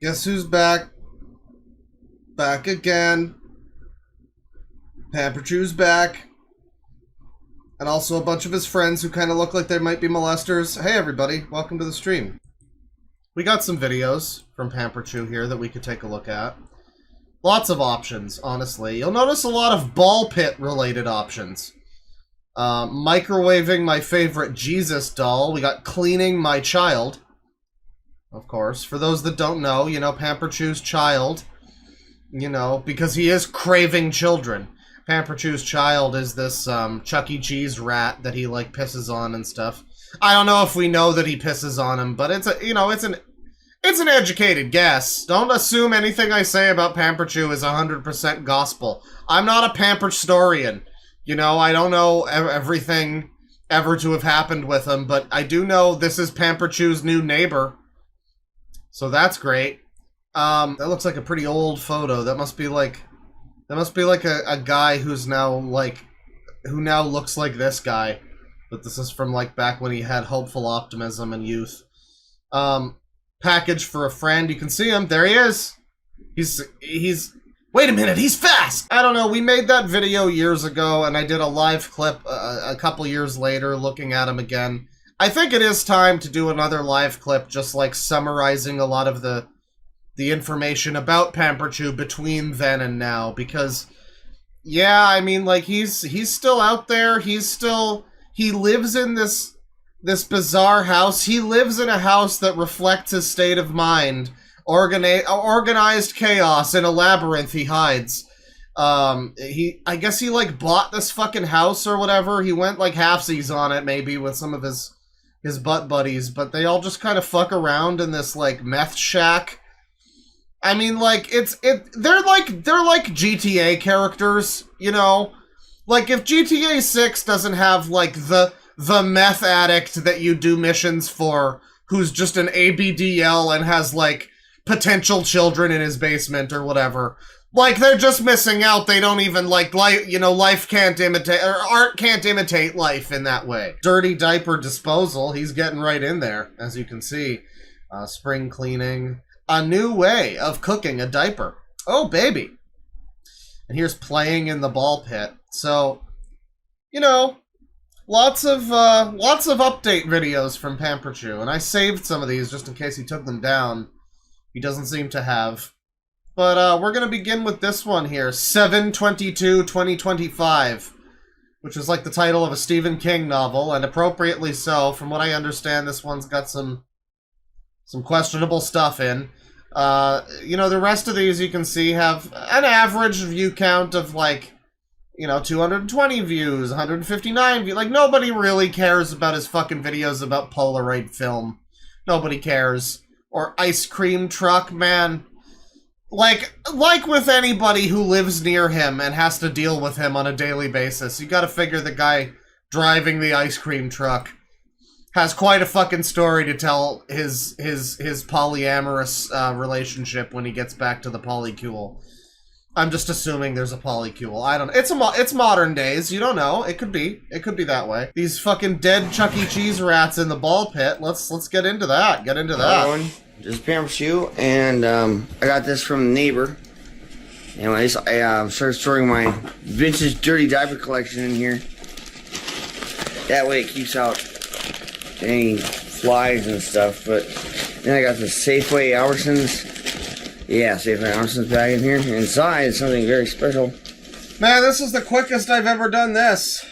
Guess who's back? Back again. Pamperchew's back. And also a bunch of his friends who kind of look like they might be molesters. Hey everybody, welcome to the stream. We got some videos from Pamperchew here that we could take a look at. Lots of options, honestly. You'll notice a lot of ball pit related options. Microwaving my favorite Jesus doll. We got cleaning my child. Of course. For those that don't know, you know, Pamperchew's child, you know, because he is craving children. Pamperchew's child is this Chuck E. Cheese rat that he like pisses on and stuff. I don't know if we know that he pisses on him, but it's a, you know, it's an educated guess. Don't assume anything I say about Pamperchew is 100% gospel. I'm not a Pamperchstorian. You know, I don't know everything ever to have happened with him, but I do know this is Pamperchew's new neighbor. So that's great. That looks like a pretty old photo. That must be like a guy who's now like, who now looks like this guy. But this is from like back when he had hopeful optimism and youth. Package for a friend. You can see him. There he is. He's, wait a minute, he's fast! I don't know, we made that video years ago and I did a live clip a couple years later looking at him again. I think it is time to do another live clip just like summarizing a lot of the information about Pamperchew between then and now, because yeah, I mean, like he's still out there. He lives in this bizarre house. He lives in a house that reflects his state of mind. Organized chaos in a labyrinth he hides. I guess he like bought this fucking house or whatever. He went like halfsies on it maybe with some of his butt buddies, but they all just kind of fuck around in this like meth shack. I mean, like they're like GTA characters, you know? Like if GTA 6 doesn't have like the meth addict that you do missions for who's just an ABDL and has like potential children in his basement or whatever. Like, they're just missing out. They don't even, like, you know, life can't imitate, or art can't imitate life in that way. Dirty diaper disposal. He's getting right in there, as you can see. Spring cleaning. A new way of cooking a diaper. Oh, baby. And here's playing in the ball pit. So, you know, lots of update videos from Pamperchew. And I saved some of these just in case he took them down. He doesn't seem to have. But we're going to begin with this one here, 7/22/2025, which is like the title of a Stephen King novel, and appropriately so. From what I understand, this one's got some questionable stuff in. You know, the rest of these you can see have an average view count of like, you know, 220 views, 159 views. Like, nobody really cares about his fucking videos about Polaroid film. Nobody cares. Or ice cream truck, man. Like with anybody who lives near him and has to deal with him on a daily basis, you gotta figure the guy driving the ice cream truck has quite a fucking story to tell his polyamorous relationship when he gets back to the polycule. I'm just assuming there's a polycule. I don't know. It's modern days. You don't know. It could be that way. These fucking dead Chuck E. Cheese rats in the ball pit. Let's get into that. Get into that. This is Pamperchew, and I got this from a neighbor. Anyways, I started storing my vintage dirty diaper collection in here. That way it keeps out any flies and stuff. But then I got the Safeway Albertsons. Yeah, Safeway Albertsons bag in here. Inside is something very special. Man, this is the quickest I've ever done this.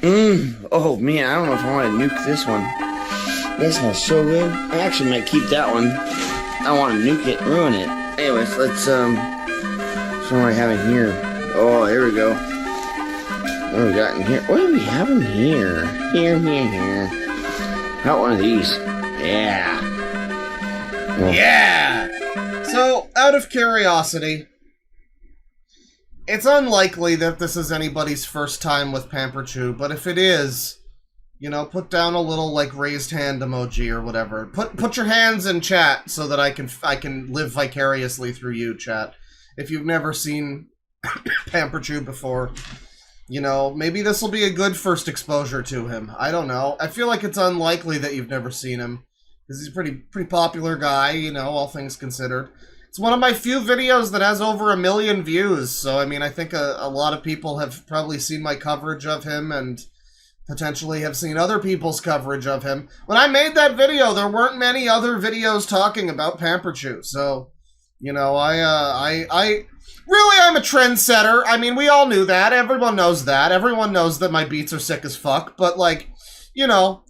Oh man, I don't know if I want to nuke this one. That smells so good. I actually might keep that one. I don't want to nuke it, ruin it. Anyways, let's what do I have in here? Oh, here we go. What do we got in here? What do we have in here? Here. Got one of these. Yeah. Oh. Yeah! So, out of curiosity, it's unlikely that this is anybody's first time with Pamperchew, but if it is, you know, put down a little, like, raised hand emoji or whatever. Put your hands in chat so that I can live vicariously through you, chat. If you've never seen Pamperchew before, you know, maybe this will be a good first exposure to him. I don't know. I feel like it's unlikely that you've never seen him. because he's a pretty popular guy, you know, all things considered. It's one of my few videos that has over 1 million views, so I mean, I think a lot of people have probably seen my coverage of him and potentially have seen other people's coverage of him. When I made that video, there weren't many other videos talking about Pamperchew, so, you know, I'm a trendsetter. I mean, we all knew that. Everyone knows that. Everyone knows that my beats are sick as fuck, but, like, you know,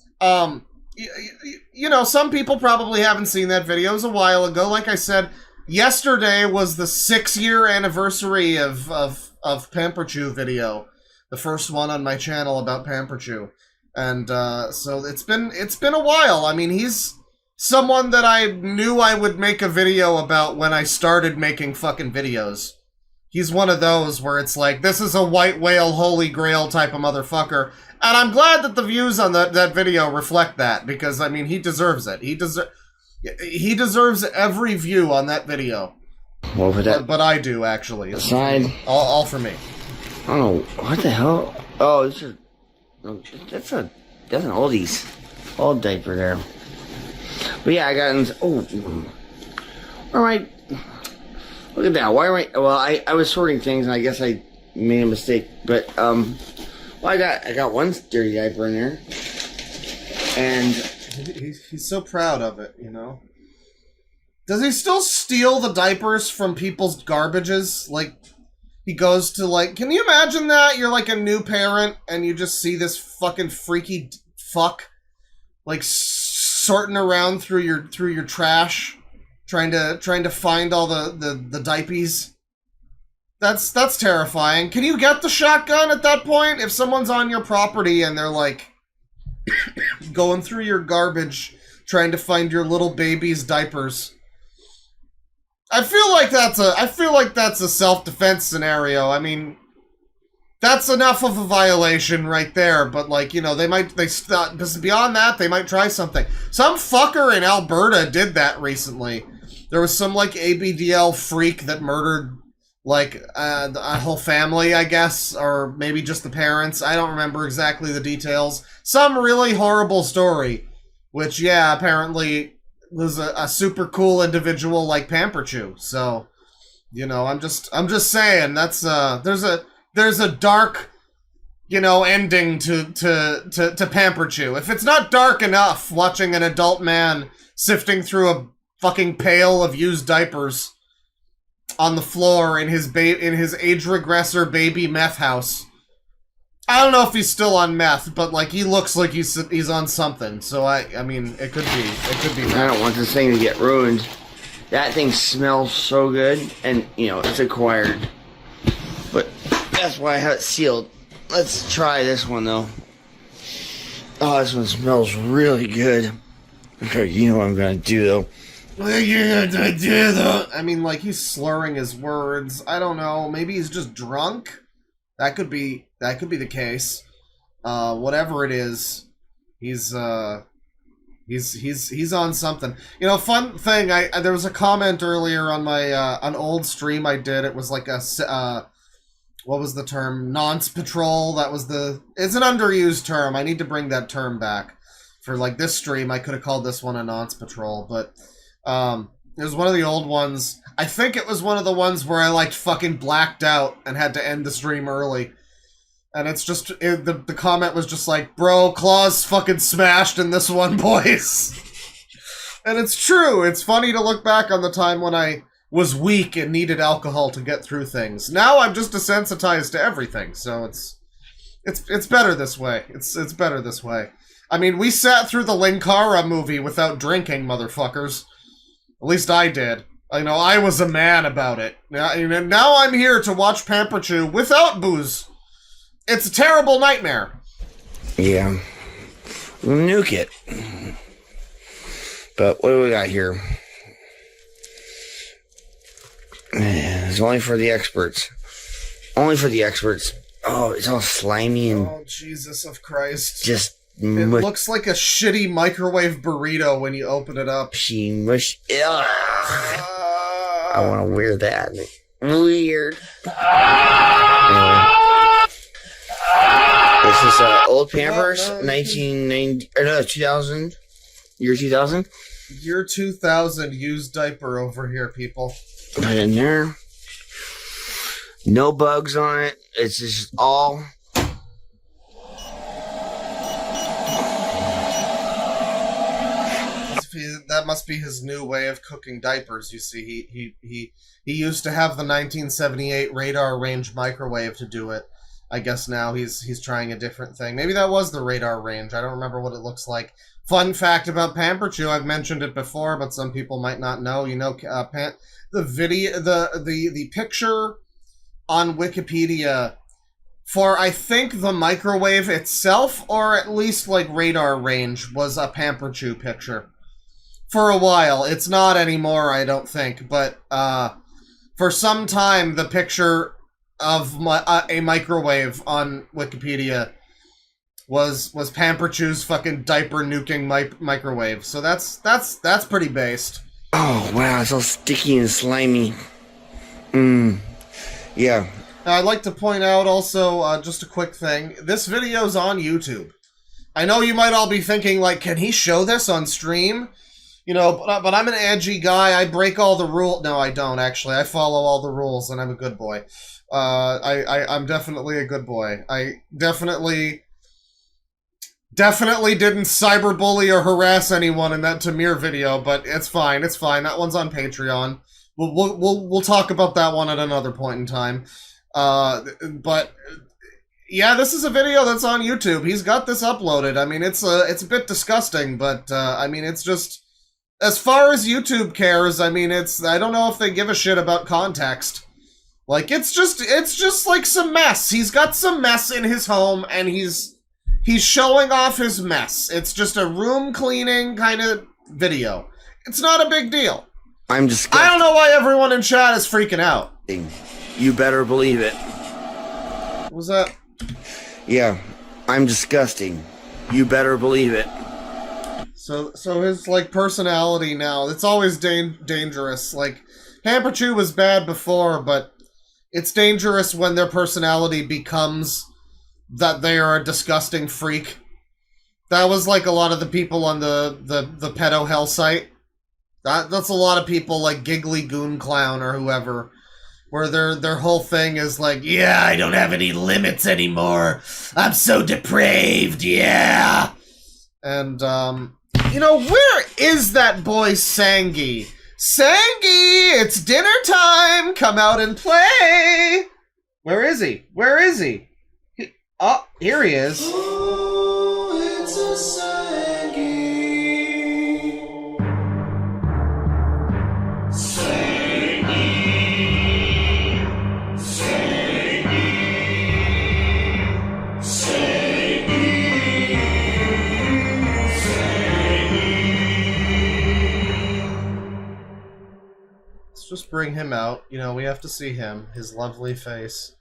you know, some people probably haven't seen that video. It was a while ago. Like I said, yesterday was the 6-year anniversary of Pamperchew video, the first one on my channel about Pamperchew, and so it's been a while. I mean, he's someone that I knew I would make a video about when I started making fucking videos. He's one of those where it's like, this is a white whale holy grail type of motherfucker, and I'm glad that the views on that video reflect that, because I mean, he deserves it. He deserves every view on that video. Well, but I do, actually. Aside. All for me. Oh, what the hell? Oh, that's an oldies. Old diaper there. But yeah, I got in. Oh. Alright. Look at that. Why am I. Well, I was sorting things and I guess I made a mistake. But, well, I got one dirty diaper in there. And. He's so proud of it, you know? Does he still steal the diapers from people's garbages? Like, he goes to, like... Can you imagine that? You're, like, a new parent, and you just see this fucking freaky fuck, like, sorting around through your trash, trying to find all the diapies. That's terrifying. Can you get the shotgun at that point? If someone's on your property and they're, like... going through your garbage, trying to find your little baby's diapers. I feel like that's a self-defense scenario. I mean, that's enough of a violation right there. But like, you know, beyond that, they might try something. Some fucker in Alberta did that recently. There was some like ABDL freak that murdered like a whole family, I guess, or maybe just the parents. I don't remember exactly the details. Some really horrible story, which, yeah, apparently was a super cool individual like Pamperchew. So, you know, I'm just saying that's there's a dark, you know, ending to Pamperchew. If it's not dark enough watching an adult man sifting through a fucking pail of used diapers on the floor in his age regressor baby meth house. I don't know if he's still on meth, but like he looks like he's on something. So I mean, it could be. I don't want this thing to get ruined. That thing smells so good, and you know it's acquired. But that's why I have it sealed. Let's try this one though. Oh, this one smells really good. Okay, you know what I'm gonna do though. I mean, like, he's slurring his words. I don't know. Maybe he's just drunk? That could be the case. Whatever it is, he's on something. You know, fun thing, there was a comment earlier on my, an old stream I did. It was like a, what was the term? Nonce patrol. It's an underused term. I need to bring that term back. For, like, this stream, I could have called this one a nonce patrol, but... it was one of the old ones. I think it was one of the ones where I, like, fucking blacked out and had to end the stream early. And it's just, the comment was just like, bro, claws fucking smashed in this one, boys. And it's true. It's funny to look back on the time when I was weak and needed alcohol to get through things. Now I'm just desensitized to everything, so it's better this way. It's better this way. I mean, we sat through the Linkara movie without drinking, motherfuckers. At least I did. You know, I was a man about it. Now I'm here to watch Pamperchew without booze. It's a terrible nightmare. Yeah. We'll nuke it. But what do we got here? It's only for the experts. Only for the experts. Oh, it's all slimy and... Oh, Jesus of Christ. Just... It looks like a shitty microwave burrito when you open it up. Mush. I want to wear that. Weird. Anyway. This is old Pampers, 2000. Year 2000. Year 2000 used diaper over here, people. Right in there. No bugs on it. It's just all. That must be his new way of cooking diapers. You see, he used to have the 1978 radar range microwave to do it. I guess now he's trying a different thing. Maybe that was the radar range. I don't remember what it looks like. Fun fact about Pamper Chew, I've mentioned it before, but some people might not know. You know, the picture on Wikipedia for, I think, the microwave itself, or at least like radar range, was a Pamper Chew picture. For a while. It's not anymore, I don't think, but for some time the picture of a microwave on Wikipedia was Pamper Chew's fucking diaper nuking microwave. So that's pretty based. Oh wow, it's all sticky and slimy. Yeah. Now, I'd like to point out also just a quick thing. This video's on YouTube. I know you might all be thinking, like, can he show this on stream? You know, but I'm an edgy guy. I break all the rules. No, I don't, actually. I follow all the rules, and I'm a good boy. I'm definitely a good boy. I definitely didn't cyberbully or harass anyone in that Tamir video, but it's fine. It's fine. That one's on Patreon. We'll talk about that one at another point in time. But yeah, this is a video that's on YouTube. He's got this uploaded. I mean, it's a bit disgusting, but I mean, it's just. As far as YouTube cares, I mean, I don't know if they give a shit about context. Like, it's just like some mess. He's got some mess in his home, and he's showing off his mess. It's just a room cleaning kind of video. It's not a big deal. I'm just. I don't know why everyone in chat is freaking out. You better believe it. What was that? Yeah, I'm disgusting. You better believe it. So his, like, personality now, it's always dangerous. Like, Pamper Chew was bad before, but it's dangerous when their personality becomes that they are a disgusting freak. That was, like, a lot of the people on the pedo hell site. That's a lot of people, like Giggly Goon Clown or whoever, where their whole thing is like, yeah, I don't have any limits anymore. I'm so depraved, yeah. And, you know, where is that boy Sangi? Sangi, it's dinner time! Come out and play! Where is he? Where is he? Oh, here he is. Oh, it's a Sangi. Sangi. Sangi. Sangi. Let's just bring him out. You know, we have to see him. His lovely face.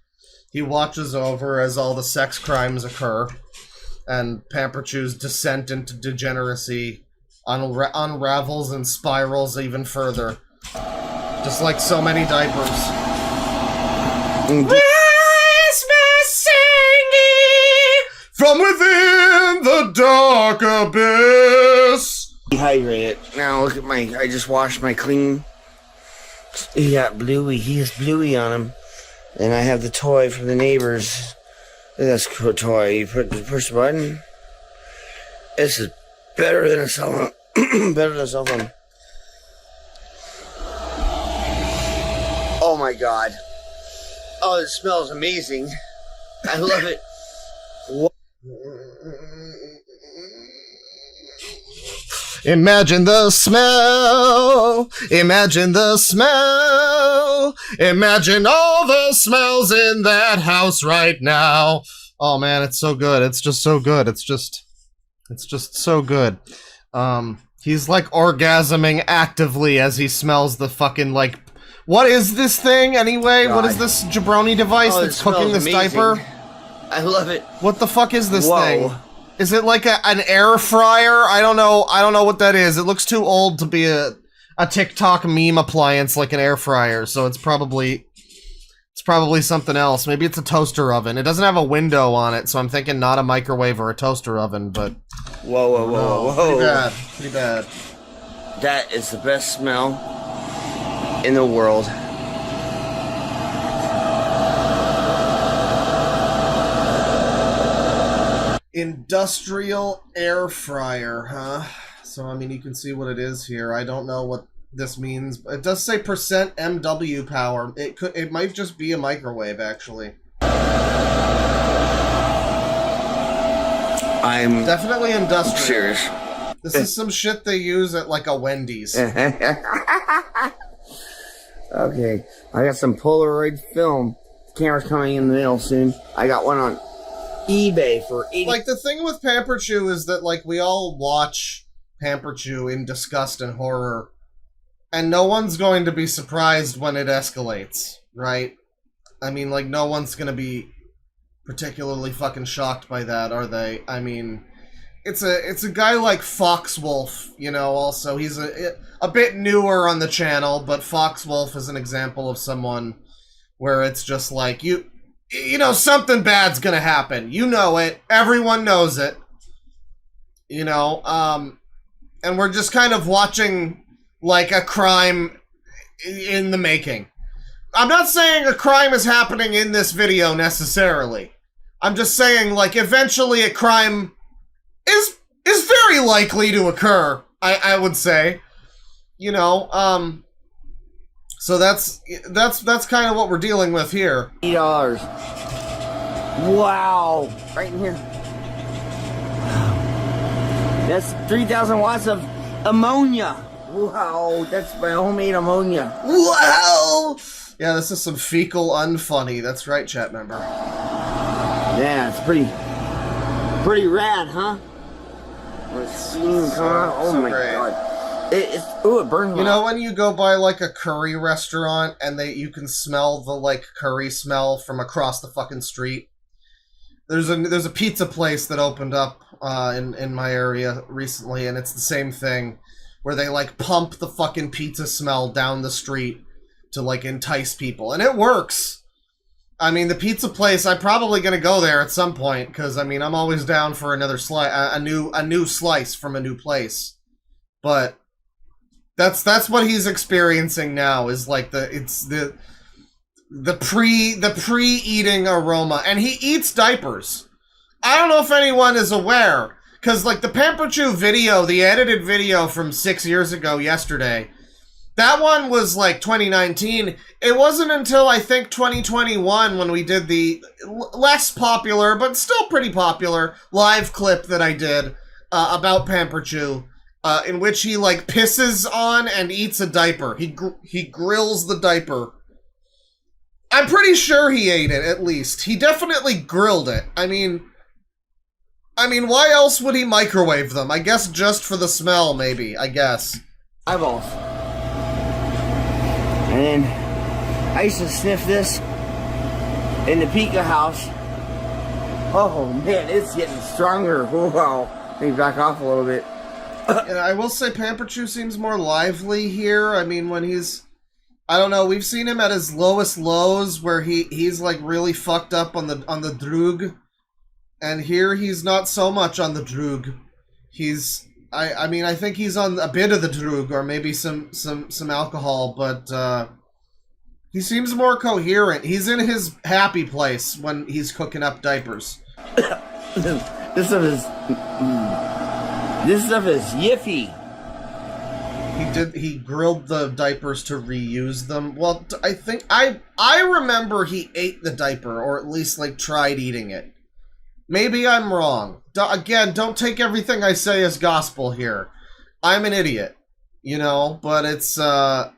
He watches over as all the sex crimes occur, and Pamper Chew's descent into degeneracy unravels and spirals even further. Just like so many diapers. Christmas singing from within the dark abyss. Dehydrated. Now look at I just washed my clean. He got bluey. He has bluey on him. And I have the toy from the neighbors. That's a cool toy. You push the button. This is better than a cell phone. Better than a cell phone. Oh my god. Oh, it smells amazing. I love it. What? Imagine the smell. Imagine the smell. Imagine all the smells in that house right now. Oh man, it's so good. It's just so good. It's just so good. He's like orgasming actively as he smells the fucking, like, what is this thing anyway? God. What is this jabroni device that's cooking this amazing. diaper? I love it. What the fuck is this Whoa. thing? Is it like an air fryer? I don't know what that is. It looks too old to be a TikTok meme appliance like an air fryer, so it's probably It's probably something else. Maybe it's a toaster oven. It doesn't have a window on it, so I'm thinking not a microwave or a toaster oven, but... Whoa. Pretty bad. Pretty bad. That is the best smell in the world. Industrial air fryer, huh? So, I mean, you can see what it is here. I don't know what this means. But it does say percent MW power. It might just be a microwave, actually. I'm definitely industrial. serious. This is some shit they use at, like, a Wendy's. Okay, I got some Polaroid film. Camera's coming in the mail soon. I got one on eBay for 80. Like, the thing with Pamper Chew is that, like, we all watch Pamper Chew in disgust and horror, and no one's going to be surprised when it escalates, right? I mean, like, no one's gonna be particularly fucking shocked by that, are they? I mean, it's a guy like Foxwolf, you know, also. He's a bit newer on the channel, but Foxwolf is an example of someone where it's just like, you know, something bad's gonna happen. You know it. Everyone knows it. You know, and we're just kind of watching, like, a crime in the making. I'm not saying a crime is happening in this video, necessarily. I'm just saying, like, eventually a crime is very likely to occur, I would say. You know, so that's kind of what we're dealing with here. $80. Wow. Right in here. That's 3,000 watts of ammonia. Wow, that's my homemade ammonia. Wow! Yeah, this is some fecal unfunny. That's right, chat member. Yeah, it's pretty rad, huh? When it's steam coming out. Oh my god. It burns. You know when you go by, like, a curry restaurant and you can smell the, like, curry smell from across the fucking street? There's a pizza place that opened up in my area recently, and it's the same thing, where they, like, pump the fucking pizza smell down the street to, like, entice people, and it works. I mean, the pizza place, I'm probably gonna go there at some point, because, I mean, I'm always down for another slice, a new slice from a new place. But that's what he's experiencing now, is like the pre-eating aroma, and he eats diapers. I don't know if anyone is aware, because, like, the Pamper Chew video, the edited video from 6 years ago yesterday, that one was, like, 2019. It wasn't until, I think, 2021 when we did the less popular, but still pretty popular, live clip that I did about Pamper Chew, in which he, like, pisses on and eats a diaper. He grills the diaper. I'm pretty sure he ate it, at least. He definitely grilled it. I mean, why else would he microwave them? I guess just for the smell, maybe. I guess. Eyeballs. And then I used to sniff this in the Pika house. Oh man, it's getting stronger. Wow. Let me back off a little bit. And I will say Pamper Chew seems more lively here. I mean, when he's... I don't know, we've seen him at his lowest lows where he's like really fucked up on the droog. And here he's not so much on the droog. He's... I mean, I think he's on a bit of the droog, or maybe some alcohol, but he seems more coherent. He's in his happy place when he's cooking up diapers. This stuff is yiffy. He grilled the diapers to reuse them. Well, I think I remember he ate the diaper, or at least, like, tried eating it. Maybe I'm wrong. Again, don't take everything I say as gospel here. I'm an idiot, you know, but it's fine.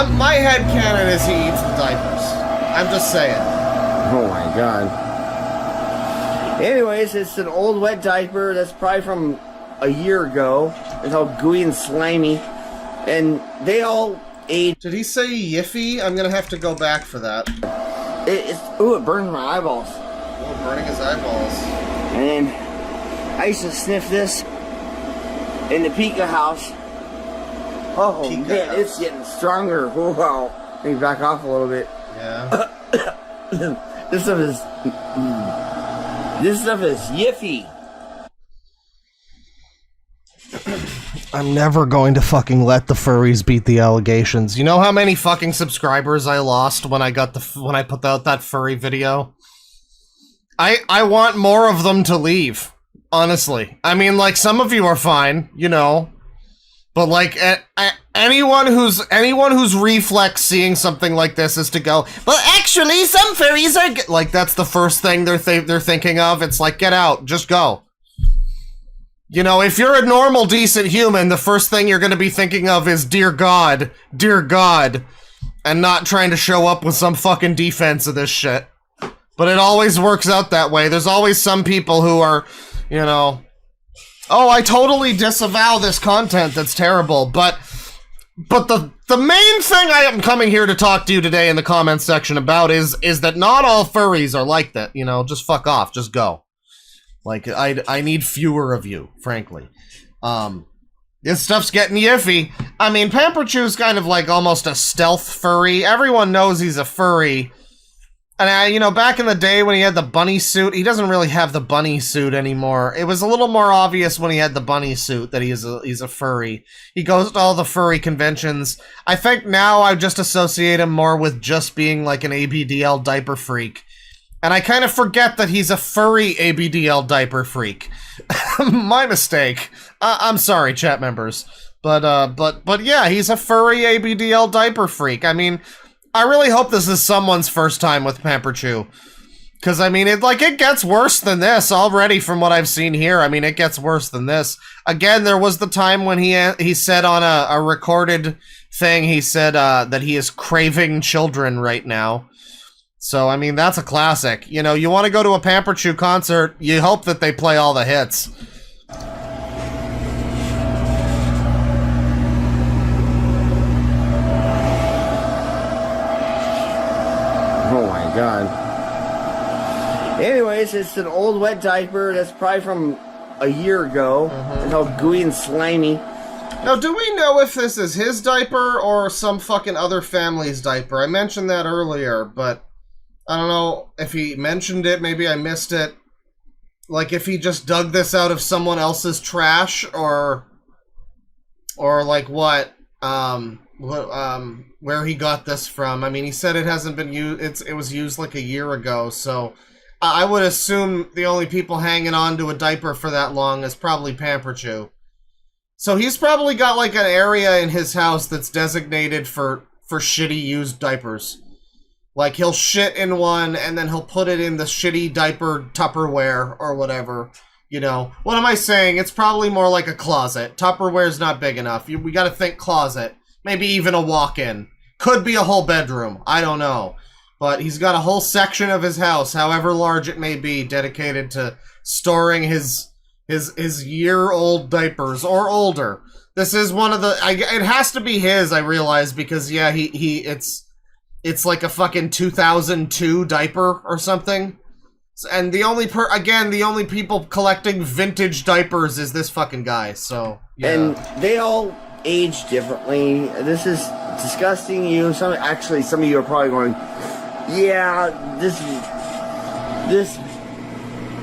My headcanon is he eats the diapers. I'm just saying. Oh my god. Anyways, it's an old wet diaper that's probably from a year ago. It's all gooey and slimy. And they all ate. Did he say yiffy? I'm gonna have to go back for that. It burns my eyeballs. Oh, burning his eyeballs. And then I used to sniff this in the Pika house. Oh, man, it's getting stronger. Wow. Let me back off a little bit. Yeah. This stuff is... This stuff is yiffy. I'm never going to fucking let the furries beat the allegations. You know how many fucking subscribers I lost when I put out that furry video? I want more of them to leave. Honestly. I mean, like, some of you are fine, you know. But like anyone who's reflex seeing something like this is to go, well, actually, some furries are like, that's the first thing they're thinking of. It's like, get out, just go. You know, if you're a normal, decent human, the first thing you're going to be thinking of is dear God, and not trying to show up with some fucking defense of this shit. But it always works out that way. There's always some people who are, you know. Oh, I totally disavow this content that's terrible, but the main thing I am coming here to talk to you today in the comments section about is that not all furries are like that, you know, just fuck off, just go. Like, I need fewer of you, frankly. This stuff's getting yiffy. I mean, Pamperchew's kind of like almost a stealth furry. Everyone knows he's a furry. And, you know, back in the day when he had the bunny suit, he doesn't really have the bunny suit anymore. It was a little more obvious when he had the bunny suit that he's a furry. He goes to all the furry conventions. I think now I just associate him more with just being like an ABDL diaper freak. And I kind of forget that he's a furry ABDL diaper freak. My mistake. I'm sorry, chat members. But yeah, he's a furry ABDL diaper freak. I mean, I really hope this is someone's first time with Pamperchew. Because, I mean, it gets worse than this already from what I've seen here. I mean, it gets worse than this. Again, there was the time when he said on a recorded thing, he said that he is craving children right now. So, I mean, that's a classic. You know, you want to go to a Pamperchew concert, you hope that they play all the hits. Oh my god. Anyways, it's an old wet diaper that's probably from a year ago. It's all gooey and slimy. Now, do we know if this is his diaper or some fucking other family's diaper? I mentioned that earlier, but I don't know if he mentioned it. Maybe I missed it. Like, if he just dug this out of someone else's trash, or like what? Where he got this from. I mean, he said it hasn't been used. It was used like a year ago, so I would assume the only people hanging on to a diaper for that long is probably Pamperchew. So he's probably got like an area in his house that's designated for shitty used diapers. Like, he'll shit in one and then he'll put it in the shitty diaper Tupperware or whatever. You know, what am I saying? It's probably more like a closet. Tupperware's not big enough. We gotta think closet. Maybe even a walk-in. Could be a whole bedroom. I don't know. But he's got a whole section of his house, however large it may be, dedicated to storing his year-old diapers, or older. This is one of the... it has to be his, I realize, because, yeah, it's like a fucking 2002 diaper or something. And the only people collecting vintage diapers is this fucking guy, so... Yeah. And they all age differently. This is disgusting. Some of you are probably going, yeah, this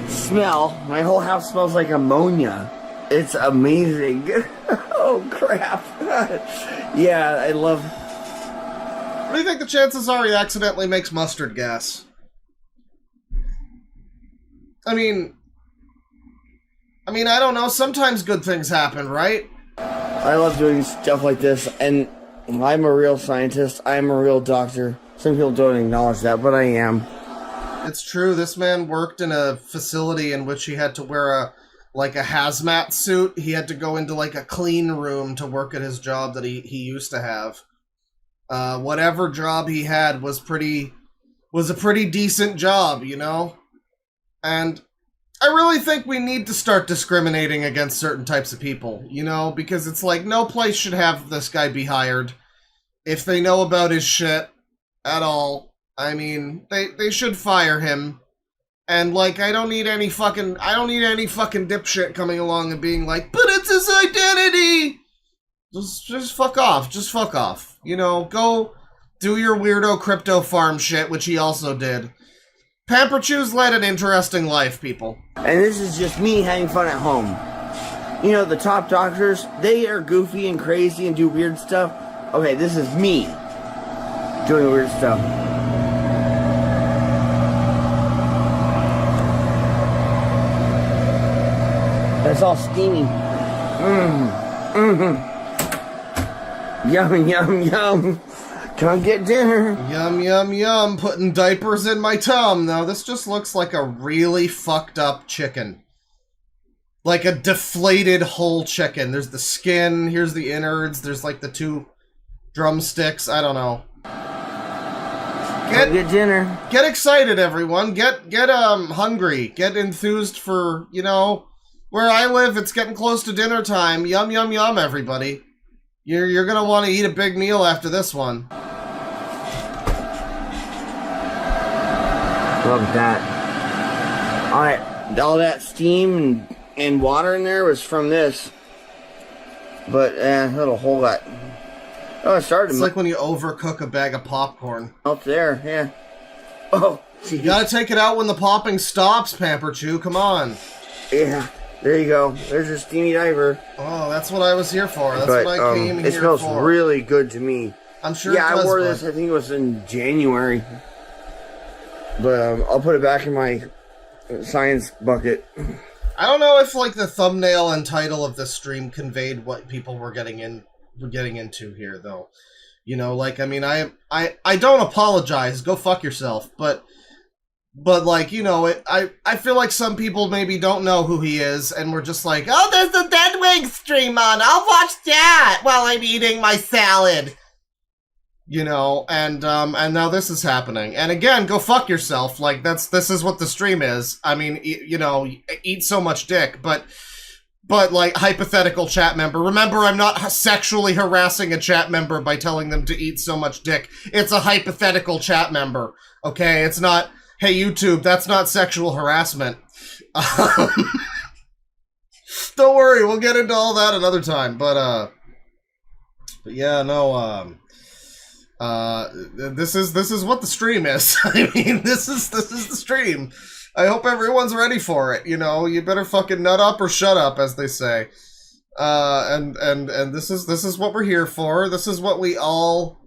smell, my whole house smells like ammonia. It's amazing. Oh crap. Yeah, I love... What do you think the chances are he accidentally makes mustard gas? I mean, I don't know. Sometimes good things happen, right? I love doing stuff like this, and I'm a real scientist. I'm a real doctor. Some people don't acknowledge that, but I am. It's true. This man worked in a facility in which he had to wear a hazmat suit. He had to go into like a clean room to work at his job that he used to have. Whatever job he had was a pretty decent job, you know? And I really think we need to start discriminating against certain types of people, you know? Because it's like, no place should have this guy be hired if they know about his shit at all. I mean, they should fire him. And, like, I don't need any fucking dipshit coming along and being like, but it's his identity! Just fuck off. Just fuck off. You know, go do your weirdo crypto farm shit, which he also did. Pamper Chew's led an interesting life, people. And this is just me having fun at home. You know, the top doctors, they are goofy and crazy and do weird stuff. Okay, this is me doing weird stuff. That's all steamy. Yum, yum, yum. Come get dinner. Yum, yum, yum. Putting diapers in my tum. Now, this just looks like a really fucked up chicken. Like a deflated whole chicken. There's the skin. Here's the innards. There's like the 2 drumsticks. I don't know. Get dinner. Get excited, everyone. Get hungry. Get enthused for, you know, where I live, it's getting close to dinner time. Yum, yum, yum, everybody. You're gonna want to eat a big meal after this one. Look at that. All that steam and water in there was from this. But, little whole lot. Oh, it started. It's like when you overcook a bag of popcorn. Up there, yeah. Oh, geez. You gotta take it out when the popping stops, Pamper Chew. Come on. Yeah, there you go. There's a steamy diaper. Oh, that's what I was here for. That's what I came here for. It smells really good to me. I'm sure it does, I wore this, I think it was in January. But I'll put it back in my science bucket. I don't know if like the thumbnail and title of this stream conveyed what people were getting into here, though. You know, like, I mean, I don't apologize. Go fuck yourself. But like, you know, I feel like some people maybe don't know who he is, and we're just like, oh, there's the Dead Wing stream on. I'll watch that while I'm eating my salad. You know, and now this is happening. And again, go fuck yourself. Like, this is what the stream is. I mean, you know, eat so much dick, but like, hypothetical chat member. Remember, I'm not sexually harassing a chat member by telling them to eat so much dick. It's a hypothetical chat member. Okay? It's not, hey, YouTube, that's not sexual harassment. Don't worry, we'll get into all that another time. But yeah, no, this is what the stream is. I mean, this is the stream. I hope everyone's ready for it. You know, you better fucking nut up or shut up, as they say. And this is what we're here for. This is what we all,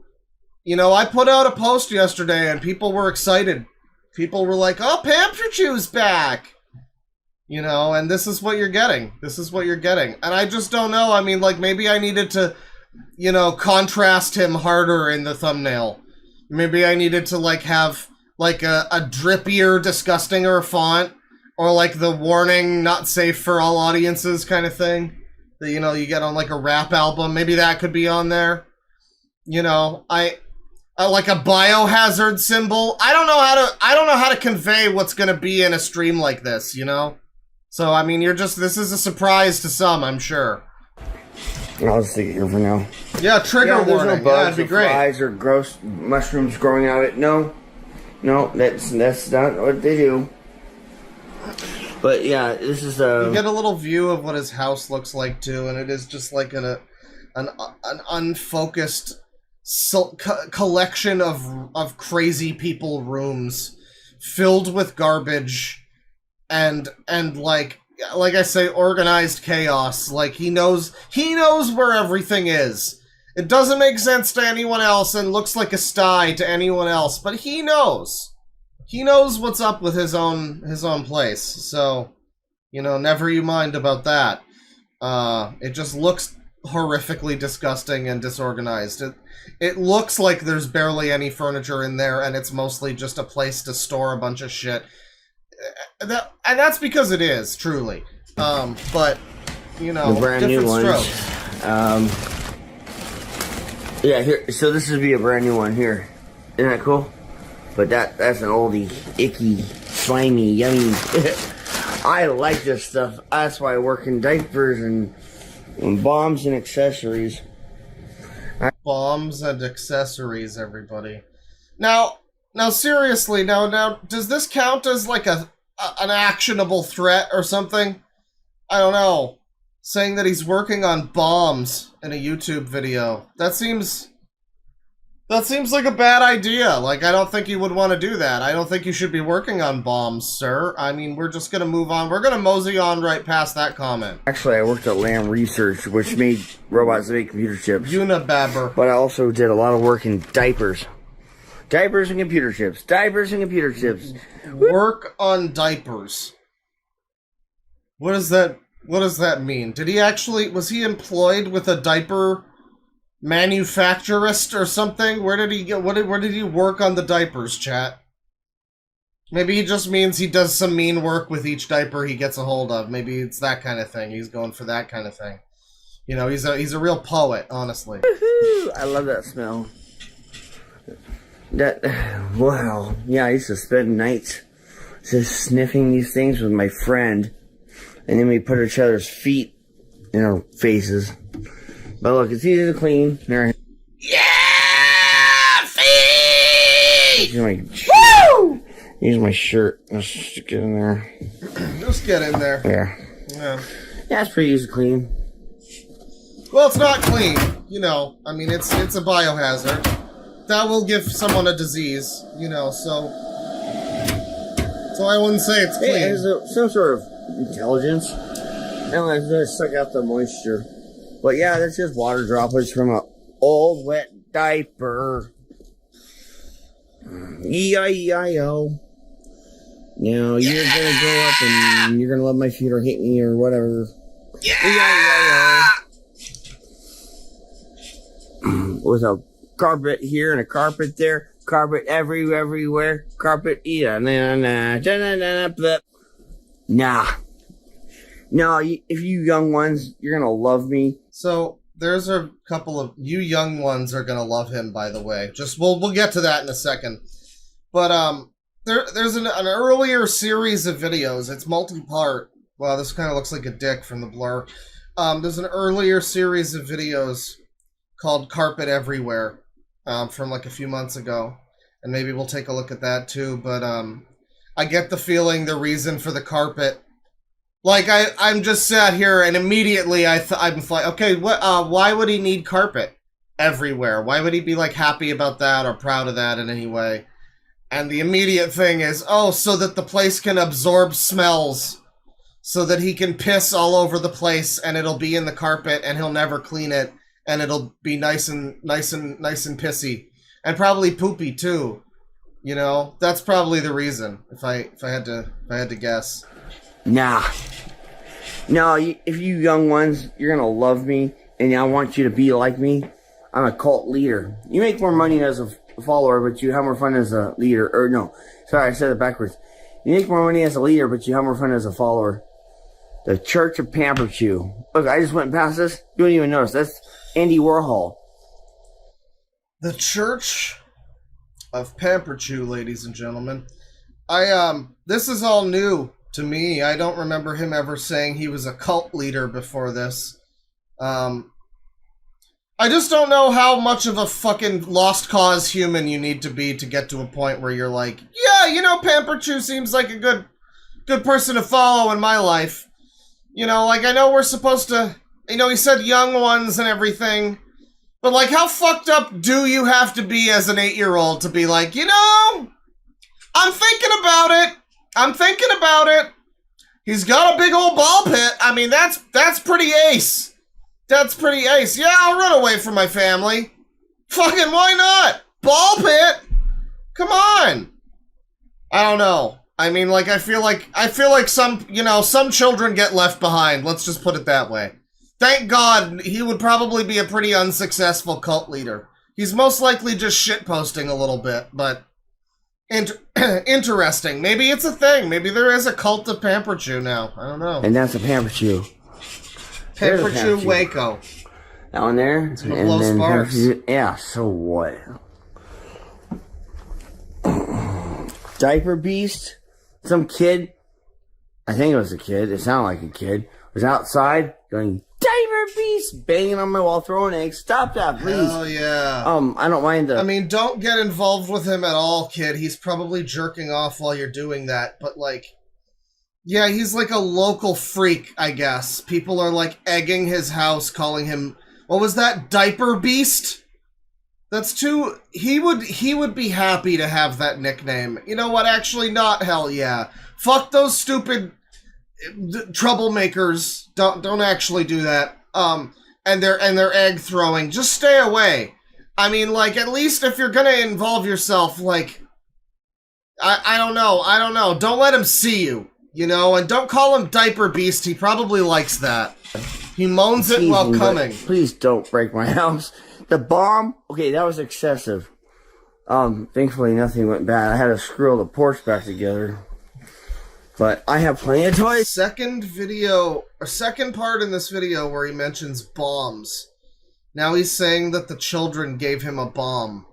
you know, I put out a post yesterday and people were excited. People were like, oh, Pamper Chew's back. You know, and this is what you're getting. This is what you're getting. And I just don't know. I mean, like, maybe I needed to, you know, contrast him harder in the thumbnail. Maybe I needed to, like, have, like, a drippier, disgustinger font, or, like, the warning, not safe for all audiences kind of thing that, you know, you get on, like, a rap album. Maybe that could be on there. You know, I like a biohazard symbol. I don't know how to convey what's going to be in a stream like this, you know? So, I mean, this is a surprise to some, I'm sure. I'll just stick it here for now. Yeah, trigger warning. No bugs, that'd be great. Flies or gross mushrooms growing out of it. No, that's not what they do. But yeah, this is You get a little view of what his house looks like too, and it is just like an unfocused collection of crazy people rooms filled with garbage and like I say, organized chaos. Like, he knows where everything is. It doesn't make sense to anyone else and looks like a sty to anyone else, but he knows. He knows what's up with his own place. So, you know, never you mind about that. It just looks horrifically disgusting and disorganized. It looks like there's barely any furniture in there, and it's mostly just a place to store a bunch of shit. And that's because it is, truly. But, you know, the brand different new strokes. Yeah, here. So this would be a brand new one here. Isn't that cool? But that's an oldie, icky, slimy, yummy. I like this stuff. That's why I work in diapers and bombs and accessories. Bombs and accessories, everybody. Now, seriously, now, does this count as like an actionable threat or something? I don't know. saying that he's working on bombs in a YouTube video. That seems like a bad idea. Like, I don't think you would want to do that. I don't think you should be working on bombs, sir. I mean, we're just going to move on. We're going to mosey on right past that comment. Actually, I worked at Lamb Research, which made robots that make computer chips. Unibabber. But I also did a lot of work in diapers. Diapers and computer chips. Diapers and computer chips. Work on diapers. What does that mean? Did he actually... Was he employed with a diaper manufacturist or something? Where did he get... Where did he work on the diapers, chat? Maybe he just means he does some mean work with each diaper he gets a hold of. Maybe it's that kind of thing. He's going for that kind of thing. You know, he's a real poet, honestly. Woohoo! I love that smell. Wow. Yeah, I used to spend nights just sniffing these things with my friend. And then we put each other's feet in our faces. But look, it's easy to clean. There. Yeah! Feet! Woo! Use my shirt. Let's just get in there. Just get in there. Yeah. Yeah, it's pretty easy to clean. Well, it's not clean. You know, I mean, it's a biohazard. That will give someone a disease, you know, so I wouldn't say it's clean. It has some sort of intelligence. And it's going to suck out the moisture. But yeah, that's just water droplets from an old wet diaper. E-I-E-I-O. Now, you're going to grow up and you're going to love my feet or hate me or whatever. Yeah! E-I-E-I-O. With a carpet here and a carpet there. Carpet everywhere. Carpet, nah. No, if you young ones, you're gonna love me. So there's a couple of you young ones are gonna love him. By the way, just we'll get to that in a second. But there's an earlier series of videos. It's multi-part. Wow, this kind of looks like a dick from the blur. There's an earlier series of videos called "Carpet Everywhere" from like a few months ago, and maybe we'll take a look at that too. But I get the feeling the reason for the carpet. Like, I'm just sat here, and immediately I'm like, okay, why would he need carpet everywhere? Why would he be, like, happy about that or proud of that in any way? And the immediate thing is, oh, so that the place can absorb smells. So that he can piss all over the place, and it'll be in the carpet, and he'll never clean it, and it'll be nice and pissy. And probably poopy, too. You know? That's probably the reason, if I had to guess. Nah. No, if you young ones, you're gonna love me, and I want you to be like me. I'm a cult leader. You make more money as a follower, but you have more fun as a leader. Or no, sorry, I said it backwards. You make more money as a leader, but you have more fun as a follower. The Church of Pamper Chew. Look, I just went past this. You don't even notice. That's Andy Warhol. The Church of Pamper Chew, ladies and gentlemen. This is all new to me. I don't remember him ever saying he was a cult leader before this. I just don't know how much of a fucking lost cause human you need to be to get to a point where you're like, yeah, you know, Pamper Chew seems like a good person to follow in my life. You know, like, I know we're supposed to, you know, he said young ones and everything, but, like, how fucked up do you have to be as an 8-year-old to be like, you know, I'm thinking about it. He's got a big old ball pit. I mean, that's pretty ace. That's pretty ace. Yeah, I'll run away from my family. Fucking why not? Ball pit? Come on. I don't know. I mean, like, I feel like some, you know, some children get left behind. Let's just put it that way. Thank God he would probably be a pretty unsuccessful cult leader. He's most likely just shitposting a little bit, but interesting. Maybe it's a thing. Maybe there is a cult of Pamper Chew now. I don't know. And that's a Pamper Chew. Pamper Chew Waco. That one there. It's gonna blow sparks. Yeah, so what? Diaper Beast. Some kid, I think it was a kid, it sounded like a kid, was outside going, Diaper Beast, banging on my wall, throwing eggs. Stop that, please. Oh, yeah. I don't mind the... I mean, don't get involved with him at all, kid. He's probably jerking off while you're doing that, but, like, Yeah, he's like a local freak, I guess. People are like egging his house, calling him, what was that, Diaper Beast? That's too, he would be happy to have that nickname. You know what, actually not, hell yeah. Fuck those stupid troublemakers. Don't actually do that. And their egg throwing. Just stay away. I mean, like, at least if you're gonna involve yourself, like, I don't know. Don't let him see you. You know, and don't call him Diaper Beast. He probably likes that. He moans it while coming. Please don't break my house. The bomb? Okay, that was excessive. Thankfully nothing went bad. I had to screw all the ports back together. But I have plenty of toys. Second part in this video where he mentions bombs. Now he's saying that the children gave him a bomb.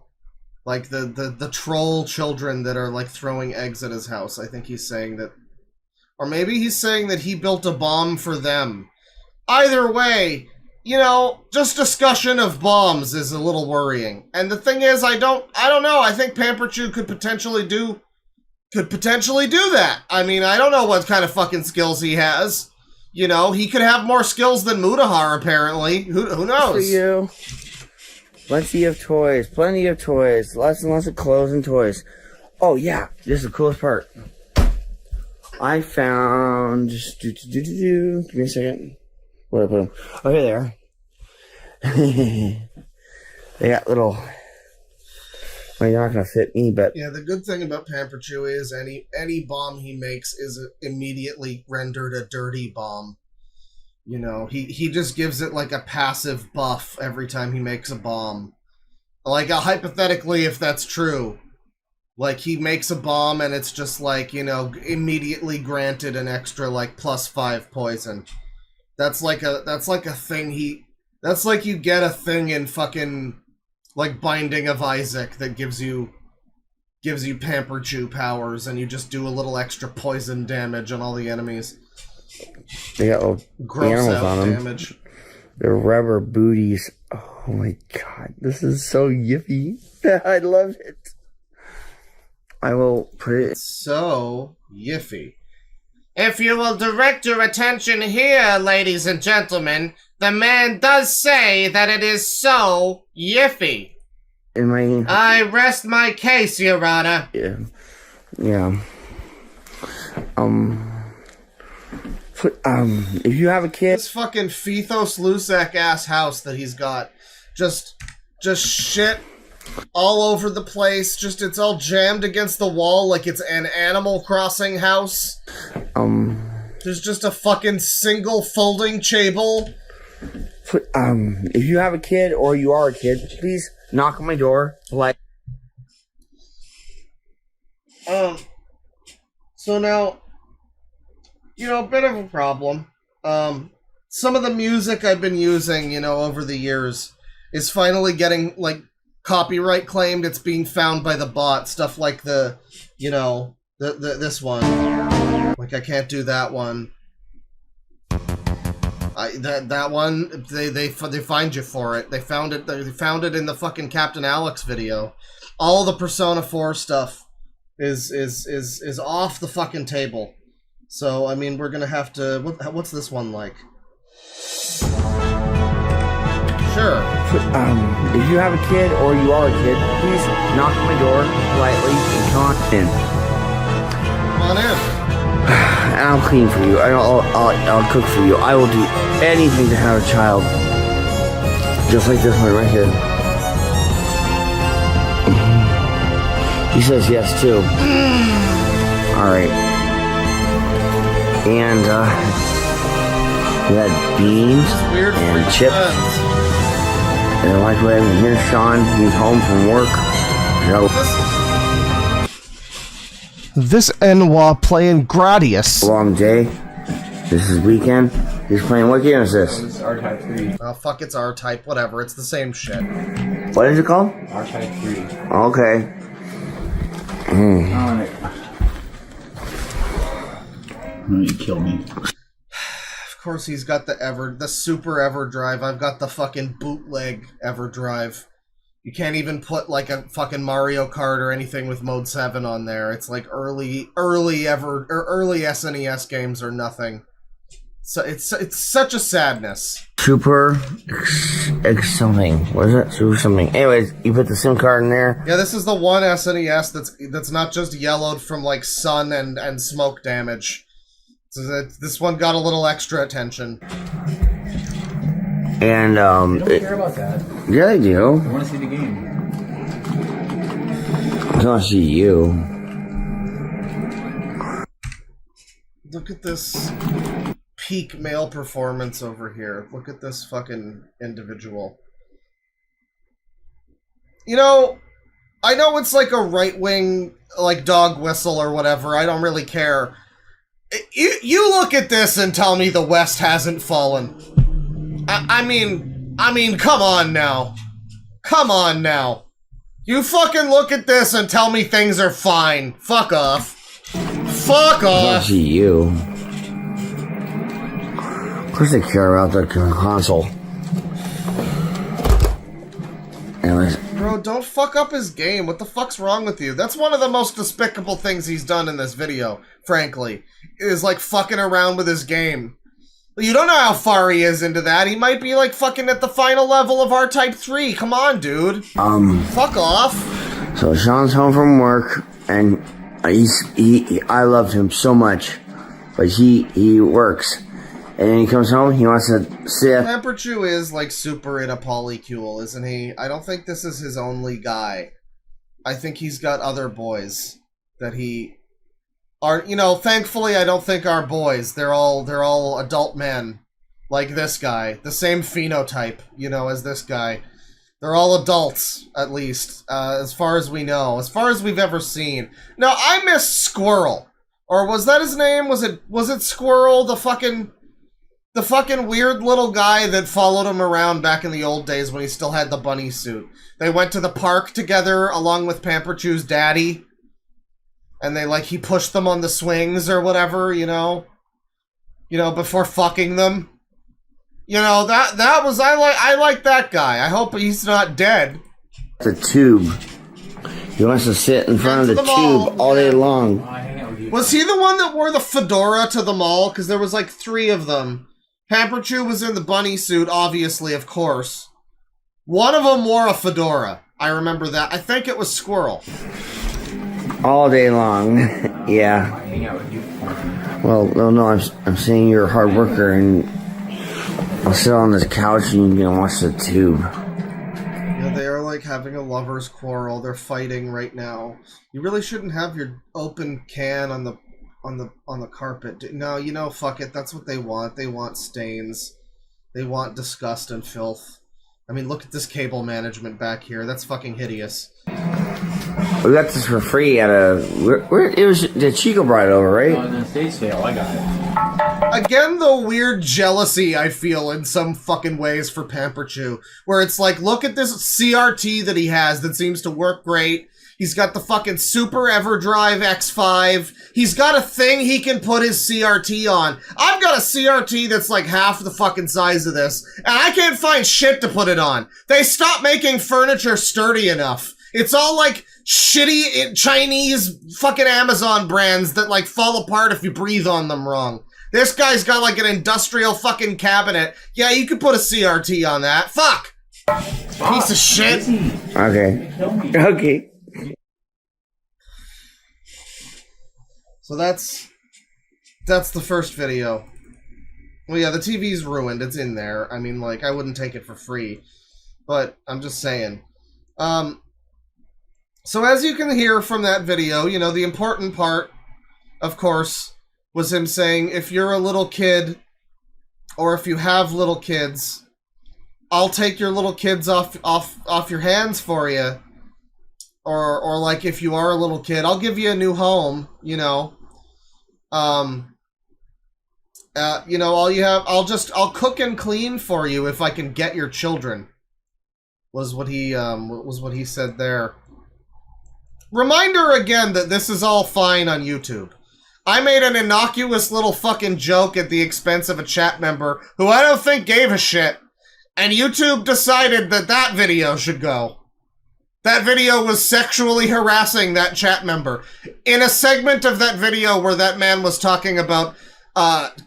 Like the troll children that are like throwing eggs at his house. I think he's saying that. Or maybe he's saying that he built a bomb for them. Either way, you know, just discussion of bombs is a little worrying. And the thing is, I don't know. I think Pamperchu could potentially do that. I mean, I don't know what kind of fucking skills he has. You know, he could have more skills than Mutahar, apparently. Who knows? For you. Plenty of toys. Lots and lots of clothes and toys. Oh, yeah. This is the coolest part. I found... Give me a second. Where did I put them? Oh, here they are. They got little... Well, you're not going to fit me, but... Yeah, the good thing about Pamperchu is any bomb he makes is immediately rendered a dirty bomb. You know, he just gives it like a passive buff every time he makes a bomb. Like, hypothetically, if that's true. Like, he makes a bomb and it's just like, you know, immediately granted an extra, like, +5 poison. That's like a thing that's like you get a thing in fucking, like, Binding of Isaac that gives you Pamperchu powers and you just do a little extra poison damage on all the enemies. They got little animals on them. Damage. They're rubber booties. Oh my god, this is so yippy. I love it. I will put it... So yiffy. If you will direct your attention here, ladies and gentlemen, the man does say that it is so yiffy. I rest my case, Your Honor. Yeah. If you have a kid... This fucking Fethos Lusak ass house that he's got. Just shit all over the place. Just, it's all jammed against the wall like it's an Animal Crossing house. There's just a fucking single folding table. If you have a kid or you are a kid, please knock on my door. Like... So now... You know, a bit of a problem. Some of the music I've been using, you know, over the years is finally getting, like, copyright claimed. It's being found by the bot. Stuff like the, you know, this one. Like, I can't do that one. That one, they find you for it. They found it in the fucking Captain Alex video. All the Persona 4 stuff is off the fucking table. So, I mean, we're gonna have to... What's this one like? Sure. If you have a kid or you are a kid, please knock on my door politely and come on in. Come on in. And I'll clean for you. I'll cook for you. I will do anything to have a child. Just like this one right here. He says yes, too. Alright. And, we had beans and chips. And the microwave, and here's Sean. He's home from work. This Enwa playing Gradius. Long day. This is weekend. He's playing, what game is this? It's R-Type 3. Oh, fuck, it's R-Type. Whatever, it's the same shit. What is it called? R-Type 3. Okay. You kill me. Of course he's got the Super EverDrive. I've got the fucking bootleg EverDrive. You can't even put like a fucking Mario Kart or anything with Mode 7 on there. It's like early SNES games or nothing. So it's such a sadness. Super something. What is it? Super something. Anyways, you put the SIM card in there. Yeah, this is the one SNES that's not just yellowed from like sun and smoke damage. So this one got a little extra attention. And I don't care about that. yeah, I do. I want to see the game. I want to see you. Look at this peak male performance over here. Look at this fucking individual. You know, I know it's like a right-wing, like, dog whistle or whatever. I don't really care. You look at this and tell me the West hasn't fallen. I mean, come on now. Come on now. You fucking look at this and tell me things are fine. Fuck off. Fuck I want off. to see you. Of course they care about the console. Anyways. Bro, don't fuck up his game. What the fuck's wrong with you? That's one of the most despicable things he's done in this video, frankly, is like fucking around with his game. You don't know how far he is into that. He might be like fucking at the final level of R-Type 3. Come on, dude. Fuck off. So Sean's home from work, and I love him so much, but he works, and then he comes home. He wants to sit. Pamperchu is like super in a polycule, isn't he? I don't think this is his only guy. I think he's got other boys that he are. You know, thankfully, I don't think are boys. They're all adult men, like this guy, the same phenotype, you know, as this guy. They're all adults, at least, as far as we know, as far as we've ever seen. Now, I miss Squirrel, or was that his name? Was it Squirrel, the fucking weird little guy that followed him around back in the old days when he still had the bunny suit? They went to the park together along with Pamperchu's daddy, and he pushed them on the swings or whatever, you know, before fucking them. You know, that was, I like that guy. I hope he's not dead. The tube. He wants to sit in front of the tube all day long. Was he the one that wore the fedora to the mall? Because there was like 3 of them. Pamperchu was in the bunny suit, obviously, of course. One of them wore a fedora. I remember that. I think it was Squirrel. All day long. Yeah. Well, no, I'm saying you're a hard worker, and I'll sit on this couch and you can watch the tube. Yeah, they are like having a lover's quarrel. They're fighting right now. You really shouldn't have your open can on the carpet. No, you know, fuck it. That's what they want. They want stains. They want disgust and filth. I mean, look at this cable management back here. That's fucking hideous. We got this for free at where it was the Chico brought it over, right? On the estate sale, I got it. Again, the weird jealousy I feel in some fucking ways for Pamperchu, where it's like, look at this CRT that he has that seems to work great. He's got the fucking Super EverDrive X5. He's got a thing he can put his CRT on. I've got a CRT that's like half the fucking size of this, and I can't find shit to put it on. They stopped making furniture sturdy enough. It's all like shitty Chinese fucking Amazon brands that like fall apart if you breathe on them wrong. This guy's got like an industrial fucking cabinet. Yeah, you could put a CRT on that. Fuck! Piece of shit. Okay. Okay. So that's the first video. Well, yeah, the TV's ruined. It's in there. I mean, like, I wouldn't take it for free. But I'm just saying. So as you can hear from that video, you know, the important part, of course, was him saying, if you're a little kid, or if you have little kids, I'll take your little kids off your hands for you. Or like, if you are a little kid, I'll give you a new home, you know. You know, all you have, I'll cook and clean for you if I can get your children. Was what he said there. Reminder again that this is all fine on YouTube. I made an innocuous little fucking joke at the expense of a chat member who I don't think gave a shit. And YouTube decided that video should go. That video was sexually harassing that chat member. In a segment of that video where that man was talking about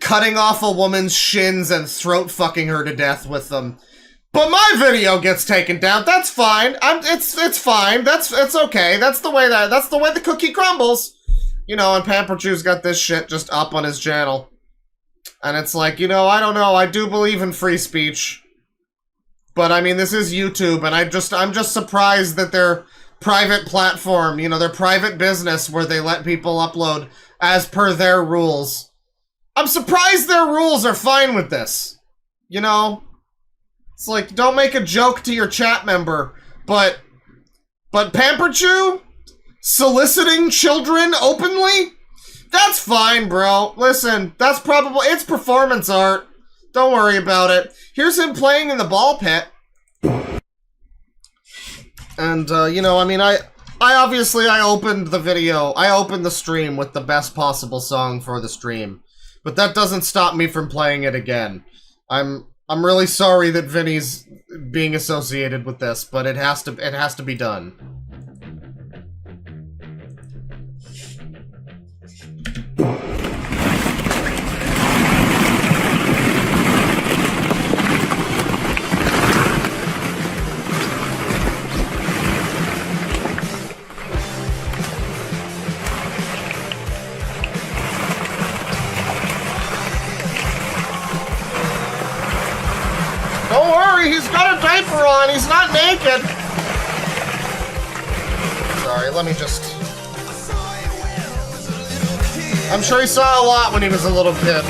cutting off a woman's shins and throat fucking her to death with them. But my video gets taken down. That's fine. It's fine. It's okay. That's the way the cookie crumbles. You know, and Pamper Chew's got this shit just up on his channel. And it's like, you know, I don't know. I do believe in free speech. But I mean, this is YouTube, and I'm just surprised that their private platform, you know, their private business where they let people upload as per their rules. I'm surprised their rules are fine with this. You know? It's like, don't make a joke to your chat member, but Pamper Chew soliciting children openly? That's fine, bro. Listen, that's probably, it's performance art. Don't worry about it. Here's him playing in the ball pit. And, you know, I mean, I obviously opened the video, I opened the stream with the best possible song for the stream. But that doesn't stop me from playing it again. I'm really sorry that Vinny's being associated with this, but it has to be done. Don't worry, he's got a diaper on, he's not naked. Sorry, let me just... I'm sure he saw a lot when he was a little kid.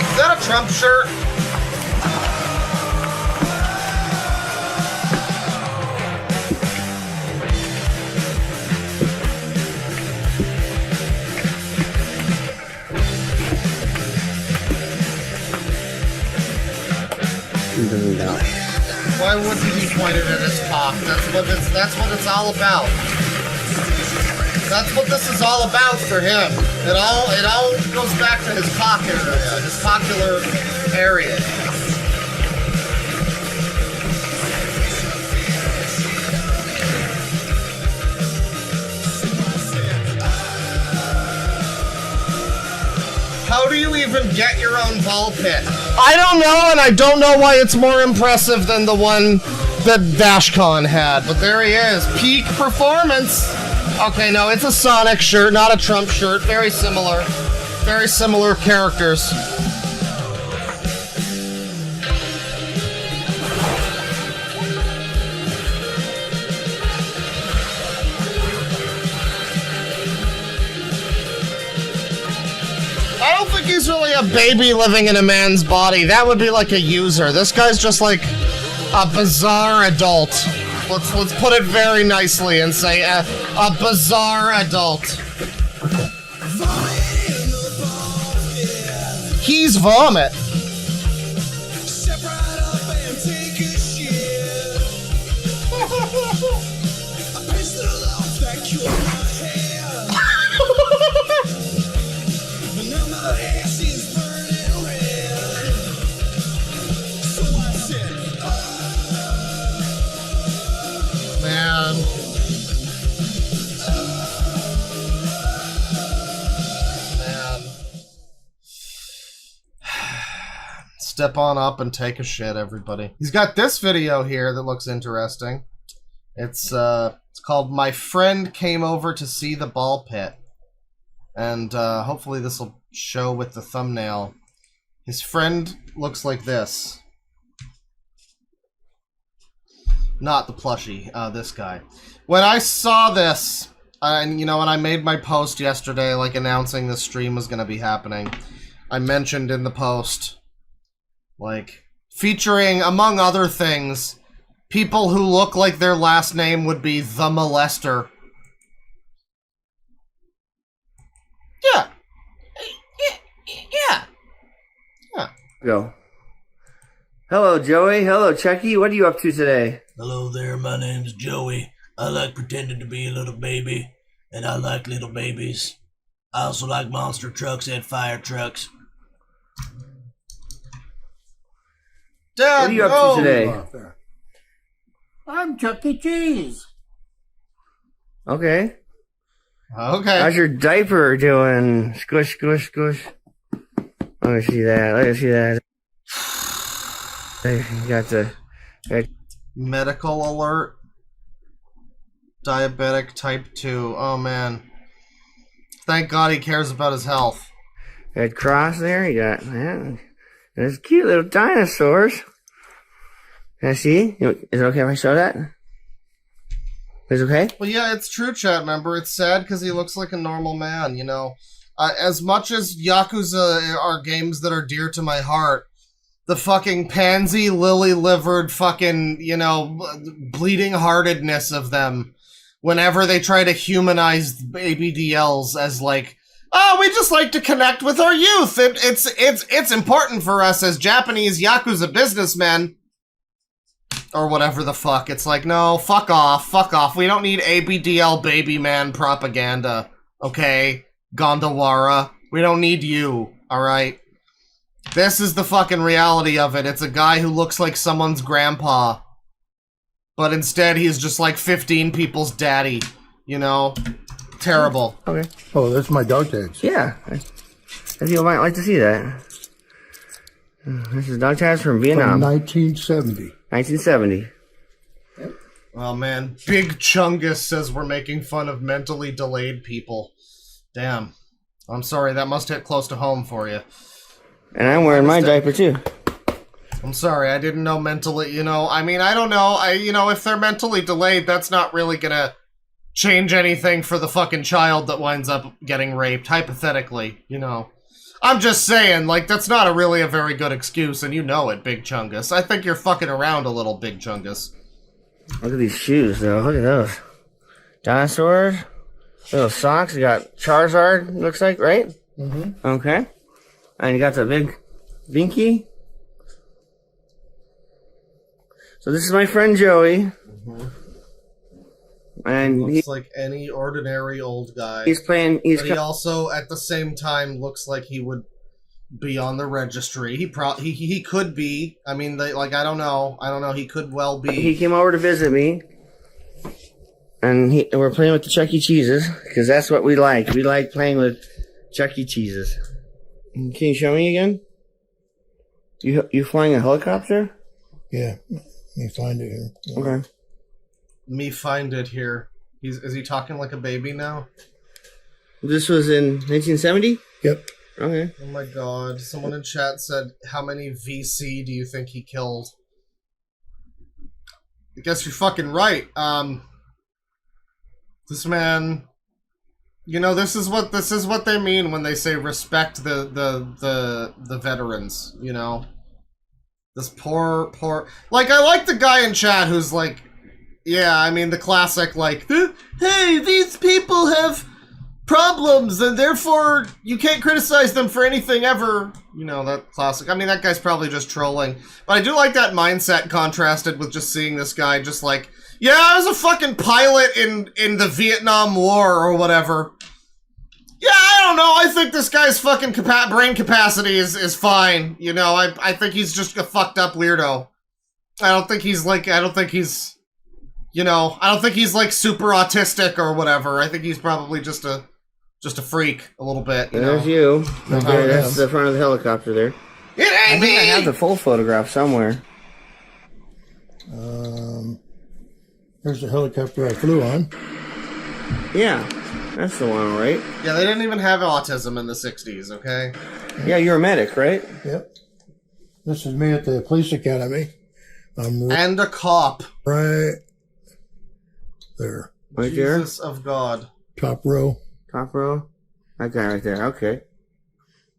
Is that a Trump shirt? Why wouldn't he point it at his cock? That's what it's all about. That's what this is all about for him. It all goes back to his cock area, his coccular area. How do you even get your own ball pit? I don't know, and I don't know why it's more impressive than the one that Dashcon had, but there he is. Peak performance. Okay, no, it's a Sonic shirt, not a Trump shirt. Very similar. Very similar characters. I don't think he's really a baby living in a man's body. That would be like a user. This guy's just like a bizarre adult. Let's put it very nicely and say a bizarre adult. He's vomit. Step on up and take a shit, everybody. He's got this video here that looks interesting. It's called My Friend Came Over to See the Ball Pit. And hopefully this will show with the thumbnail. His friend looks like this. Not the plushie, this guy. When I saw this, and you know, when I made my post yesterday, like announcing the stream was going to be happening, I mentioned in the post, like, featuring, among other things, people who look like their last name would be The Molester. Yeah. Yeah. Go. Hello, Joey. Hello, Chucky. What are you up to today? Hello there, my name's Joey. I like pretending to be a little baby, and I like little babies. I also like monster trucks and fire trucks. Dad, What are you up to today? I'm Chuck E. Cheese. Okay. Okay. How's your diaper doing? Squish, squish, squish. Let me see that. Let me see that. You got the... Medical alert. Diabetic type 2. Oh, man. Thank God he cares about his health. Red cross there. You got that. There's cute little dinosaurs. Can I see? Is it okay if I show that? Is it okay? Well, yeah, it's true, chat member. It's sad because he looks like a normal man, you know. As much as Yakuza are games that are dear to my heart, the fucking pansy, lily-livered fucking, you know, bleeding-heartedness of them whenever they try to humanize ABDLs as like, oh, we just like to connect with our youth. It's important for us as Japanese Yakuza businessmen. Or whatever the fuck. It's like, no, fuck off, fuck off. We don't need ABDL baby man propaganda. Okay? Gondawara. We don't need you. Alright? This is the fucking reality of it. It's a guy who looks like someone's grandpa. But instead he's just like 15 people's daddy. You know? Terrible. Okay. Oh, that's my dog tags. Yeah. I think you might like to see that. This is dog tags from Vietnam. From 1970. 1970. Oh man, Big Chungus says we're making fun of mentally delayed people. Damn. I'm sorry, that must hit close to home for you. And I'm wearing my diaper too. I'm sorry, I didn't know mentally, you know, I mean, I don't know, if they're mentally delayed, that's not really gonna change anything for the fucking child that winds up getting raped, hypothetically, you know. I'm just saying, like, that's not really a very good excuse, and you know it, Big Chungus. I think you're fucking around a little, Big Chungus. Look at these shoes, though. Look at those. Dinosaurs. Little socks. You got Charizard, looks like, right? Mm-hmm. Okay. And you got the big Vinky. So this is my friend Joey. Mm-hmm. And Looks like any ordinary old guy. he's playing... But he also, at the same time, looks like he would be on the registry. He could be. I mean, I don't know. He could well be. He came over to visit me. And we're playing with the Chuck E. Cheeses. Because that's what we like. We like playing with Chuck E. Cheeses. Can you show me again? You flying a helicopter? Yeah. Let me find it here. Yeah. Okay. Me find it here. Is he talking like a baby now? This was in 1970? Yep. Okay. Oh my god. Someone in chat said, how many VC do you think he killed? I guess you're fucking right. This man... You know, this is what they mean when they say respect the veterans, you know? This poor... Like, I like the guy in chat who's like... Yeah, I mean, the classic, like, hey, these people have problems, and therefore you can't criticize them for anything ever. You know, that classic. I mean, that guy's probably just trolling. But I do like that mindset contrasted with just seeing this guy just like, yeah, I was a fucking pilot in the Vietnam War or whatever. Yeah, I don't know. I think this guy's fucking brain capacity is fine. You know, I think he's just a fucked up weirdo. I don't think he's like super autistic or whatever. I think he's probably just a freak a little bit. There's you. Okay, that's the front of the helicopter there. It ain't me! I have the full photograph somewhere. There's the helicopter I flew on. Yeah, that's the one, right? Yeah, they didn't even have autism in the 60s, okay? Yeah, you're a medic, right? Yep. This is me at the police academy. I'm And a cop. right there. Right there? Jesus of God. Top row. Top row? That guy right there, okay.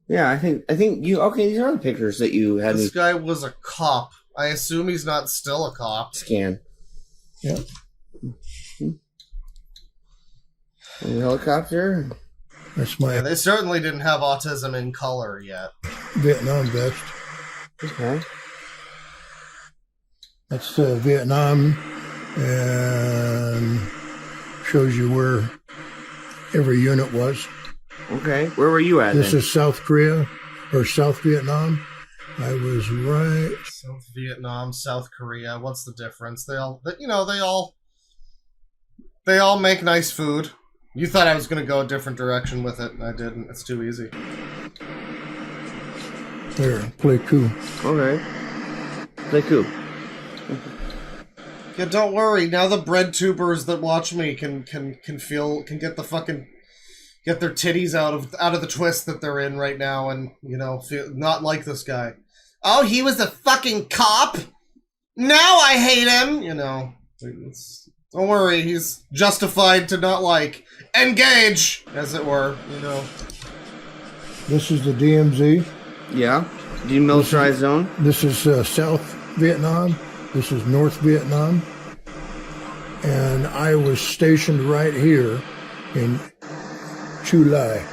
Yeah, I think you... Okay, these are the pictures that you had me This guy was a cop. I assume he's not still a cop. scan. Yep. And the helicopter. That's my Yeah, they certainly didn't have autism in color yet. Vietnam vest. Okay. That's Vietnam, and shows you where every unit was. Okay. Where were you at This then? is South Korea or South Vietnam. I was right. South Vietnam, South Korea. What's the difference? They all make nice food. You thought I was going to go a different direction with it. I didn't. It's too easy. There, play cool. Okay. Play cool. Yeah, don't worry. Now the bread tubers that watch me can get their titties out of the twist that they're in right now, and feel not like this guy. Oh, he was a fucking cop. Now I hate him. Don't worry. He's justified to not like. Engage, as it were. This is the DMZ. Yeah. Demilitarized zone. This is South Vietnam. This is North Vietnam. And I was stationed right here in Chu Lai.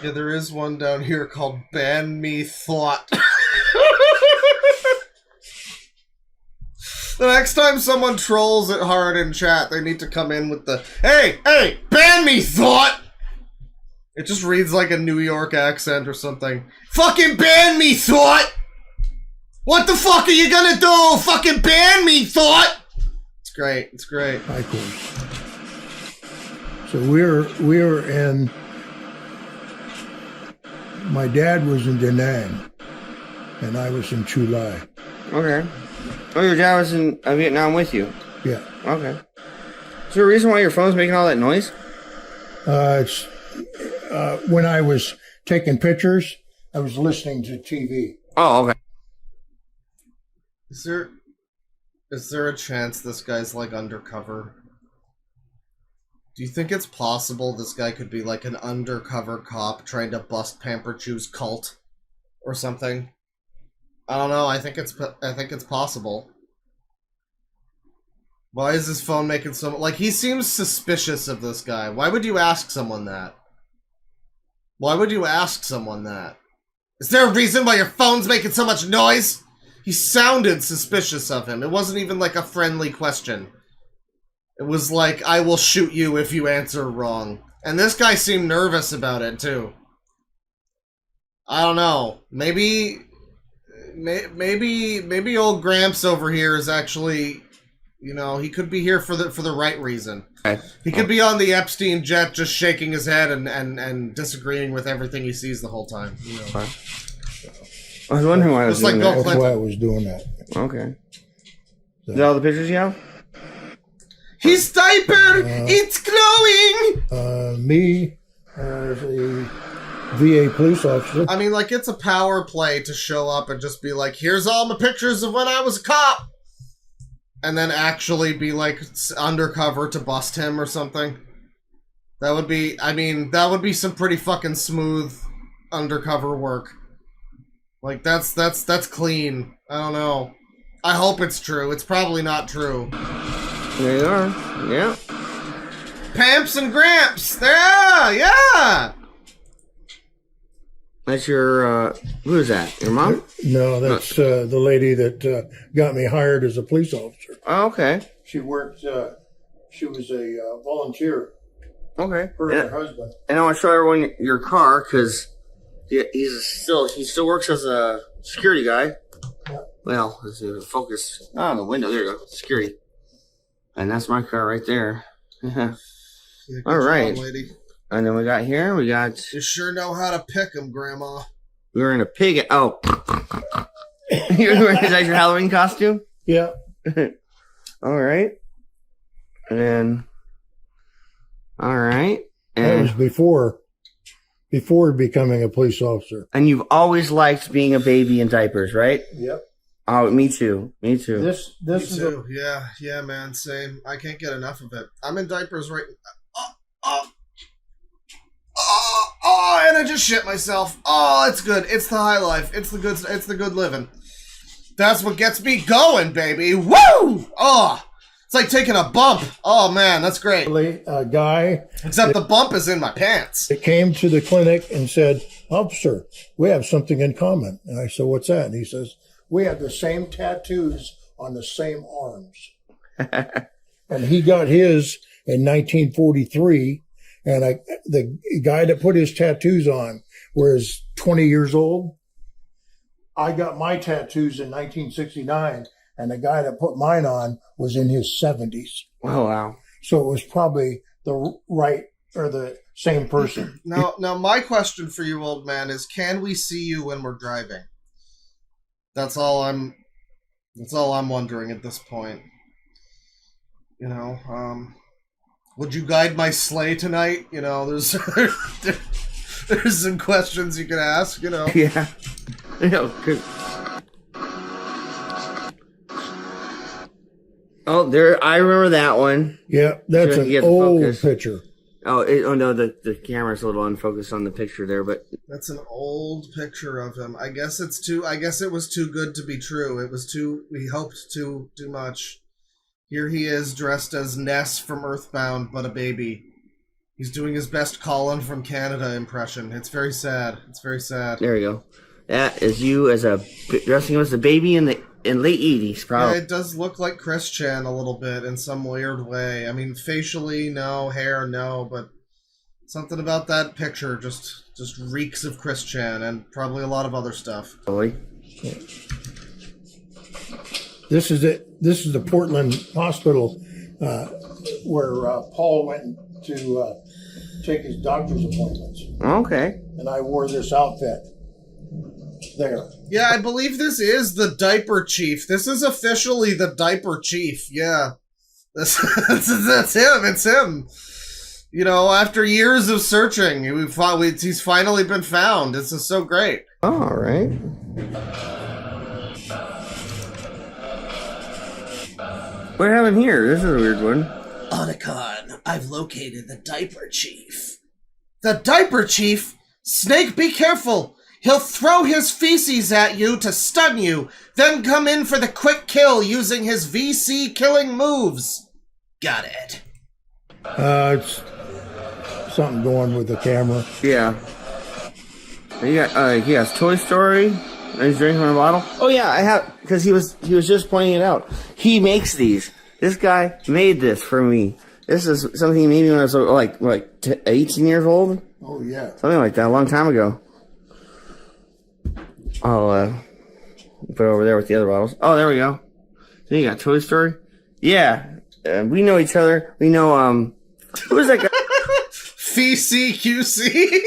Yeah, there is one down here called Ban Me Thought. The next time someone trolls it hard in chat, they need to come in with the, hey, ban me thought! It just reads like a New York accent or something. Fucking ban me thought! What the fuck are you gonna do? Fucking ban me thought! It's great, it's great. High course. So we're in, my dad was in Da Nang, and I was in Chu Lai. Okay. Oh, your dad was in Vietnam with you? Yeah. Okay. Is there a reason why your phone's making all that noise? It's when I was taking pictures, I was listening to TV. Oh, okay. Is there a chance this guy's like undercover? Do you think it's possible this guy could be like an undercover cop trying to bust Pampered Chew's cult or something? I don't know. I think it's possible. Why is his phone making so like he seems suspicious of this guy? Why would you ask someone that? Why would you ask someone that? Is there a reason why your phone's making so much noise? He sounded suspicious of him. It wasn't even like a friendly question. It was like, I will shoot you if you answer wrong. And this guy seemed nervous about it too. I don't know. Maybe old Gramps over here is actually, he could be here for the right reason. Okay. He could be on the Epstein jet just shaking his head and disagreeing with everything he sees the whole time. Okay. I was wondering why I was Just doing like that. That's why I was doing that. Okay. Is that all the pictures you have? His diaper! It's glowing! Me as a VA police officer. I mean, like, it's a power play to show up and just be like, here's all my pictures of when I was a cop! And then actually be, like, undercover to bust him or something. That would be some pretty fucking smooth undercover work. Like, that's clean. I don't know. I hope it's true. It's probably not true. There you are. Yeah. Pamps and Gramps! Yeah! That's your, who is that? Your mom? No, that's the lady that got me hired as a police officer. Oh, okay. She worked, she was a volunteer. Okay. Her and her husband. And I want to show everyone your car, because he still works as a security guy. Yeah. Well, let's see, focus. Oh, the window. There you go. Security. And that's my car right there. Yeah, All right. job, lady. And then we got here, You sure know how to pick them, Grandma. we were in a pig. Oh. Is that your Halloween costume? Yeah. All right. And then, all right. That was And, before becoming a police officer. and you've always liked being a baby in diapers, right? Yep. Oh, me too. Me too. This Me is too. Yeah, man, same. I can't get enough of it. I'm in diapers right. And I just shit myself. Oh, it's good. It's the high life. It's the good living. That's what gets me going, baby. Woo! Oh, it's like taking a bump. Oh man, that's great. a guy Except the bump is in my pants. that came to the clinic and said, "Officer, we have something in common." And I said, "What's that?" And he says, "We have the same tattoos on the same arms." And he got his in 1943, And the guy that put his tattoos on was 20 years old. I got my tattoos in 1969, and the guy that put mine on was in his 70s. Oh, wow. So it was probably the right or the same person. Now, my question for you, old man, is: can we see you when we're driving? That's all I'm wondering at this point. You know, would you guide my sleigh tonight? You know, there's some questions you can ask. You know. Yeah. Good. Oh, there! I remember that one. Yeah, that's an old picture. Oh, no, the camera's a little unfocused on the picture there, but that's an old picture of him. I guess it was too good to be true. We hoped too much. Here he is, dressed as Ness from Earthbound, but a baby. He's doing his best Colin from Canada impression. It's very sad. There you go. That is you as dressing as a baby in late 80s, probably. Yeah, it does look like Chris Chan a little bit in some weird way. I mean, facially, no. Hair, no. But something about that picture just reeks of Chris Chan and probably a lot of other stuff. Boy. This is it. This is the Portland hospital where Paul went to take his doctor's appointments. Okay. And I wore this outfit there. Yeah, I believe this is the Diaper Chief. This is officially the Diaper Chief. Yeah. That's him. It's him. You know, after years of searching, he's finally been found. This is so great. All right. What happened here? This is a weird one. Otacon, I've located the Diaper Chief. The Diaper Chief? Snake, be careful! He'll throw his feces at you to stun you, then come in for the quick kill using his VC killing moves. Got it. It's something going with the camera. Yeah. He has Toy Story. And he's drinking from a bottle. Oh yeah, I have, because he was just pointing it out. He makes these. This guy made this for me. This is something he made me when I was like 18 years old. Oh yeah, something like that, a long time ago. I'll put it over there with the other bottles. Oh, there we go. So you got Toy Story. Yeah, we know each other. We know who is that guy? FCQC.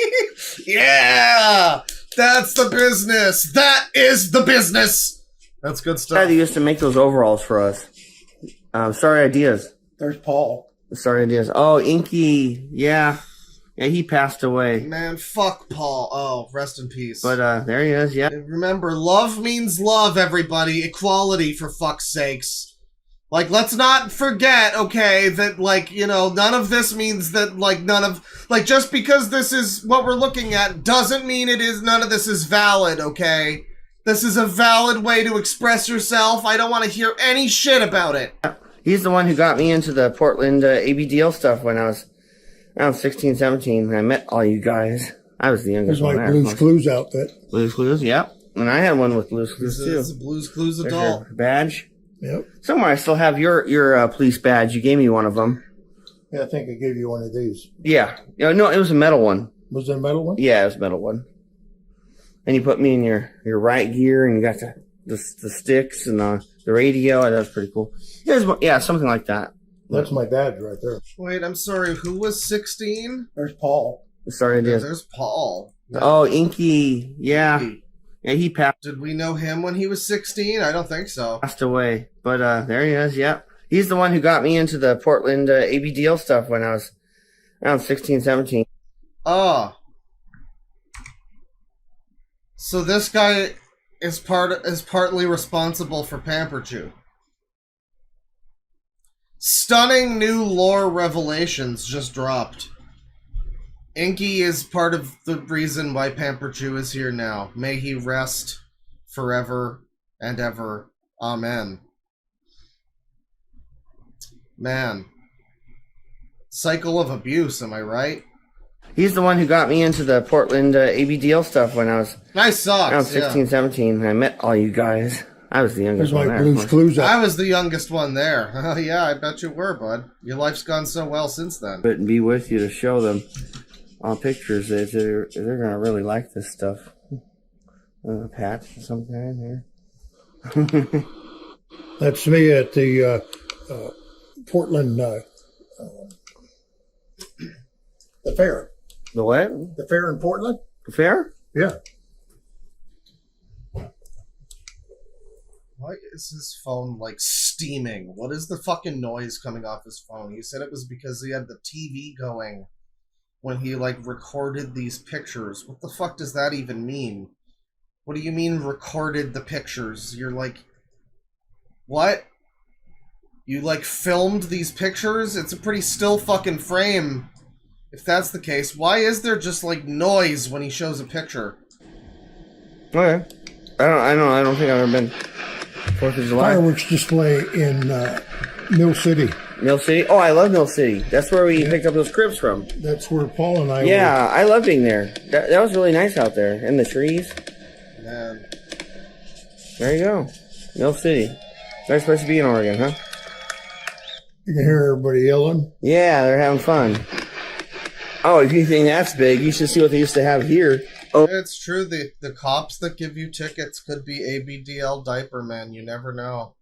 Yeah. That's the business. That is the business. That's good stuff. They used to make those overalls for us. Sorry Ideas. There's Paul. Sorry Ideas. Oh, Inky. Yeah. Yeah, he passed away. Man, fuck Paul. Oh, rest in peace. But there he is, yeah. Remember, love means love, everybody. Equality, for fuck's sakes. Like, let's not forget, okay, that, like, you know, none of this means that, like, just because this is what we're looking at doesn't mean none of this is valid, okay? This is a valid way to express yourself. I don't want to hear any shit about it. He's the one who got me into the Portland ABDL stuff when I was around 16, 17. I met all you guys. I was the youngest one there. There's my Blue's Clues outfit. Blue's Clues, yep. And I had one with Blue's Clues, too. It's a Blue's Clues There's adult. your badge. Yep. Somewhere I still have your police badge. You gave me one of them. Yeah, I think I gave you one of these. Yeah. No, it was a metal one. Was it a metal one? Yeah, it was a metal one. And you put me in your right gear, and you got the sticks and the radio. That was pretty cool. Yeah, something like that. That's my badge right there. Wait, I'm sorry. Who was 16? There's Paul. Sorry, there's Paul. Oh, Inky. Yeah. Inky. Yeah, he passed. Did we know him when he was 16? I don't think so. Passed away. But there he is, yeah. He's the one who got me into the Portland ABDL stuff when I was around 16, 17. Oh. So this guy is partly responsible for Pamper Chew. Stunning new lore revelations just dropped. Inky is part of the reason why Pamper Chew is here now. May he rest forever and ever. Amen. Man. Cycle of abuse, am I right? He's the one who got me into the Portland ABDL stuff when I was nice socks, around 16, 17. I met all you guys. I was the youngest There's my one there. Blue's Clues I up. was the youngest one there. Yeah, I bet you were, bud. Your life's gone so well since then. But be with you to show them on pictures that they're gonna really like this stuff. Patch of some kind here. That's me at the Portland, the fair. The what? The fair in Portland? The fair? Yeah. Why is his phone, like, steaming? What is the fucking noise coming off his phone? He said it was because he had the TV going when he, like, recorded these pictures. What the fuck does that even mean? What do you mean recorded the pictures? You're like... What? You, like, filmed these pictures? It's a pretty still fucking frame. If that's the case, why is there just, like, noise when he shows a picture? Okay. I don't think I've ever been 4th of July. Fireworks display in Mill City. Mill City? Oh, I love Mill City. That's where we picked up those cribs from. That's where Paul and I were. Yeah, I love being there. That was really nice out there. In the trees. Man. There you go. Mill City. Nice place to be in Oregon, huh? You can hear everybody yelling. Yeah, they're having fun. Oh, if you think that's big, you should see what they used to have here. Oh, It's true, the cops that give you tickets could be ABDL diaper men. You never know.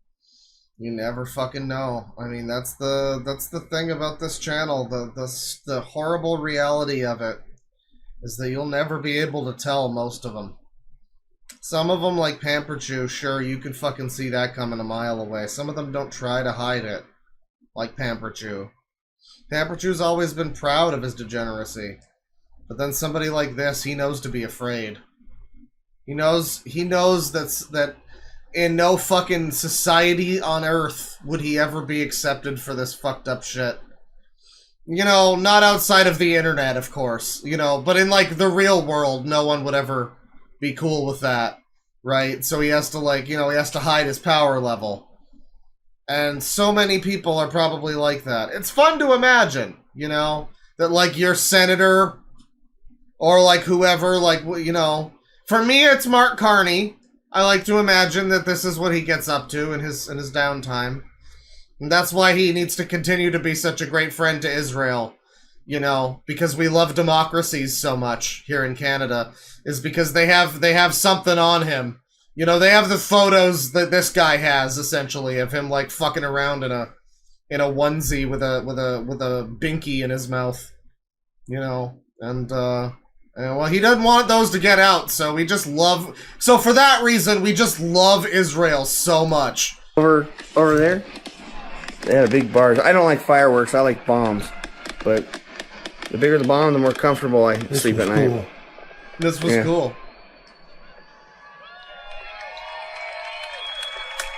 You never fucking know. I mean, that's the thing about this channel. The horrible reality of it is that you'll never be able to tell most of them. Some of them, like Pamper Chew, sure, you can fucking see that coming a mile away. Some of them don't try to hide it, like Pamper Chew. Pamper Chew's always been proud of his degeneracy. But then somebody like this, he knows to be afraid. He knows that in no fucking society on earth would he ever be accepted for this fucked up shit. You know, not outside of the internet, of course. You know, but in, like, the real world, no one would ever be cool with that. Right? So he has to, like, you know, he has to hide his power level. And so many people are probably like that. It's fun to imagine, you know, that, like, your senator... Or, like, whoever, like, you know... For me, it's Mark Carney. I like to imagine that this is what he gets up to in his downtime. And that's why he needs to continue to be such a great friend to Israel. You know, because we love democracies so much here in Canada. Is because they have something on him. You know, they have the photos that this guy has, essentially, of him, like, fucking around in a onesie with a binky in his mouth. You know, and, well, he doesn't want those to get out, so we just love... So for that reason, we just love Israel so much. over there, they had a big bars. I don't like fireworks. I like bombs. But the bigger the bomb, the more comfortable I sleep at night. Cool. This was cool.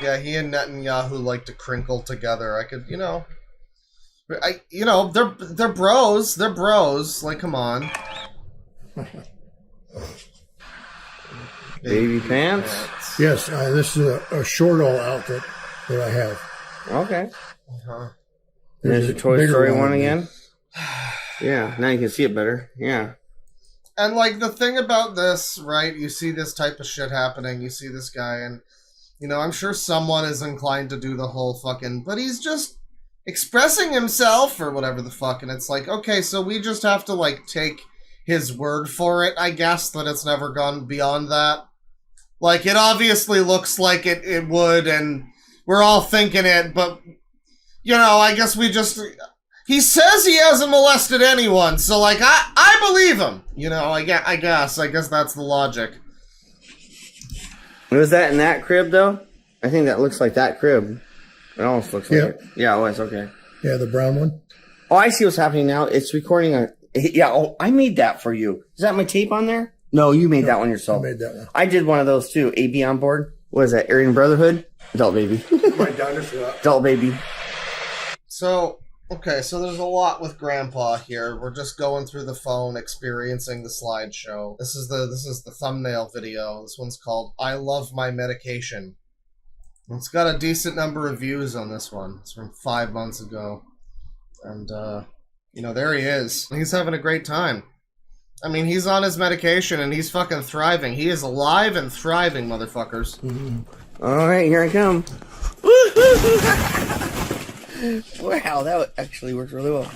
Yeah, he and Netanyahu like to crinkle together. I could, you know... they're bros. They're bros. Like, come on. Baby pants? Yes, this is a short all outfit that I have. Okay. Uh-huh. There's a Toy bigger Story one one again? Yeah, now you can see it better. Yeah. And, like, the thing about this, right, you see this type of shit happening, you see this guy, and, you know, I'm sure someone is inclined to do the whole fucking, but he's just expressing himself, or whatever the fuck, and it's like, okay, so we just have to, like, take his word for it, I guess, that it's never gone beyond that. Like, it obviously looks like it would, and we're all thinking it, but, you know, I guess we just... He says he hasn't molested anyone, so, like, I believe him. You know, I guess that's the logic. Was that in that crib, though? I think that looks like that crib. It almost looks like it. Yeah, it was, okay. Yeah, the brown one. Oh, I see what's happening now. It's recording a... Yeah, oh, I made that for you. Is that my tape on there? No, you made that one yourself. I made that one. I did one of those, too. AB on board. What is that, Aryan Brotherhood? Adult Baby. My dinosaur. Adult Baby. So, okay, so there's a lot with Grandpa here. We're just going through the phone, experiencing the slideshow. This is the thumbnail video. This one's called I Love My Medication. It's got a decent number of views on this one. It's from 5 months ago. And, you know, there he is. He's having a great time. I mean, he's on his medication and he's fucking thriving. He is alive and thriving, motherfuckers. Mm-hmm. Alright, here I come. Wow, that actually worked really well.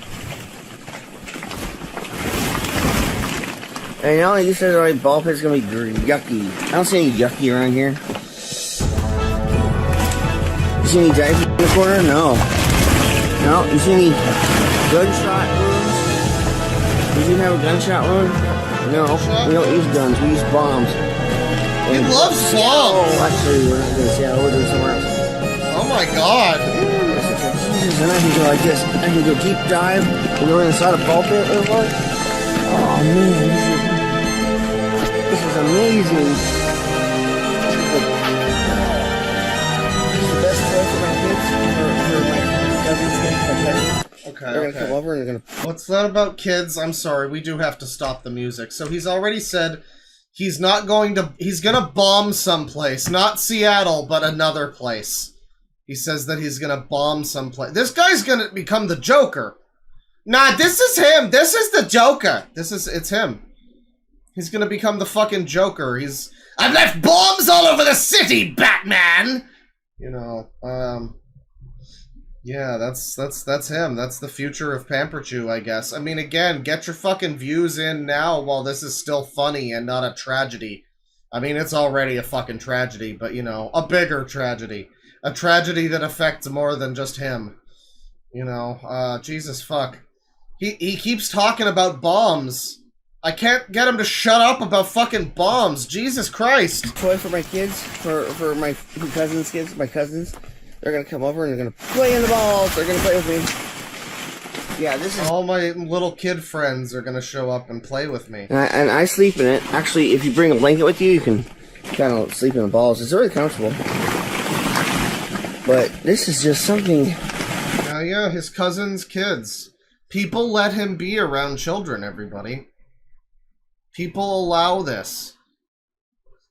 And now you said alright, ball pit's gonna be yucky. I don't see any yucky around here. You see any diapers in the corner? No. No, you see any gunshot wounds? Does he have a gunshot wound? No, we don't use guns, we use bombs. He loves bombs! Oh, actually, we're not gonna see how we're doing somewhere else. Oh my god. Jesus, and I can go like this. I can go deep dive and go inside a ball pit or what? Oh man, this is amazing. This is the best toy for my kids, for my cousins, my cousins. Okay, they're gonna come over and they're gonna... What's that about kids? I'm sorry, we do have to stop the music. So he's already said he's not going to... He's gonna bomb someplace. Not Seattle, but another place. He says that he's gonna bomb someplace. This guy's gonna become the Joker. Nah, this is him. This is the Joker. It's him. He's gonna become the fucking Joker. I've left bombs all over the city, Batman! You know, yeah, that's him. That's the future of Pamperchew, I guess. I mean, again, get your fucking views in now while this is still funny and not a tragedy. I mean, it's already a fucking tragedy, but, you know, a bigger tragedy. A tragedy that affects more than just him. You know, Jesus fuck. He keeps talking about bombs. I can't get him to shut up about fucking bombs. Jesus Christ. Toy for my kids, for my cousins' kids, my cousins. They're gonna come over and they're gonna play in the balls. They're gonna play with me. Yeah, this is... All my little kid friends are gonna show up and play with me. And I sleep in it. Actually, if you bring a blanket with you, you can kind of sleep in the balls. It's really comfortable. But this is just something... Yeah, his cousin's kids. People let him be around children, everybody. People allow this.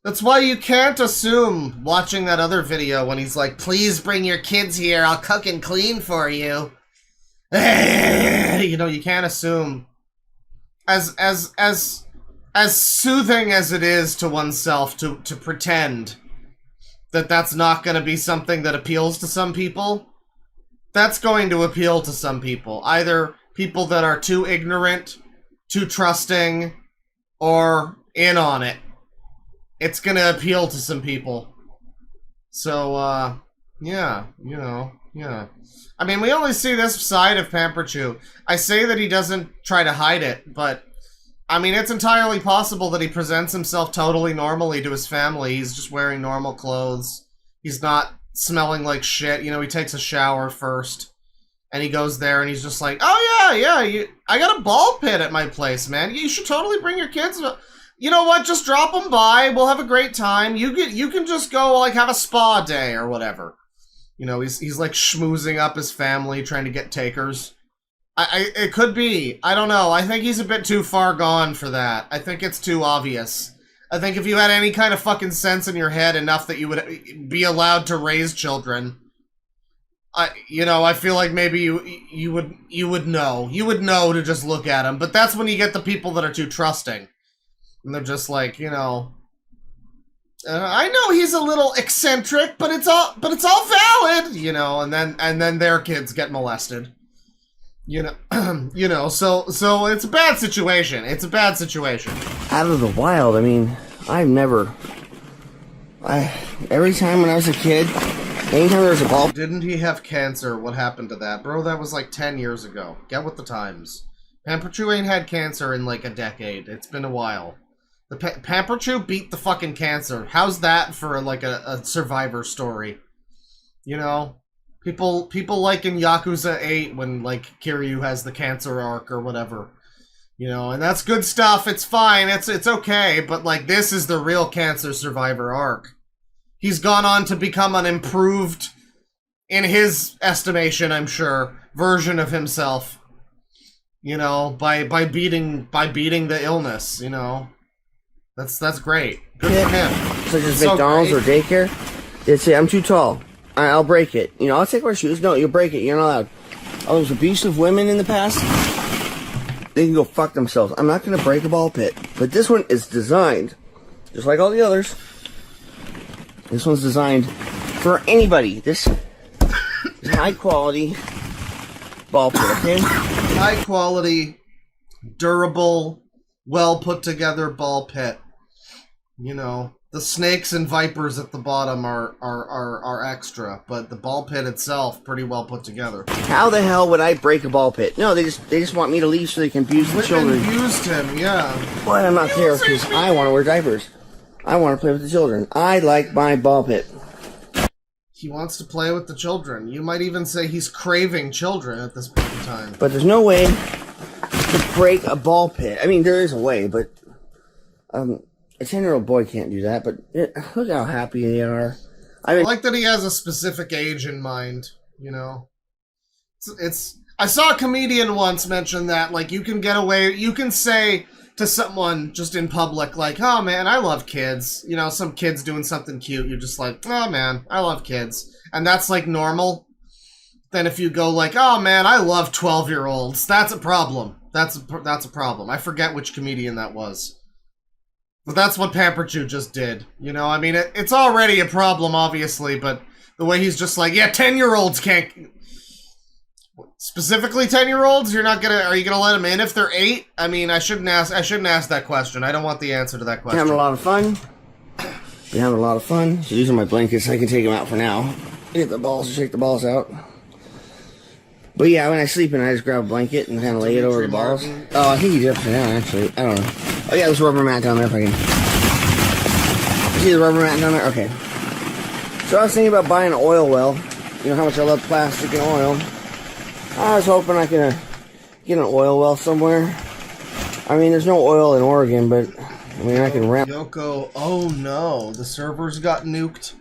That's why you can't assume, watching that other video when he's like, please bring your kids here, I'll cook and clean for you. You know, you can't assume. As soothing as it is to oneself to pretend that that's not going to be something that appeals to some people, that's going to appeal to some people. Either people that are too ignorant, too trusting, or in on it. It's going to appeal to some people. So, yeah, you know, yeah. I mean, we only see this side of Pamperchew. I say that he doesn't try to hide it, but, I mean, it's entirely possible that he presents himself totally normally to his family. He's just wearing normal clothes. He's not smelling like shit. You know, he takes a shower first. And he goes there and he's just like, oh yeah, I got a ball pit at my place, man. You should totally bring your kids. You know what? Just drop them by. We'll have a great time. You can just go, like, have a spa day or whatever. You know, he's like schmoozing up his family, trying to get takers. It could be. I don't know. I think he's a bit too far gone for that. I think it's too obvious. I think if you had any kind of fucking sense in your head enough that you would be allowed to raise children, you know, I feel like maybe you would know. You would know to just look at him. But that's when you get the people that are too trusting. And they're just like, you know, I know he's a little eccentric, but it's all valid, you know, and then their kids get molested. You know, you know, so it's a bad situation. It's a bad situation. Out of the wild, I mean, every time when I was a kid, anytime there was a ball... Didn't he have cancer? What happened to that? Bro, that was like 10 years ago. Get with the times. Pamperchew ain't had cancer in like a decade. It's been a while. The Pamperchew beat the fucking cancer. How's that for like a survivor story? You know? People like in Yakuza 8 when like Kiryu has the cancer arc or whatever. You know, and that's good stuff. It's fine. It's okay, but like this is the real cancer survivor arc. He's gone on to become an improved, in his estimation, I'm sure, version of himself. You know, by beating the illness, you know. That's great. Good for him. Such as McDonald's or daycare. They'd say, I'm too tall. I'll break it. You know, I'll take my shoes. No, you'll break it. You're not allowed. All those abusive women in the past, they can go fuck themselves. I'm not going to break a ball pit. But this one is designed, just like all the others, This one's designed for anybody. This is high quality ball pit, okay? High quality, durable, well put together ball pit. You know, the snakes and vipers at the bottom are extra, but the ball pit itself pretty well put together. How the hell would I break a ball pit? No, they just want me to leave so they can abuse the children. Abused him, yeah. Well, I'm not there because I want to wear diapers. I want to play with the children. I like my ball pit. He wants to play with the children. You might even say he's craving children at this point in time. But there's no way to break a ball pit. I mean, there is a way, but a 10-year-old boy can't do that. But look how happy they are. I like that he has a specific age in mind, you know? It's I saw a comedian once mention that, like, you can get away, you can say to someone just in public, like, oh man, I love kids. You know, some kid's doing something cute. You're just like, oh man, I love kids. And that's like normal. Then if you go like, oh man, I love 12-year-olds, that's a problem. That's a problem. I forget which comedian that was. But that's what Pamper Chew just did. You know, I mean, it's already a problem, obviously, but the way he's just like, yeah, 10-year-olds can't... Specifically 10-year-olds? Are you gonna let them in if they're 8? I mean, I shouldn't ask that question. I don't want the answer to that question. We're having a lot of fun. We're having a lot of fun. So these are my blankets. I can take them out for now. Get the balls, shake the balls out. But yeah, when I sleep and I just grab a blanket and kind of lay it over the balls. Oh, I think he's upside down, actually. I don't know. Oh yeah, there's a rubber mat down there if I can. See the rubber mat down there? Okay. So I was thinking about buying an oil well. You know how much I love plastic and oil. I was hoping I could get an oil well somewhere. I mean, there's no oil in Oregon, but I mean, I can rent. Yoko, oh no, the servers got nuked.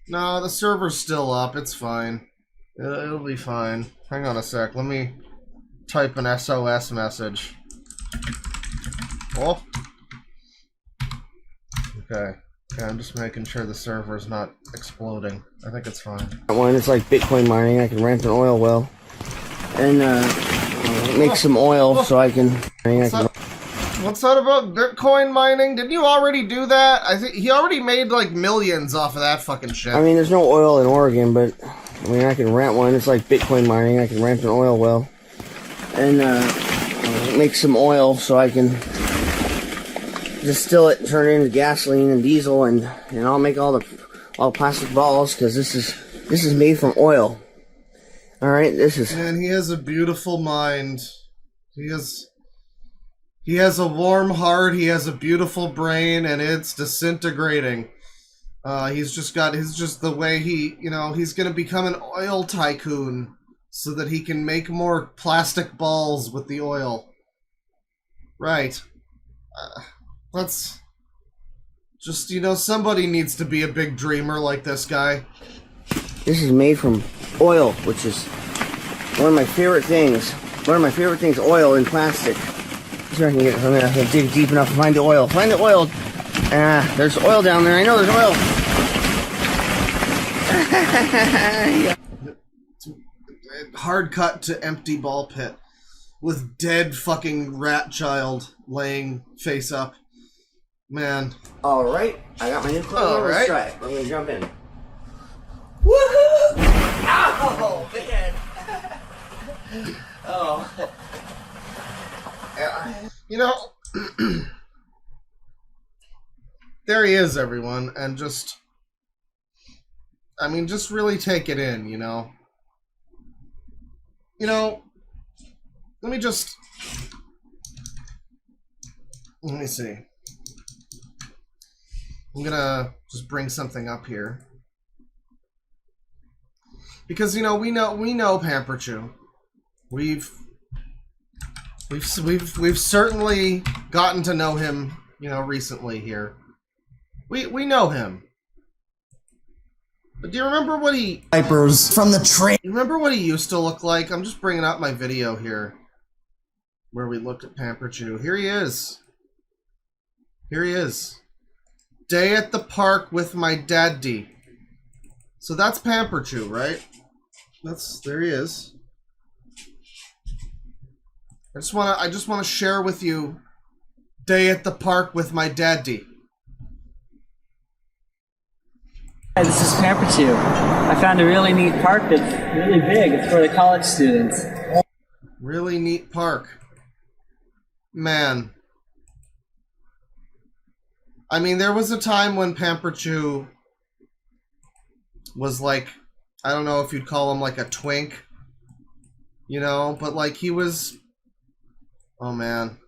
No, the server's still up. It's fine. It'll be fine. Hang on a sec. Let me type an SOS message. Oh. Okay. Okay, I'm just making sure the server's not exploding. I think it's fine. One, it's like Bitcoin mining. I can rent an oil well and make some oil so I can. What's that about Bitcoin mining? Didn't you already do that? I think he already made like millions off of that fucking shit. I mean, there's no oil in Oregon, but I mean, I can rent one. It's like Bitcoin mining. I can rent an oil well and make some oil so I can distill it and turn it into gasoline and diesel, and I'll make all plastic balls because this is made from oil. All right, this is. Man, he has a beautiful mind. He has a warm heart. He has a beautiful brain, and it's disintegrating. He's just the way he's gonna become an oil tycoon so that he can make more plastic balls with the oil. Right. Let's just, somebody needs to be a big dreamer like this guy. This is made from oil, which is one of my favorite things. One of my favorite things, oil in plastic. See if I can get it from there. I can dig deep enough to find the oil. Find the oil. There's oil down there. I know there's oil. Hard cut to empty ball pit with dead fucking rat child laying face up. Man. Alright, I got my new clothes. All right. Let's try it. I'm gonna jump in. Woohoo! Ow, man. Oh. There he is, everyone, and just really take it in, let me see. I'm gonna just bring something up here. Because, we know Pamper Chew. We've certainly gotten to know him, recently here. We know him. But do you remember what he... Diapers from the train. You remember what he used to look like? I'm just bringing up my video here. Where we looked at Pamper Chew. Here he is. Here he is. Day at the park with my daddy. So that's Pamper Chew, right? There he is. I just wanna share with you Day at the park with my daddy. Hi, this is Pamperchew. I found a really neat park that's really big. It's for the college students. Really neat park. Man. I mean, there was a time when Pamperchew was like, I don't know if you'd call him like a twink, you know, but like he was, oh man.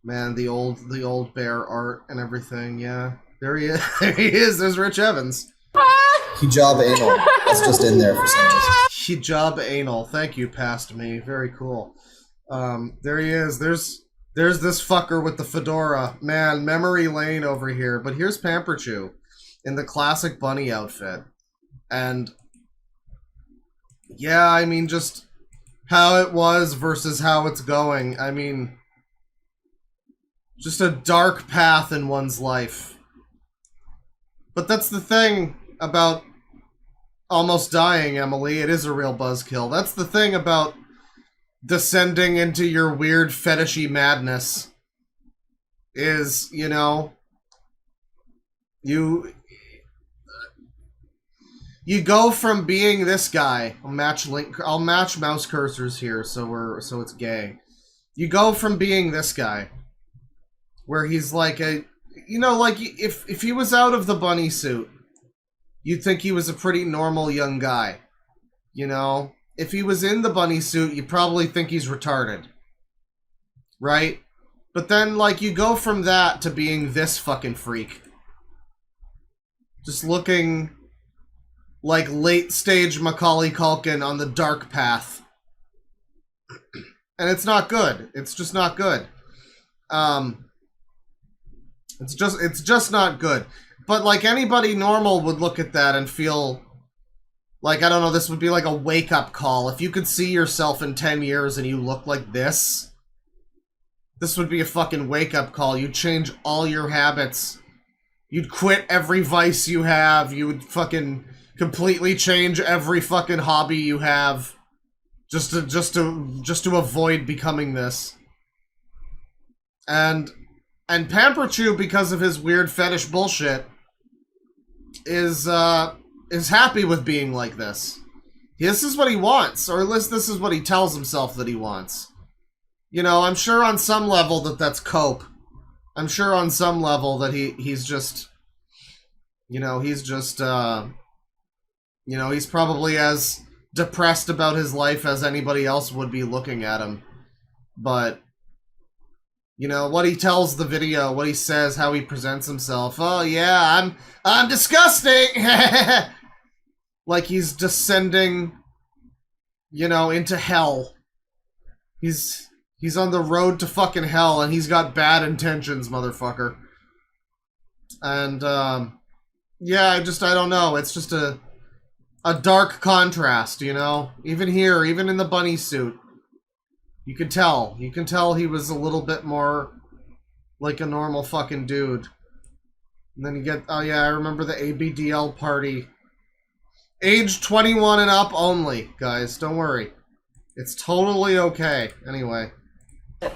Man, the old bear art and everything, yeah. There he is. There he is. There's Rich Evans. Hijab anal. That's just in there for some reason. Hijab anal. Thank you, past me. Very cool. There he is. There's this fucker with the fedora. Man, memory lane over here. But here's Pamperchew in the classic bunny outfit. And yeah, I mean, just how it was versus how it's going. I mean, just a dark path in one's life. But that's the thing about almost dying, Emily. It is a real buzzkill. That's the thing about descending into your weird fetishy madness. Is, you know, you go from being this guy. I'll match mouse cursors here so it's gay. You go from being this guy where he's like a, you know, like if he was out of the bunny suit, you'd think he was a pretty normal young guy. You know? If he was in the bunny suit, you'd probably think he's retarded. Right? But then, like, you go from that to being this fucking freak. Just looking like late-stage Macaulay Culkin on the dark path. And it's not good. It's just not good. It's just not good. But like anybody normal would look at that and feel like, I don't know, this would be like a wake-up call. If you could see yourself in 10 years and you look like this would be a fucking wake-up call. You'd change all your habits. You'd quit every vice you have. You would fucking completely change every fucking hobby you have just to avoid becoming this. And Pamperchew, because of his weird fetish bullshit, is happy with being like this. This is what he wants, or at least this is what he tells himself that he wants. You know, I'm sure on some level that's cope. I'm sure on some level that he's just, you know, he's probably as depressed about his life as anybody else would be looking at him. But you know, what he tells the video, what he says, how he presents himself. Oh yeah, I'm disgusting! Like he's descending, you know, into hell. He's on the road to fucking hell, and he's got bad intentions, motherfucker. And, yeah, I don't know. It's just a dark contrast, you know? Even here, even in the bunny suit. You can tell he was a little bit more like a normal fucking dude. And then you get, oh yeah, I remember the ABDL party. Age 21 and up only, guys, don't worry. It's totally okay. Anyway. This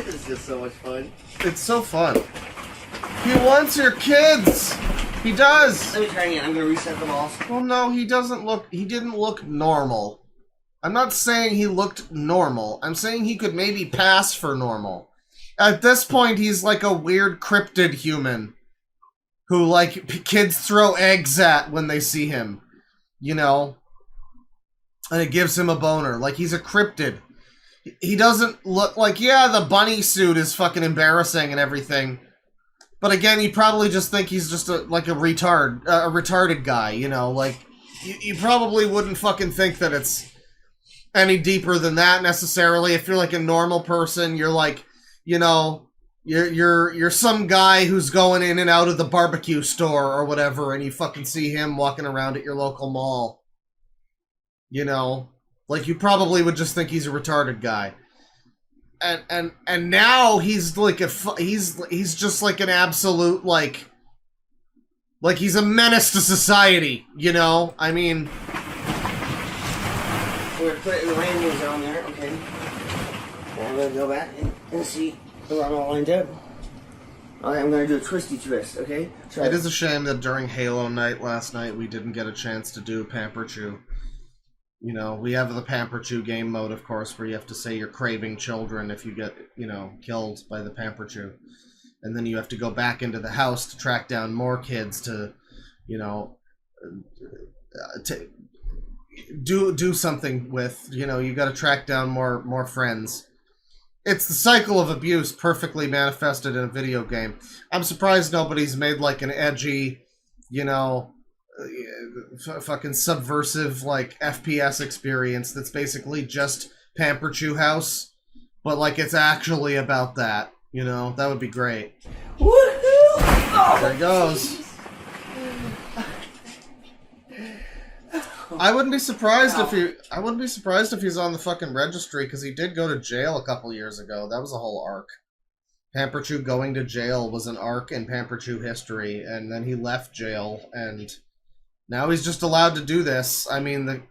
is just so much fun. It's so fun. He wants your kids! He does! Let me try again. I'm gonna reset the balls. Well, no, he didn't look normal. I'm not saying he looked normal. I'm saying he could maybe pass for normal. At this point, he's like a weird cryptid human who, like, kids throw eggs at when they see him. You know? And it gives him a boner. Like, he's a cryptid. He doesn't look like, yeah, the bunny suit is fucking embarrassing and everything. But again, you probably just think he's just a retarded guy, you know? Like, you probably wouldn't fucking think that it's any deeper than that necessarily. If you're like a normal person, you're like, you know, you're some guy who's going in and out of the barbecue store or whatever, and you fucking see him walking around at your local mall. You know, like you probably would just think he's a retarded guy. And now he's like he's just like an absolute like he's a menace to society, you know? I mean, we're gonna put it in the landing zone there, okay. Now I'm gonna go back and see where I'm all lined up. Alright, I'm gonna do a twisty twist, okay? Try It is a shame that during Halo night last night we didn't get a chance to do Pamper Chew. You know, we have the Pamper Chew game mode, of course, where you have to say you're craving children if you get, you know, killed by the Pamper Chew. And then you have to go back into the house to track down more kids to, you know, to do something with. You know, you got to track down more friends. It's the cycle of abuse perfectly manifested in a video game. I'm surprised nobody's made like an edgy, you know, fucking subversive like FPS experience that's basically just Pamper Chew House, but like it's actually about that. You know, that would be great. Woohoo! There he goes. I wouldn't be surprised if he's on the fucking registry, because he did go to jail a couple years ago. That was a whole arc. Pamper Chew going to jail was an arc in Pamper Chew history, and then he left jail, and now he's just allowed to do this. I mean, the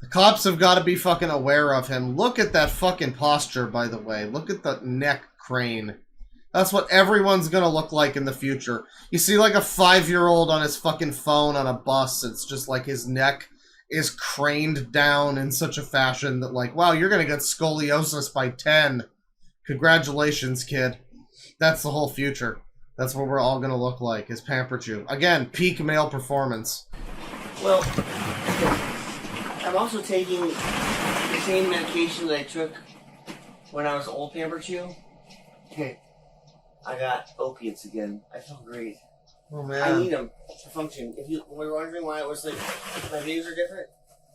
cops have got to be fucking aware of him. Look at that fucking posture, by the way. Look at the neck crane. That's what everyone's gonna look like in the future. You see like a 5-year-old on his fucking phone on a bus. It's just like his neck is craned down in such a fashion that like, wow, you're gonna get scoliosis by 10. Congratulations, kid. That's the whole future. That's what we're all gonna look like, is Pamper Chew. Again, peak male performance. Well, I'm also taking the same medication that I took when I was old Pamper Chew. Okay. I got opiates again. I feel great. Oh man. I need them to function. If you were wondering why it was like my days are different,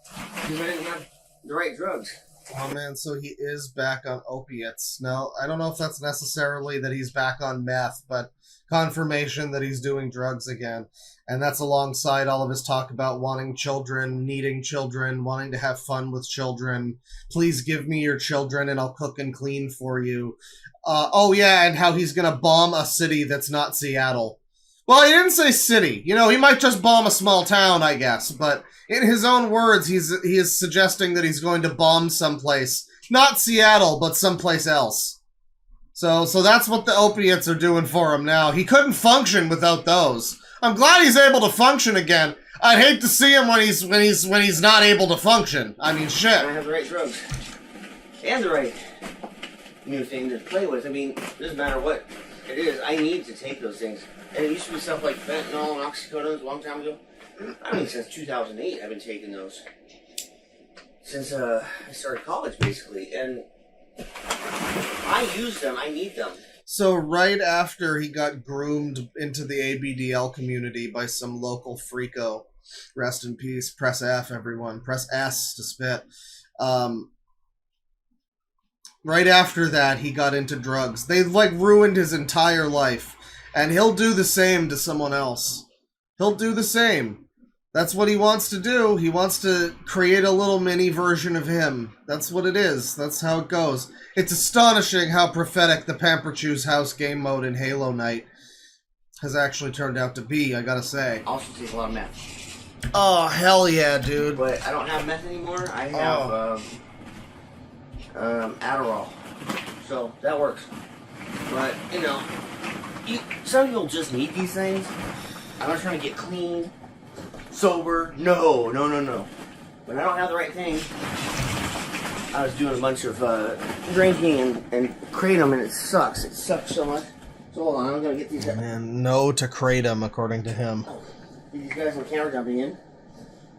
because I didn't have the right drugs. Oh man, so he is back on opiates. Now, I don't know if that's necessarily that he's back on meth, but confirmation that he's doing drugs again. And that's alongside all of his talk about wanting children, needing children, wanting to have fun with children. Please give me your children and I'll cook and clean for you. Oh yeah, and how he's gonna bomb a city that's not Seattle. Well, he didn't say city. You know, he might just bomb a small town, I guess. But in his own words, he is suggesting that he's going to bomb someplace. Not Seattle, but someplace else. So that's what the opiates are doing for him now. He couldn't function without those. I'm glad he's able to function again. I'd hate to see him when he's not able to function. I mean, shit. I have the right drugs. And the right new thing to play with. I mean, it doesn't matter what it is. I need to take those things. And it used to be stuff like fentanyl and oxycodone a long time ago. I mean, since 2008, I've been taking those. Since I started college, basically. And I use them. I need them. So right after he got groomed into the ABDL community by some local freako, rest in peace, press F, everyone. Press S to spit. Right after that, he got into drugs. They, like, ruined his entire life. And he'll do the same to someone else. He'll do the same. That's what he wants to do. He wants to create a little mini version of him. That's what it is. That's how it goes. It's astonishing how prophetic the Pamper Chew's House game mode in Halo Night has actually turned out to be, I gotta say. I also take a lot of meth. Oh, hell yeah, dude. But I don't have meth anymore. I have Adderall. So, that works. But, you know, some people just need these things. I'm not trying to get clean, sober. No. When I don't have the right thing, I was doing a bunch of drinking and kratom, and it sucks. It sucks so much. So hold on, I'm gonna get these. Man, no to kratom, according to him. These guys on camera jumping in.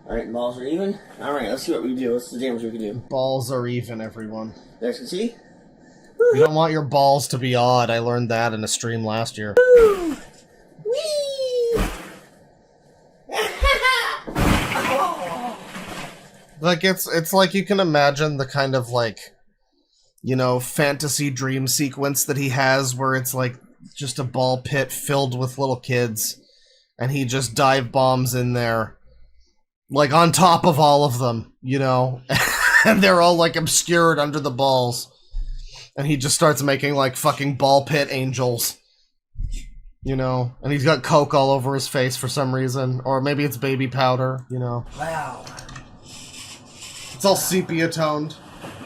All right, balls are even. All right, let's see what we can do. What's the damage we can do? Balls are even, everyone. You guys can see. You don't want your balls to be odd. I learned that in a stream last year. Woo! Whee! Oh. Like, it's like you can imagine the kind of, like, you know, fantasy dream sequence that he has where it's, like, just a ball pit filled with little kids, and he just dive bombs in there, like, on top of all of them, you know? And they're all, like, obscured under the balls. And he just starts making, like, fucking ball pit angels. You know? And he's got coke all over his face for some reason. Or maybe it's baby powder, you know? Wow. It's all sepia-toned.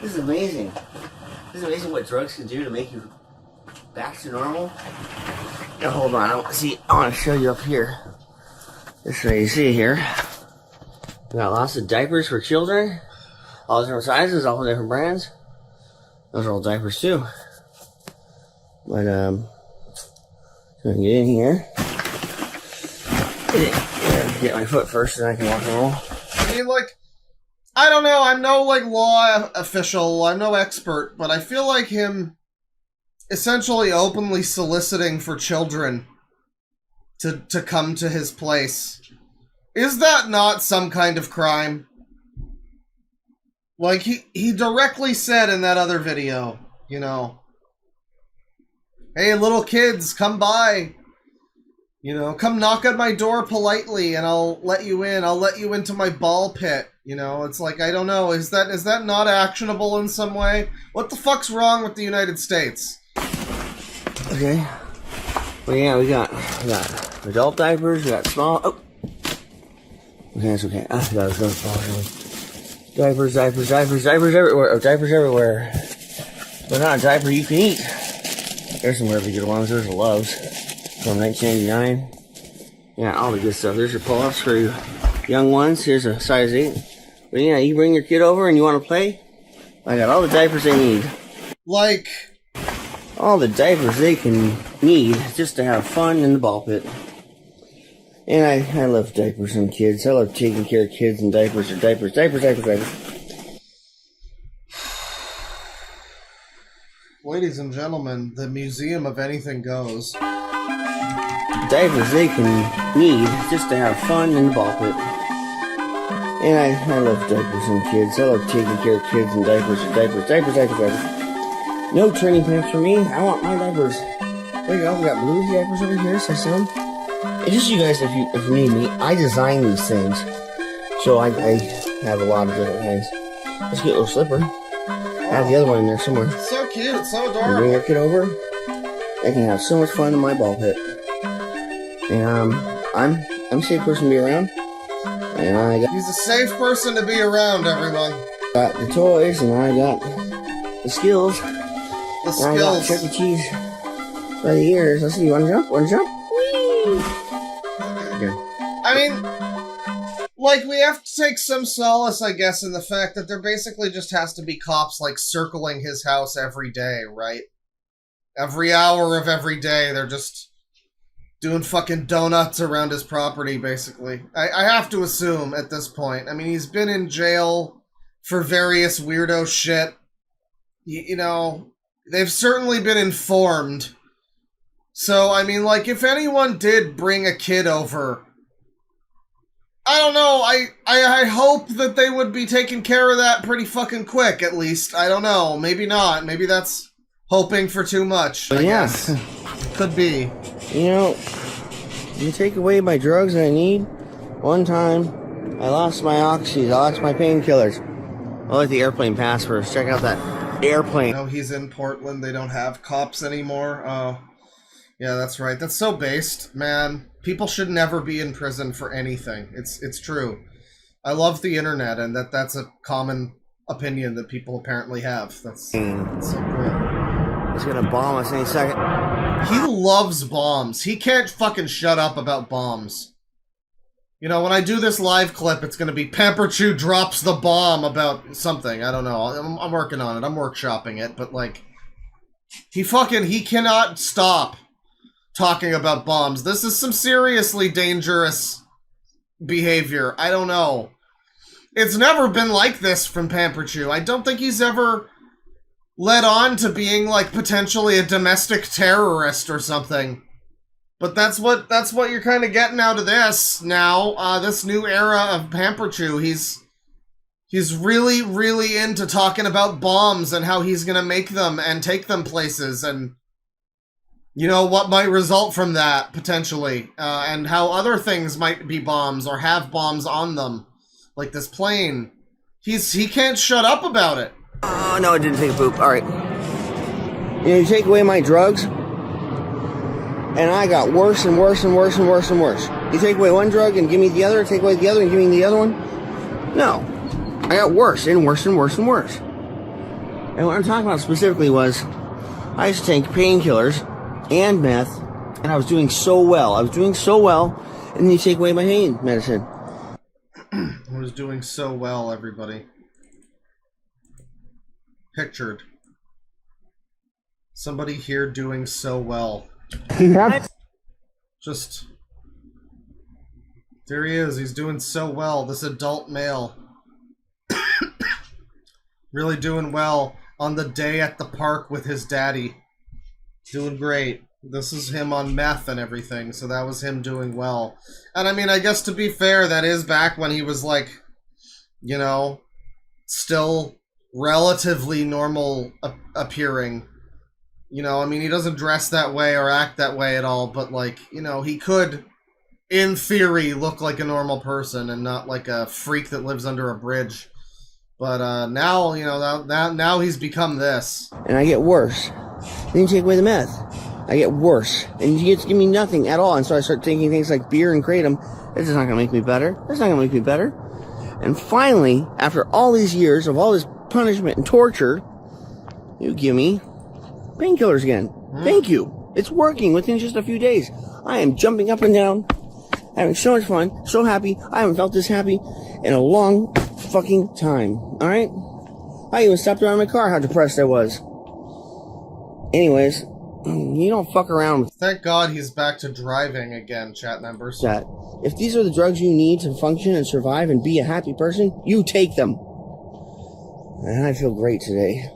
This is amazing. This is amazing what drugs can do to make you back to normal. Now, hold on. I want to show you up here. This way you see here. We got lots of diapers for children. All different sizes, all different brands. Those are all diapers too. But, so I can get in here. Get my foot first, and I can walk and roll. I mean, like, I don't know. I'm no, like, law official. I'm no expert. But I feel like him essentially openly soliciting for children to come to his place. Is that not some kind of crime? Like, he directly said in that other video, you know, hey, little kids, come by. You know, come knock on my door politely and I'll let you in. I'll let you into my ball pit. You know, it's like, I don't know. Is that not actionable in some way? What the fuck's wrong with the United States? Okay. Well, yeah, we got adult diapers, we got small. Oh. Okay, that's okay. I thought I was going to fall. Diapers everywhere. Oh, diapers everywhere. But not a diaper you can eat. There's some really good ones. There's the Loves from 1999. Yeah, all the good stuff. There's your pull-ups for you young ones. Here's a size 8. But yeah, you bring your kid over and you want to play, I got all the diapers they need. Like, all the diapers they can need just to have fun in the ball pit. And I love diapers and kids. I love taking care of kids and diapers. Diapers. ladies and gentlemen, the Museum of Anything Goes. Diapers they can need just to have fun in the ball pit. And I love diapers and kids. I love taking care of kids and diapers. No training pants for me. I want my diapers. There you go. We got blue diapers over here. So some. And just you guys, if you need me, I design these things. So I have a lot of different things. Let's get a little slipper. I have the other one in there somewhere. It's so cute. It's so adorable. You bring your kid over. They can have so much fun in my ball pit. And I'm a safe person to be around. And he's a safe person to be around, everyone. Got the toys, and I got the skills. The skills. And I got Chuck E. Cheese by the ears. Let's see, you want to jump? Whee! Good. I mean, like, we have to take some solace, I guess, in the fact that there basically just has to be cops, like, circling his house every day, right? Every hour of every day, they're just doing fucking donuts around his property, basically. I have to assume at this point. I mean, he's been in jail for various weirdo shit. You know, they've certainly been informed. So, I mean, like, if anyone did bring a kid over, I don't know, I hope that they would be taking care of that pretty fucking quick, at least. I don't know, maybe not. Maybe that's hoping for too much, I guess. Could be. You know, you take away my drugs that I need. One time, I lost my oxys, I lost my painkillers. I like the airplane passwords. Check out that airplane. No, he's in Portland. They don't have cops anymore. Oh, yeah, that's right. That's so based, man. People should never be in prison for anything. It's true. I love the internet, and that's a common opinion that people apparently have. That's so cool. He's gonna bomb us any second. He loves bombs. He can't fucking shut up about bombs. You know, when I do this live clip, it's gonna be Pamper Chew drops the bomb about something. I don't know. I'm working on it. I'm workshopping it. But, like, he cannot stop talking about bombs. This is some seriously dangerous behavior. I don't know. It's never been like this from Pamper Chew. I don't think he's ever led on to being, like, potentially a domestic terrorist or something. But that's what you're kind of getting out of this now. This new era of Pamper Chew. He's really, really into talking about bombs and how he's gonna make them and take them places, and you know what might result from that potentially, and how other things might be bombs or have bombs on them, like this plane. He can't shut up about it. Oh no, I didn't take a poop. All right. You know, you take away my drugs, and I got worse and worse and worse and worse and worse. You take away one drug and give me the other, take away the other and give me the other one? No. I got worse and worse and worse and worse. And what I'm talking about specifically was, I used to take painkillers and meth And I was doing so well. And then you take away my pain medicine. I was doing so well, everybody. Pictured. Somebody here doing so well. Just... There he is. He's doing so well. This adult male. Really doing well on the day at the park with his daddy. Doing great. This is him on meth and everything, so that was him doing well. And I mean, I guess to be fair, that is back when he was like, you know, still relatively normal appearing. You know, I mean, he doesn't dress that way or act that way at all, but like, you know, he could, in theory, look like a normal person and not like a freak that lives under a bridge. But now, you know, now he's become this. And I get worse. Then you take away the meth. I get worse. And you give me nothing at all. And so I start taking things like beer and kratom. This is not going to make me better. That's not going to make me better. And finally, after all these years of all this punishment and torture, you give me painkillers again. Thank you. It's working within just a few days. I am jumping up and down, having so much fun, so happy. I haven't felt this happy in a long fucking time. Alright? I even stopped around my car how depressed I was. Anyways, you don't fuck around with Thank God he's back to driving again, chat members. that. If these are the drugs you need to function and survive and be a happy person, you take them. And I feel great today.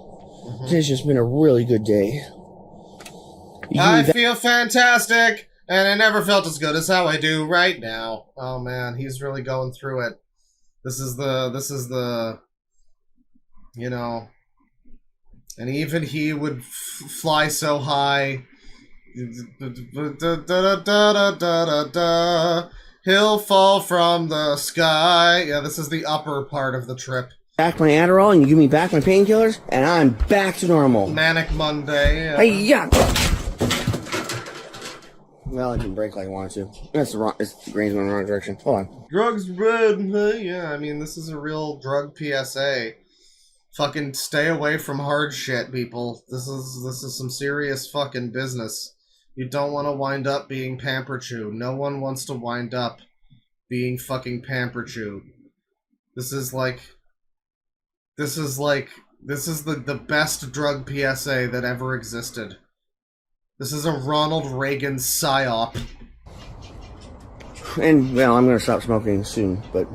Today's just been a really good day. I feel fantastic, and I never felt as good as how I do right now. Oh man, he's really going through it. This is the, you know, and even he would fly so high. He'll fall from the sky. Yeah, this is the upper part of the trip. Back my Adderall and you give me back my painkillers, and I'm back to normal. Manic Monday. Yeah. Hi-ya! Well, I didn't break like I wanted to. That's the wrong. The grain's going in the wrong direction. Hold on. Drugs red. Yeah, I mean, this is a real drug PSA. Fucking stay away from hard shit, people. This is some serious fucking business. You don't want to wind up being pamper chewed. No one wants to wind up being fucking pamper chewed. This is the best drug PSA that ever existed. This is a Ronald Reagan psyop. And, well, I'm going to stop smoking soon, but...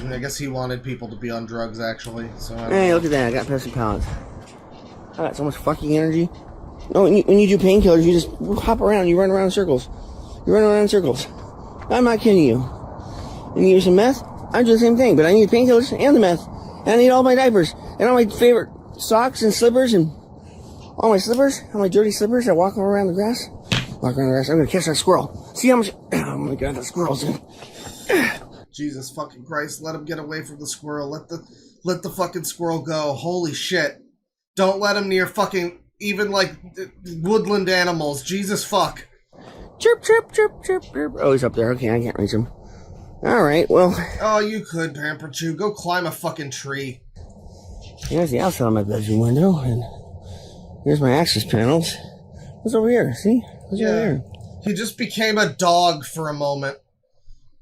I guess he wanted people to be on drugs, actually. So Hey, look at that. I got pesky pallets. I got so much fucking energy. No, when you do painkillers, you just hop around. You run around in circles. I'm not kidding you. And you use some meth? I do the same thing, but I need the painkillers and the meth. And I need all my diapers. And all my favorite socks and slippers and... all my slippers. All my dirty slippers. I walk around the grass. I'm going to catch that squirrel. See how much... oh my god, that squirrel's in. Jesus fucking Christ, let him get away from the squirrel. Let the fucking squirrel go. Holy shit. Don't let him near fucking... even, like, woodland animals. Jesus fuck. Chirp, chirp, chirp, chirp, chirp. Oh, he's up there. Okay, I can't reach him. Alright, well... oh, you could, Pamper Chew. Go climb a fucking tree. Here's the outside of my bedroom window, and here's my access panels. What's over here? See? What's over here? He just became a dog for a moment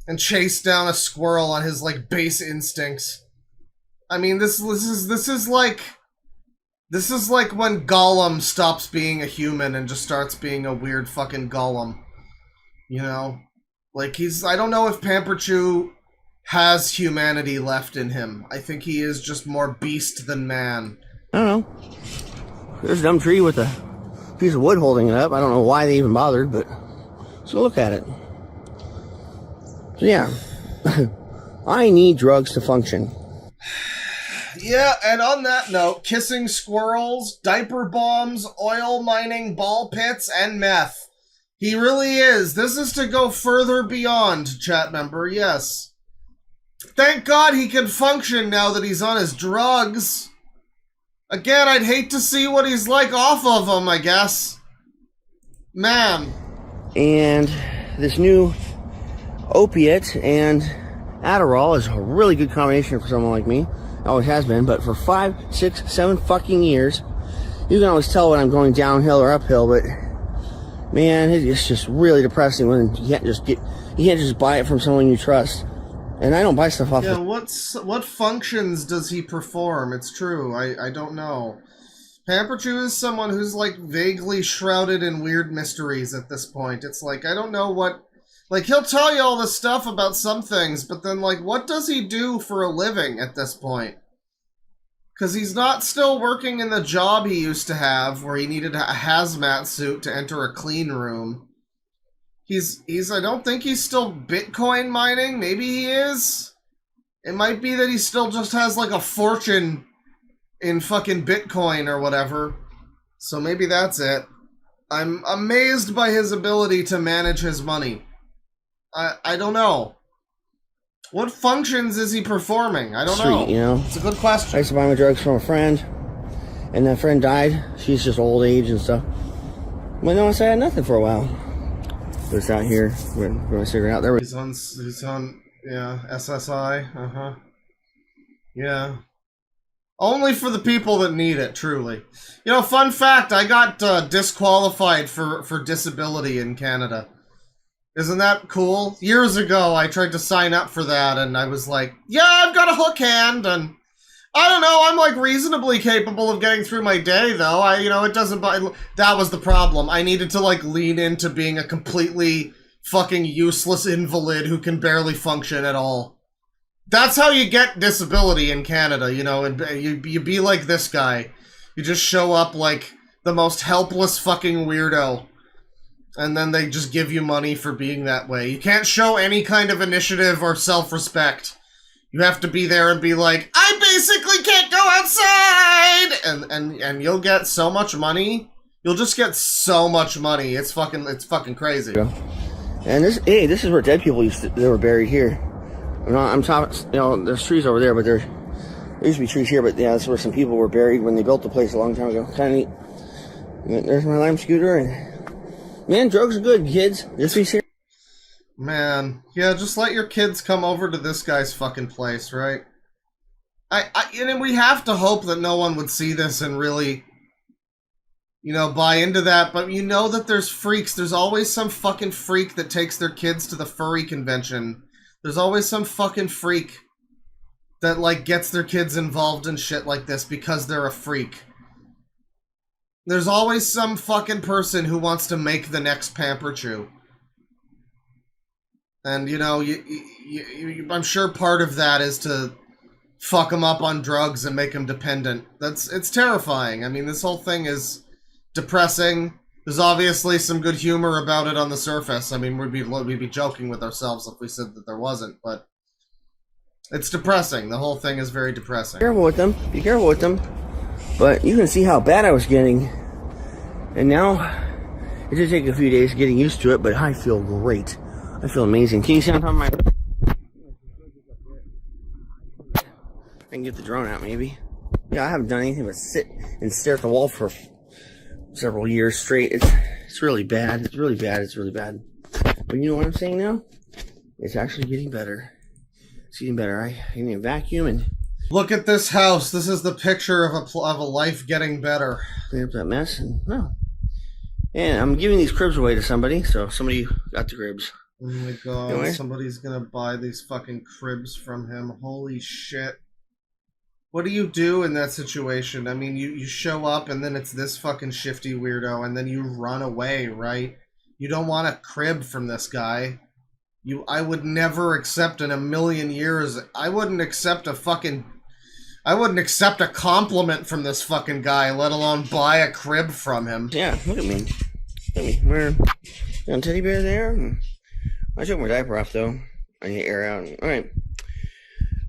and chased down a squirrel on his, like, base instincts. I mean, this is like when Gollum stops being a human and just starts being a weird fucking Gollum. You know? Like, I don't know if Pamper Chew has humanity left in him. I think he is just more beast than man. I don't know. There's a dumb tree with a piece of wood holding it up. I don't know why they even bothered, but let's go look at it. So yeah, I need drugs to function. Yeah, and on that note, kissing squirrels, diaper bombs, oil mining ball pits, and meth. He really is. This is to go further beyond, chat member, yes. Thank God he can function now that he's on his drugs. Again, I'd hate to see what he's like off of them, I guess. Man. And this new opiate and Adderall is a really good combination for someone like me. It always has been, but for 5, 6, 7 fucking years, you can always tell when I'm going downhill or uphill, but Man, it's just really depressing when you can't just buy it from someone you trust. And I don't buy stuff off. Yeah, what functions does he perform? It's true. I don't know. Pamperchu is someone who's like vaguely shrouded in weird mysteries at this point. It's like, I don't know what, like, he'll tell you all this stuff about some things, but then, like, what does he do for a living at this point? Because he's not still working in the job he used to have, where he needed a hazmat suit to enter a clean room. I don't think he's still Bitcoin mining. Maybe he is. It might be that he still just has, like, a fortune in fucking Bitcoin or whatever. So maybe that's it. I'm amazed by his ability to manage his money. I don't know. What functions is he performing? I don't know. You know? It's a good question. I used to buy my drugs from a friend, and that friend died. She's just old age and stuff. But no, I had nothing for a while. Just out here, we're going to figure it out. There He's on, yeah, SSI. Yeah. Only for the people that need it, truly. You know, fun fact, I got disqualified for disability in Canada. Isn't that cool? Years ago, I tried to sign up for that, and I was like, yeah, I've got a hook hand, and I don't know, I'm like reasonably capable of getting through my day, though. It doesn't, that was the problem. I needed to, like, lean into being a completely fucking useless invalid who can barely function at all. That's how you get disability in Canada, you know, and you be like this guy. You just show up like the most helpless fucking weirdo. And then they just give you money for being that way. You can't show any kind of initiative or self-respect. You have to be there and be like, I basically can't go outside! And you'll get so much money. You'll just get so much money. It's fucking crazy. And this is where dead people they were buried here. I'm talking, you know, there's trees over there, but there used to be trees here, but yeah, that's where some people were buried when they built the place a long time ago. Kind of neat. There's my lime scooter, and man, drugs are good, kids. Just be serious. Man, yeah, just let your kids come over to this guy's fucking place, right? And we have to hope that no one would see this and really, you know, buy into that, but you know that there's freaks. There's always some fucking freak that takes their kids to the furry convention. There's always some fucking freak that, like, gets their kids involved in shit like this because they're a freak. There's always some fucking person who wants to make the next Pamperchu. And, you know, I'm sure part of that is to fuck them up on drugs and make them dependent. It's terrifying. I mean, this whole thing is depressing. There's obviously some good humor about it on the surface. I mean, we'd be joking with ourselves if we said that there wasn't, but it's depressing. The whole thing is very depressing. Be careful with them. Be careful with them. But you can see how bad I was getting. And now, it did take a few days getting used to it, but I feel great. I feel amazing. Can you see on top of my... I can get the drone out, maybe. Yeah, I haven't done anything but sit and stare at the wall for several years straight. It's really bad. It's really bad. It's really bad. But you know what I'm saying now? It's actually getting better. It's getting better. I need a vacuum and... Look at this house. This is the picture of a life getting better. Clean up that mess and, well... And I'm giving these cribs away to somebody, so somebody got the cribs. Oh my god, anyway. Somebody's gonna buy these fucking cribs from him. Holy shit. What do you do in that situation? I mean, you show up and then it's this fucking shifty weirdo and then you run away, right? You don't want a crib from this guy. I would never accept in a million years. I wouldn't accept a compliment from this fucking guy, let alone buy a crib from him. Yeah, look at me. Look at me. We're got a teddy bear there. I took my diaper off though. I need to air out. Alright.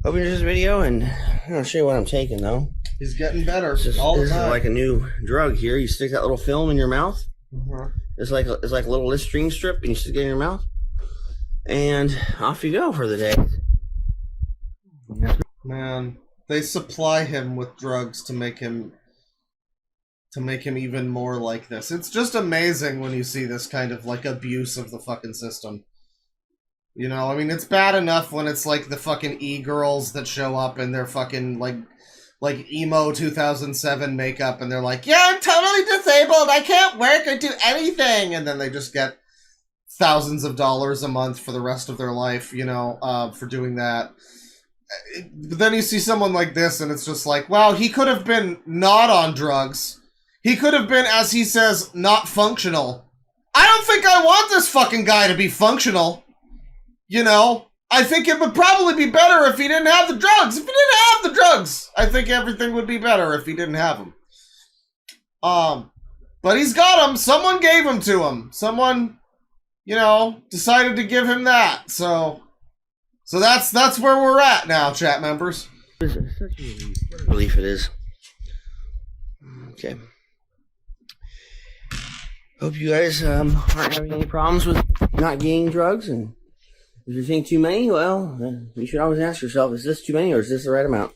Hope you enjoyed this video, and I'll show you what I'm taking though. He's getting better This all the is time. like a new drug here. You stick that little film in your mouth. Uh-huh. It's like a little Listerine strip, and you stick it in your mouth, and off you go for the day. Man, they supply him with drugs to make him even more like this. It's just amazing when you see this kind of like abuse of the fucking system. You know, I mean, it's bad enough when it's like the fucking e-girls that show up and they're fucking like like emo 2007 makeup, and they're like, yeah, I'm totally disabled, I can't work or do anything, and then they just get thousands of dollars a month for the rest of their life, you know, for doing that. But then you see someone like this, and it's just like, wow, he could have been not on drugs. He could have been, as he says, not functional. I don't think I want this fucking guy to be functional. You know? I think it would probably be better if he didn't have the drugs. If he didn't have the drugs, I think everything would be better if he didn't have them. But he's got them. Someone gave them to him. Someone, you know, decided to give him that. So that's where we're at now, chat members. Such a relief it is. Okay. Hope you guys aren't having any problems with not getting drugs, and if you think too many, well, then you should always ask yourself, is this too many or is this the right amount?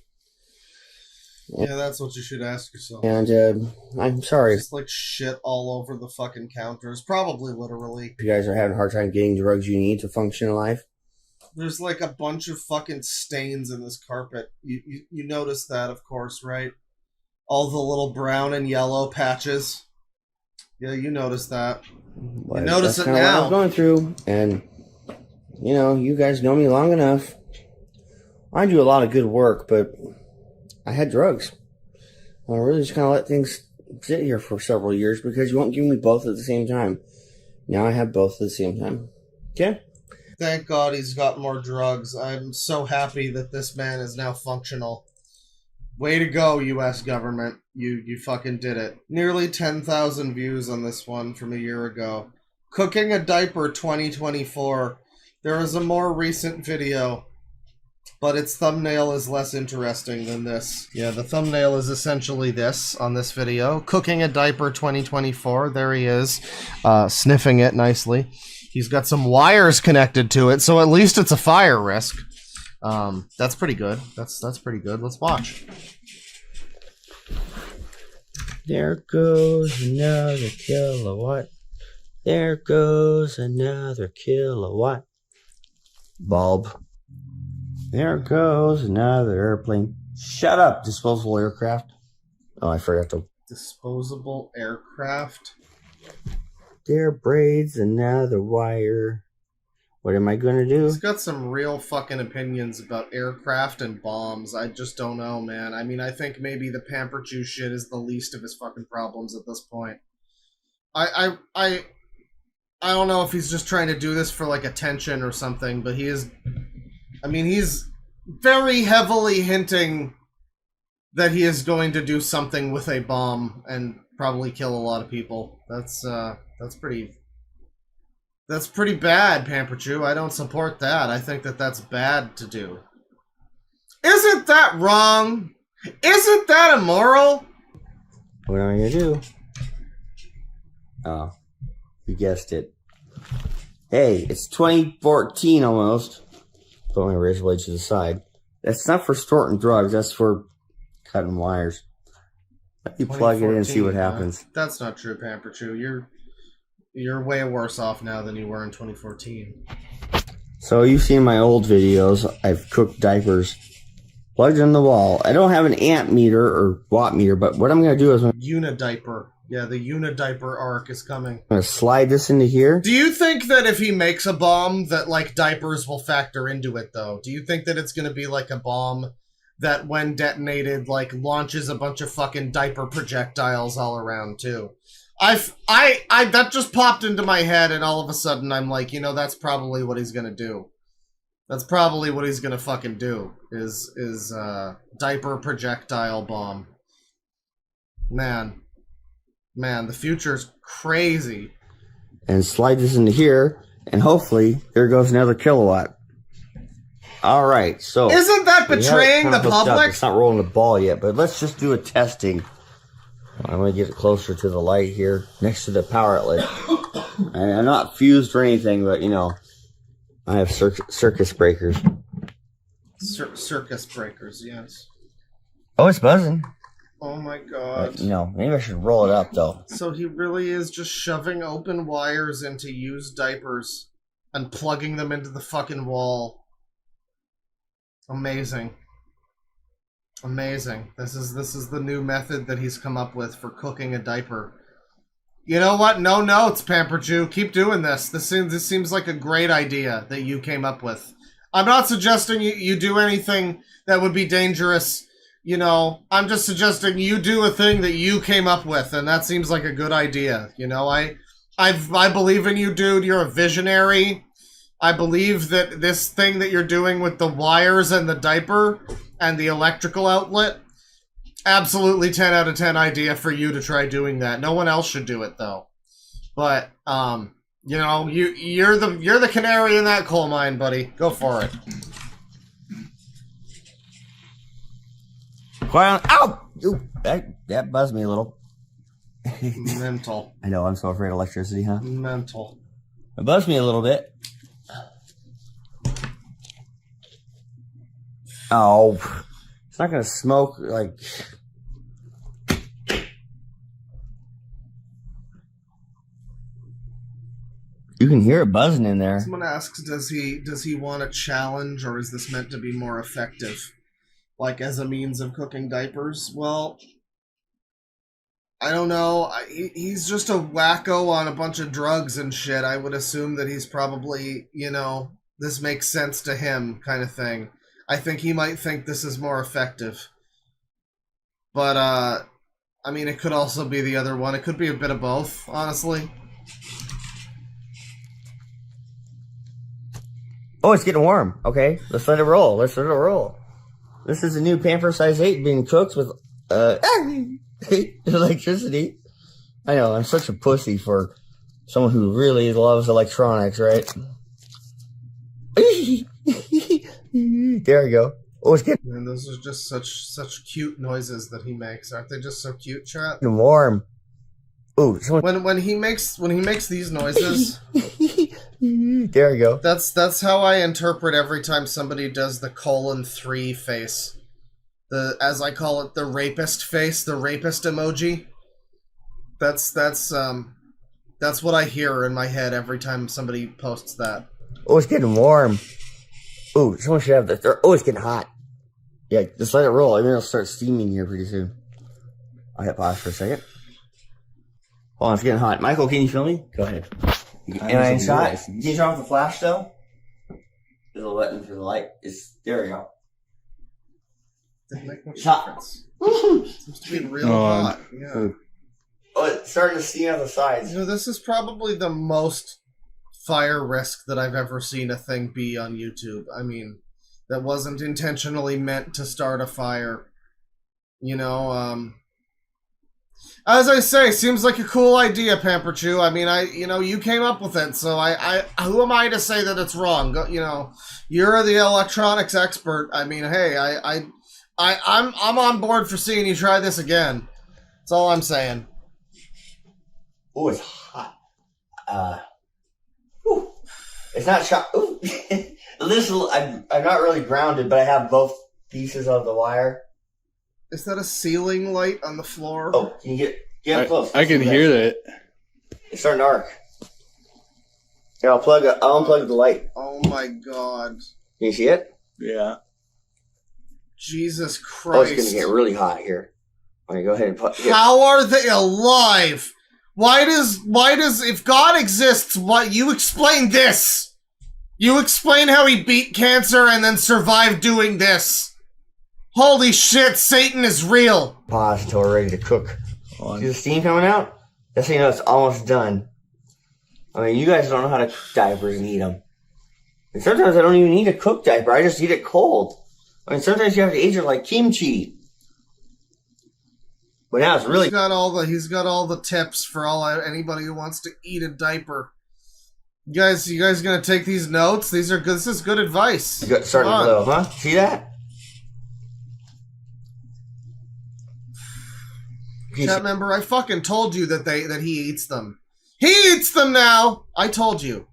Yeah, that's what you should ask yourself. And I'm sorry. It's like shit all over the fucking counters. Probably literally. If you guys are having a hard time getting the drugs you need to function in life. There's like a bunch of fucking stains in this carpet. You notice that, of course, right? All the little brown and yellow patches. Yeah, you notice that. But you notice that's it now. What I was now. going through, and you know, you guys know me long enough. I do a lot of good work, but I had drugs. I really just kind of let things sit here for several years because you won't give me both at the same time. Now I have both at the same time. Okay? Thank God he's got more drugs. I'm so happy that this man is now functional. Way to go, U.S. government. You fucking did it. Nearly 10,000 views on this one from a year ago. Cooking a Diaper 2024. There is a more recent video, but its thumbnail is less interesting than this. Yeah, the thumbnail is essentially this on this video. Cooking a Diaper 2024. There he is, sniffing it nicely. He's got some wires connected to it, so at least it's a fire risk. That's pretty good. That's pretty good. Let's watch. There goes another kilowatt. There goes another kilowatt. Bulb. There goes another airplane. Shut up, disposable aircraft. Oh, I forgot to. Disposable aircraft? There braids another wire. What am I gonna do? He's got some real fucking opinions about aircraft and bombs. I just don't know, man. I mean, I think maybe the pamper juice shit is the least of his fucking problems at this point. I don't know if he's just trying to do this for like attention or something, but he is. I mean, he's very heavily hinting that he is going to do something with a bomb and probably kill a lot of people. That's pretty bad, Pamperchew. I don't support that. I think that that's bad to do. Isn't that wrong? Isn't that immoral? What am I gonna do? Oh, you guessed it. Hey, it's 2014 almost. Put my razor blade to the side. That's not for storing drugs. That's for cutting wires. Let you plug it in and see what happens. That's not true, Pamperchew. You're way worse off now than you were in 2014. So you've seen my old videos. I've cooked diapers, plugged in the wall. I don't have an amp meter or watt meter, but what I'm going to do is Unidiaper. Yeah, the Unidiaper arc is coming. I'm going to slide this into here. Do you think that if he makes a bomb that, like, diapers will factor into it, though? Do you think that it's going to be like a bomb that, when detonated, like, launches a bunch of fucking diaper projectiles all around, too? That just popped into my head, and all of a sudden I'm like, you know, that's probably what he's gonna do. That's probably what he's gonna fucking do, is diaper projectile bomb. Man, the future's crazy. And slide this into here, and hopefully there goes another kilowatt. All right, so isn't that betraying the public? It's not rolling the ball yet, but let's just do a testing. I'm going to get it closer to the light here, next to the power outlet. And I'm not fused or anything, but, you know, I have circus breakers. Circus breakers, yes. Oh, it's buzzing. Oh my god. But, you know, maybe I should roll it up, though. So he really is just shoving open wires into used diapers and plugging them into the fucking wall. Amazing. Amazing. This is the new method that he's come up with for cooking a diaper. You know what? No notes, Pamper Jew. Keep doing this. This seems like a great idea that you came up with. I'm not suggesting you do anything that would be dangerous. You know, I'm just suggesting you do a thing that you came up with, and that seems like a good idea. You know, I believe in you, dude. You're a visionary. I believe that this thing that you're doing with the wires and the diaper and the electrical outlet, absolutely 10 out of 10 idea for you to try doing that. No one else should do it though. But you know, you're the canary in that coal mine, buddy. Go for it. Quiet. Ow! Ooh, that buzzed me a little. Mental. I know. I'm so afraid of electricity, huh? Mental. It buzzed me a little bit. Oh, it's not gonna smoke like. You can hear it buzzing in there. Someone asks, does he want a challenge, or is this meant to be more effective, like as a means of cooking diapers? Well, I don't know. He's just a wacko on a bunch of drugs and shit. I would assume that he's probably, you know, this makes sense to him kind of thing. I think he might think this is more effective. But, I mean, it could also be the other one. It could be a bit of both, honestly. Oh, it's getting warm. Okay, let's let it roll. Let's let it roll. This is a new Pamper size 8 being cooked with, electricity. I know, I'm such a pussy for someone who really loves electronics, right? There we go. Oh, it's getting Man, those are just such cute noises that he makes. Aren't they just so cute, chat? warm. Ooh, someone... When he makes these noises, there we go. that's how I interpret every time somebody does the :3 face. The, as I call it, the rapist face, the rapist emoji. That's what I hear in my head every time somebody posts that. Oh, it's getting warm. Ooh, someone should have the... Oh, it's getting hot. Yeah, just let it roll. I mean, it'll start steaming here pretty soon. I'll hit pause for a second. Hold on, it's getting hot. Michael, can you film me? Go ahead. Am I in shot? Can you turn off the flash, though? There's a button for the light. There we go. Didn't make much Hot. difference. Seems to be real hot. Yeah. Oh, it's starting to steam out the sides. You know, this is probably the most fire risk that I've ever seen a thing be on YouTube. I mean, that wasn't intentionally meant to start a fire. You know, as I say, seems like a cool idea, Pamper Chew. I mean, you came up with it, so who am I to say that it's wrong? You know, you're the electronics expert. I mean, hey, I'm on board for seeing you try this again. That's all I'm saying. Oh, it's hot. It's not shot. Ooh. I'm not really grounded, but I have both pieces of the wire. Is that a ceiling light on the floor? Oh, can you get close? I can hear that. It's starting to arc. Here, I'll unplug the light. Oh my god. Can you see it? Yeah. Jesus Christ. Oh, it's going to get really hot here. Okay, go ahead and put... Here. How are they alive? Why does, if God exists, what, you explain this? You explain how he beat cancer and then survived doing this. Holy shit, Satan is real. Pause until we're ready to cook. See the steam coming out? That's how you know it's almost done. I mean, you guys don't know how to cook diapers and eat them. And sometimes I don't even need a cooked diaper. I just eat it cold. I mean, sometimes you have to eat it like kimchi. But now it's really... He's got all the tips for anybody who wants to eat a diaper. You guys gonna take these notes? These are good. This is good advice. You got starting to blow, huh? See that? Chat member, I fucking told you that he eats them. He eats them now! I told you.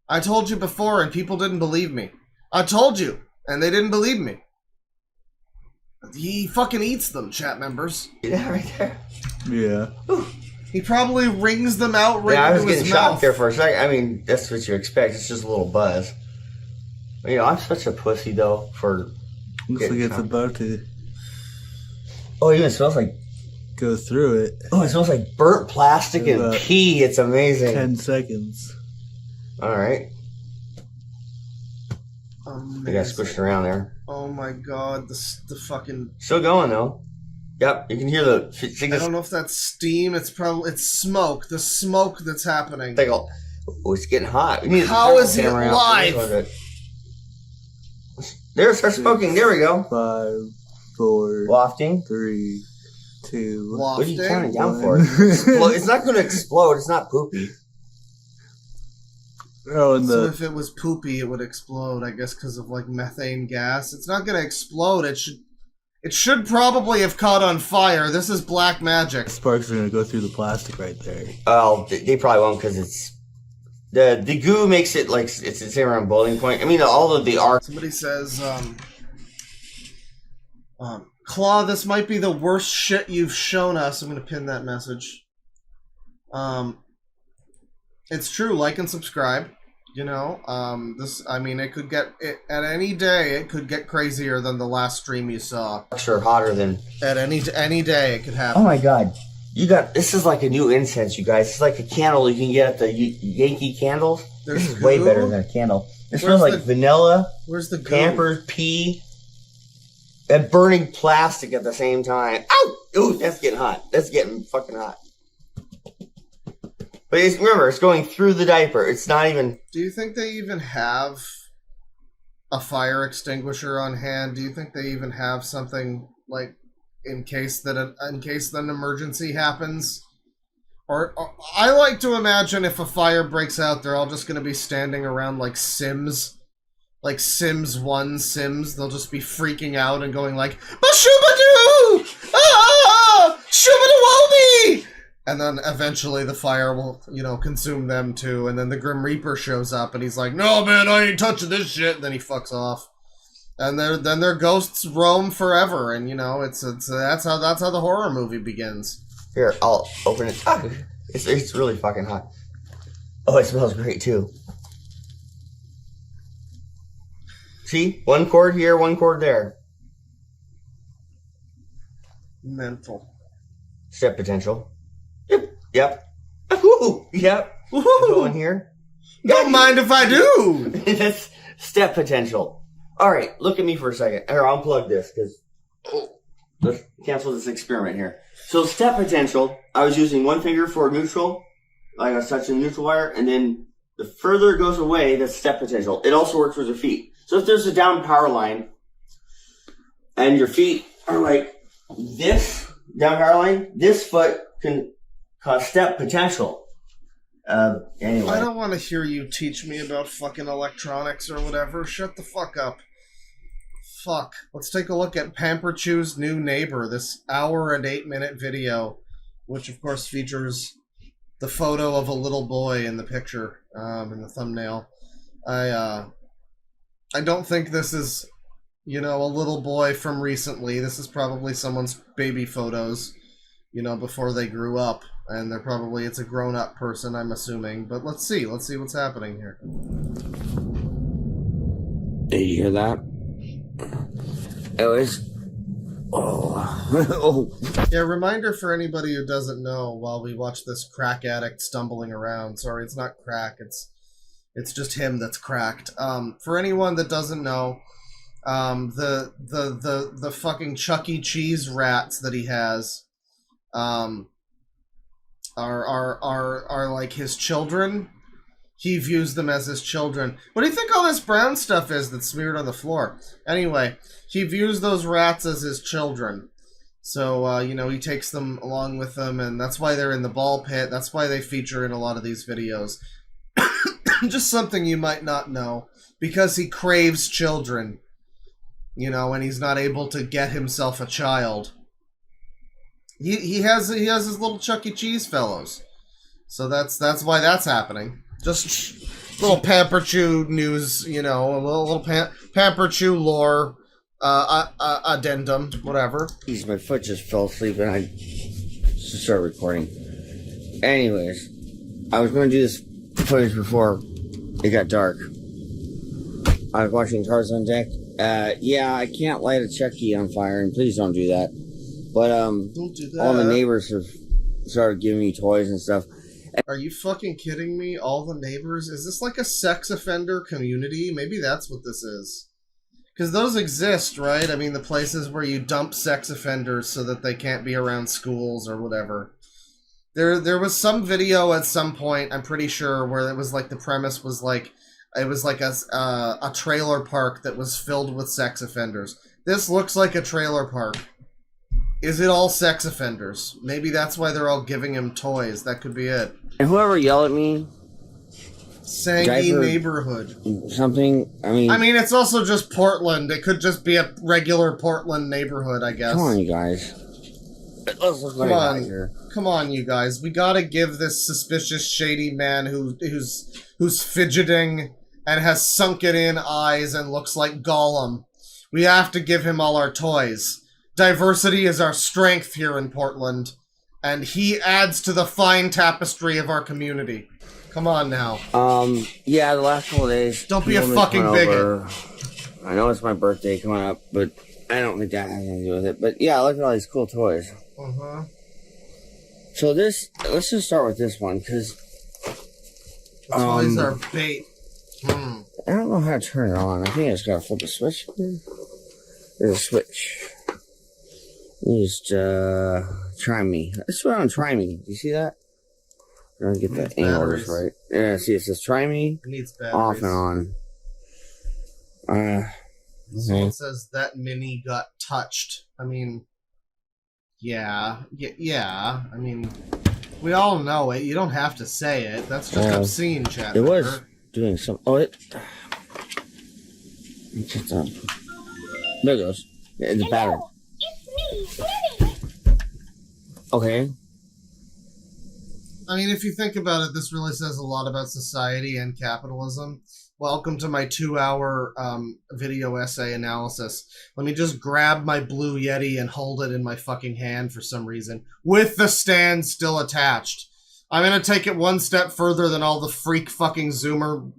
I told you before and people didn't believe me. I told you, and they didn't believe me. He fucking eats them, chat members. See that right there? Yeah. Ooh. He probably wrings them out right into his mouth. Yeah, I was getting shocked there for a second. I mean, that's what you expect. It's just a little buzz. But, you know, I'm such a pussy, though, for... Looks like it's about to... Oh, it even smells like... Go through it. Oh, it smells like burnt plastic and pee. It's amazing. 10 seconds. Alright. I got squished around there. Oh my god, the fucking... Still going, though. Yep, you can hear the... I don't know if that's steam. It's smoke. The smoke that's happening. Oh, it's getting hot. How is it live? There, start smoking. There we go. 5, 4, wafting. 3, 2. What are you counting down for? Well, it's not going to explode. It's not poopy. Oh, and so if it was poopy, it would explode. I guess because of like methane gas. It's not going to explode. It should probably have caught on fire. This is black magic. Sparks are going to go through the plastic right there. Oh, they probably won't because it's... The goo makes it like it's around boiling point. I mean, all of the arc. Somebody says, Claw, this might be the worst shit you've shown us. I'm going to pin that message. It's true. Like and subscribe. You know, it could get at any day. It could get crazier than the last stream you saw. Sure, hotter than at any day. It could happen. Oh my god, this is like a new incense, you guys. It's like a candle you can get at the Yankee candles. This is way better than a candle. It smells like vanilla. Where's the goo? Pampers, pee, and burning plastic at the same time. Ow! Ooh, that's getting hot. That's getting fucking hot. But remember, it's going through the diaper. It's not even... Do you think they even have a fire extinguisher on hand? Do you think they even have something, like, in case an emergency happens? Or I like to imagine if a fire breaks out, they're all just going to be standing around like Sims. Like Sims 1 Sims. They'll just be freaking out and going like, Bashubadoo! Ah! Shubadoo-wobie! And then eventually the fire will, consume them too. And then the Grim Reaper shows up and he's like, no man, I ain't touching this shit. And then he fucks off. And then their ghosts roam forever. And that's how the horror movie begins. Here, I'll open it. Ah, it's really fucking hot. Oh, it smells great too. See? One cord here, one cord there. Mental. Step potential. Yep. Woohoo! Yep. Woohoo! One here. Don't mind if I do! That's step potential. Alright, look at me for a second. Here, I'll unplug this, because... let's cancel this experiment here. So, step potential, I was using one finger for neutral. Like I was touching the neutral wire, and then the further it goes away, that's step potential. It also works with your feet. So if there's a down power line, and your feet are like this, down power line, this foot can cause step potential. Anyway. I don't want to hear you teach me about fucking electronics or whatever. Shut the fuck up. Fuck. Let's take a look at Pamperchew's new neighbor, this hour and 8-minute video, which of course features the photo of a little boy in the picture, in the thumbnail. I don't think this is, a little boy from recently. This is probably someone's baby photos, before they grew up. And it's a grown-up person, I'm assuming. But let's see what's happening here. Did you hear that? It was... Oh. Yeah, reminder for anybody who doesn't know while we watch this crack addict stumbling around. Sorry, it's not crack, it's just him that's cracked. For anyone that doesn't know, the fucking Chuck E. Cheese rats that he has, are like his children. He views them as his children. What do you think all this brown stuff is that's smeared on the floor? Anyway, he views those rats as his children. So, he takes them along with him, and that's why they're in the ball pit. That's why they feature in a lot of these videos. Just something you might not know. Because he craves children. And he's not able to get himself a child. He has his little Chuck E. Cheese fellows. So that's why that's happening. Just little Pamperchew news, a little Pamperchew lore, addendum, whatever. Jeez, my foot just fell asleep and I just started recording. Anyways, I was going to do this footage before it got dark. I was watching Cars on Deck. Yeah, I can't light a Chucky on fire, and please don't do that. But Don't do that. all the neighbors have started giving me toys and stuff. Are you fucking kidding me? All the neighbors? Is this like a sex offender community? Maybe that's what this is. Because those exist, right? I mean, the places where you dump sex offenders so that they can't be around schools or whatever. There was some video at some point, I'm pretty sure, where it was like the premise was like, it was like a trailer park that was filled with sex offenders. This looks like a trailer park. Is it all sex offenders? Maybe that's why they're all giving him toys. That could be it. And whoever yelled at me, Sangy neighborhood. Something, I mean, it's also just Portland. It could just be a regular Portland neighborhood, I guess. come on, you guys. Let's look Come right on. here. Come on, you guys. We gotta give this suspicious, shady man who's fidgeting and has sunken-in eyes and looks like Gollum. We have to give him all our toys. Diversity is our strength here in Portland, and he adds to the fine tapestry of our community. Come on now. Yeah, the last couple of days. Don't be a women fucking coming bigot. over. I know it's my birthday coming up, but I don't think that has anything to do with it. But yeah, look at all these cool toys. Uh-huh. So let's just start with this one, because The toys are bait. Hmm. I don't know how to turn it on. I think I just gotta flip a switch here. There's a switch. Just try me. Let's put on try me. Do you see that? I'm gonna get the angle just right. Yeah, see, it says try me. It needs batteries. Off and on. Someone says that Mini got touched. I mean, yeah. I mean, we all know it. You don't have to say it. That's just obscene, chat. It was doing some. Oh, it. Just, there it goes. It's a battery. It's me, Vinny. Okay. I mean, if you think about it, this really says a lot about society and capitalism. Welcome to my 2-hour video essay analysis. Let me just grab my blue Yeti and hold it in my fucking hand for some reason, with the stand still attached. I'm gonna take it one step further than all the freak fucking Zoomer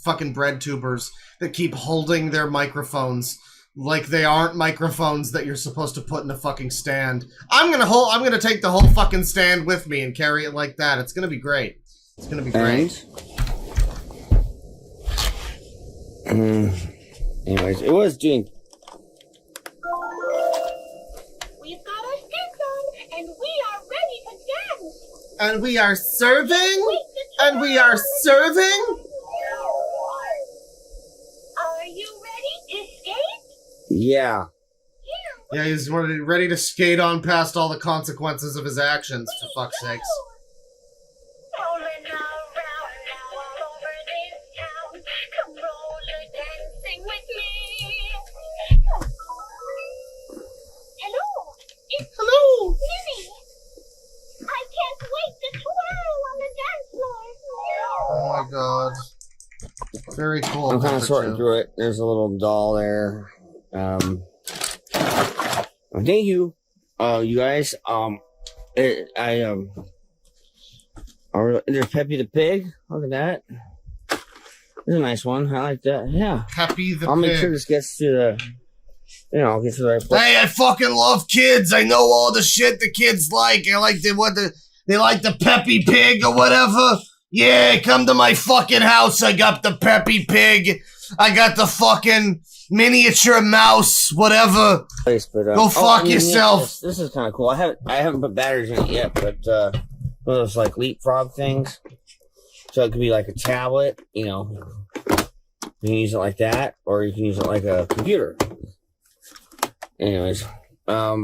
fucking bread tubers that keep holding their microphones like they aren't microphones that you're supposed to put in a fucking stand. I'm gonna take the whole fucking stand with me and carry it like that. It's gonna be great. It's gonna be great. Anyways, it was doing. We've got our sticks on, and we are ready to dance. And we are serving? And we are serving? Are you ready to skate? Yeah. Yeah, he's ready to skate on past all the consequences of his actions, for fuck's sakes. Rolling around now all over this town. Come roller dancing with me. Hello. Hello. Vinny. I can't wait to twirl on the dance floor. Oh my god. Very cool. I'm kind of sorting through it. There's a little doll there. Thank you, you guys. There's Peppy the Pig. Look at that. This is a nice one. I like that. Yeah. Peppy the I'll Pig. make sure this gets to the, gets to the right place. Hey, I fucking love kids. I know all the shit the kids like. They like the Peppy Pig or whatever. Yeah, come to my fucking house. I got the Peppy Pig. I got the fucking miniature mouse, whatever. Place, but, go fuck yourself. This is kind of cool. I haven't put batteries in it yet, but one of those like leapfrog things. So it could be like a tablet, you can use it like that, or you can use it like a computer. Anyways, I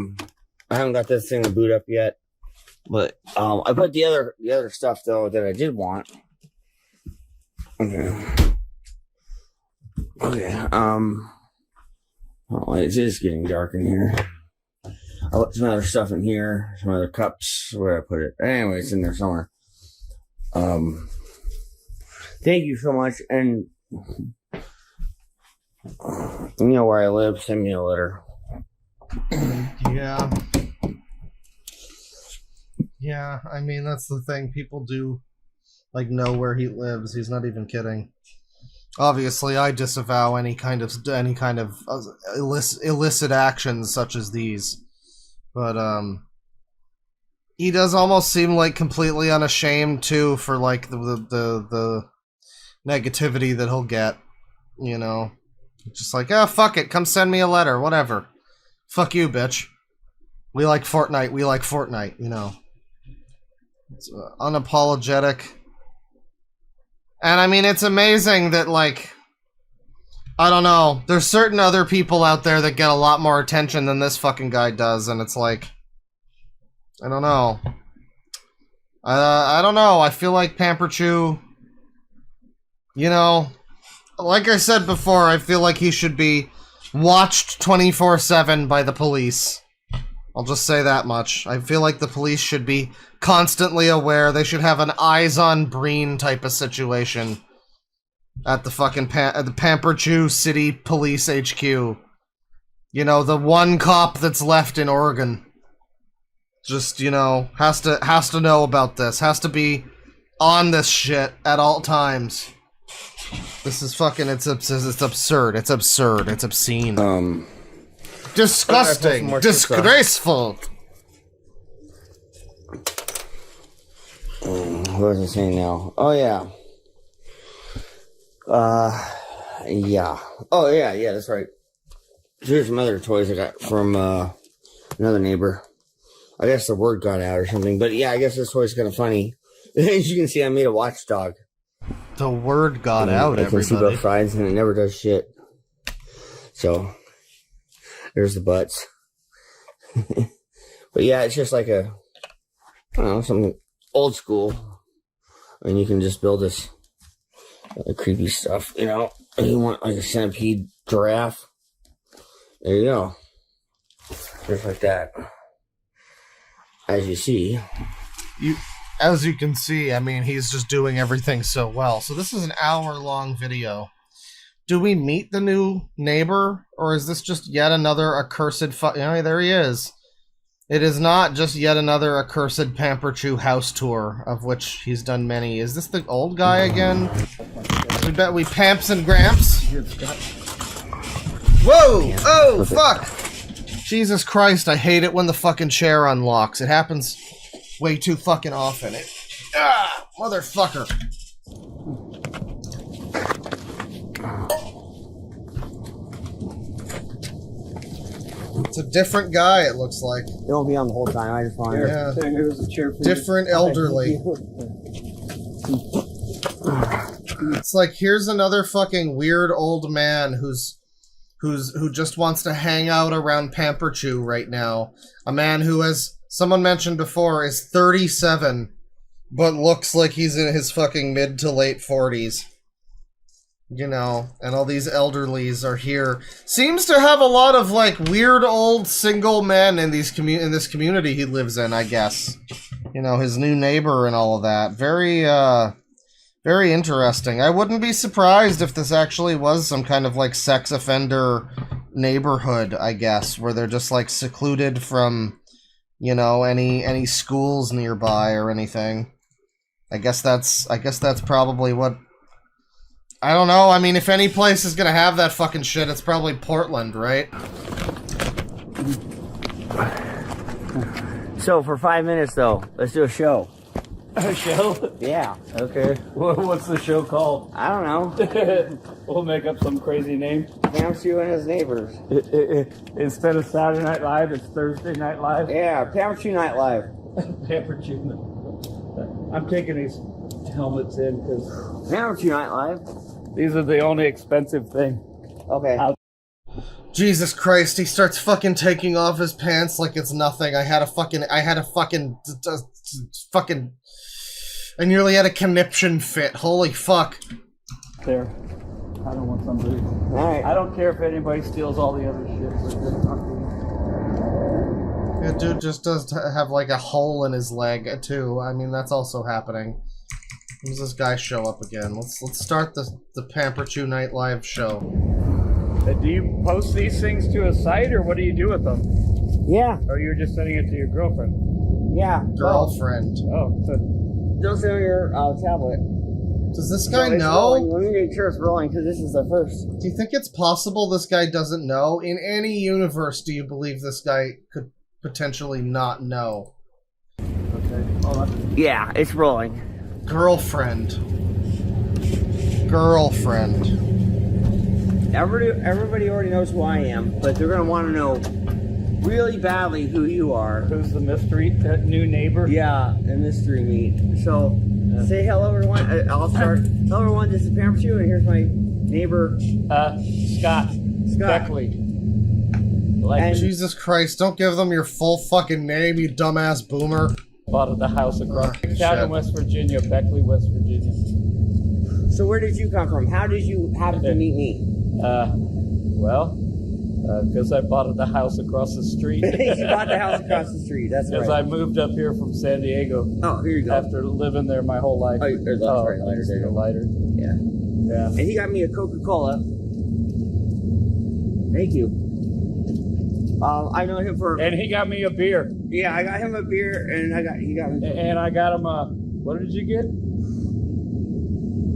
haven't got this thing to boot up yet, but I put the other stuff though that I did want. Okay. Oh, it is getting dark in here. I put some other stuff in here, some other cups. Where I put it? Anyway, it's in there somewhere. Thank you so much, and you know where I live. Send me a letter. Yeah. Yeah, I mean, that's the thing. People do, know where he lives. He's not even kidding. Obviously, I disavow any kind of illicit actions such as these. But he does almost seem like completely unashamed too for like the negativity that he'll get, you know. Just like, oh, fuck it, come send me a letter, whatever. Fuck you, bitch. We like Fortnite, you know. It's unapologetic. And I mean, it's amazing that, like, I don't know, there's certain other people out there that get a lot more attention than this fucking guy does, and it's like, I don't know. I don't know, I feel like Pamperchew, you know, like I said before, I feel like he should be watched 24/7 by the police. I'll just say that much. I feel like the police should be constantly aware. They should have an eyes-on Breen type of situation at the fucking the Pamperchew City Police HQ. You know, the one cop that's left in Oregon. Just, you know, has to know about this. Has to be on this shit at all times. This is fucking, it's absurd. It's absurd. It's obscene. Disgusting. Disgraceful. What was I saying now? Oh, yeah. Yeah. Oh, yeah, that's right. Here's some other toys I got from another neighbor. I guess the word got out or something. But yeah, I guess this toy's kind of funny. As you can see, I made a watchdog. The word got out, everybody. I can see both sides, and it never does shit. So, there's the butts. But yeah, it's just like I don't know, something old school. And you can just build this creepy stuff, you know. You want like a centipede giraffe. There you go. Just like that. As you see. As you can see, I mean, he's just doing everything so well. So this is an hour-long video. Do we meet the new neighbor? Or is this just yet another accursed there he is. It is not just yet another accursed Pamperchew house tour, of which he's done many. Is this the old guy again? We bet we Pamps and Gramps. Whoa! Oh, fuck! Jesus Christ, I hate it when the fucking chair unlocks. It happens way too fucking often. Motherfucker. It's a different guy, it looks like. It won't be on the whole time, I just wanted different elderly. It's like, here's another fucking weird old man who just wants to hang out around Pamperchew right now. A man who, as someone mentioned before, is 37, but looks like he's in his fucking mid to late 40s. You know, and all these elderlies are here. Seems to have a lot of, like, weird old single men in this community he lives in, I guess. You know, his new neighbor and all of that. Very, very interesting. I wouldn't be surprised if this actually was some kind of, like, sex offender neighborhood, I guess, where they're just, like, secluded from, you know, any schools nearby or anything. I guess that's probably what... I don't know, I mean, if any place is gonna have that fucking shit, it's probably Portland, right? So, for 5 minutes, though, let's do a show. A show? Yeah. Okay. What's the show called? I don't know. We'll make up some crazy name. Pamperchew and his neighbors. Instead of Saturday Night Live, it's Thursday Night Live? Yeah, Pamperchew Night Live. Pamperchew. I'm taking these helmets in because Pamperchew Night Live. These are the only expensive thing. Okay. Jesus Christ, he starts fucking taking off his pants like it's nothing. I nearly had a conniption fit. Holy fuck. There. I don't want somebody. Alright. I don't care if anybody steals all the other shit. But just not the dude just does have like a hole in his leg too. I mean, that's also happening. When does this guy show up again? Let's start the Pamperchew Night Live show. Do you post these things to a site, or what do you do with them? Yeah. Or you're just sending it to your girlfriend? Yeah. Girlfriend. Oh. Don't send your tablet. Does this guy know? Let me make sure it's rolling, because this is the first. Do you think it's possible this guy doesn't know? In any universe, do you believe this guy potentially not know. Okay. Oh, that's Yeah, it's rolling. Girlfriend. Everybody already knows who I am, but they're gonna want to know really badly who you are. Who's the mystery new neighbor? Yeah, a mystery meat. So, say hello, everyone. I'll start. Hello, everyone. This is Pamps, and here's my neighbor, Scott Beckley. Like, Jesus Christ, don't give them your full fucking name, you dumbass boomer. bought at the house across town shit. in West Virginia, Beckley, West Virginia. So where did you come from? How did you happen to meet me? Because I bought at the house across the street. You bought the house across the street. That's Because right. I moved up here from San Diego. Oh, here you go. After living there my whole life. Oh, there's a lighter. There's There you a go. lighter. Yeah. Yeah. And he got me a Coca-Cola. Thank you. I know him for. And he got me a beer. Yeah, I got him a beer, and he got me. And I got him a. What did you get?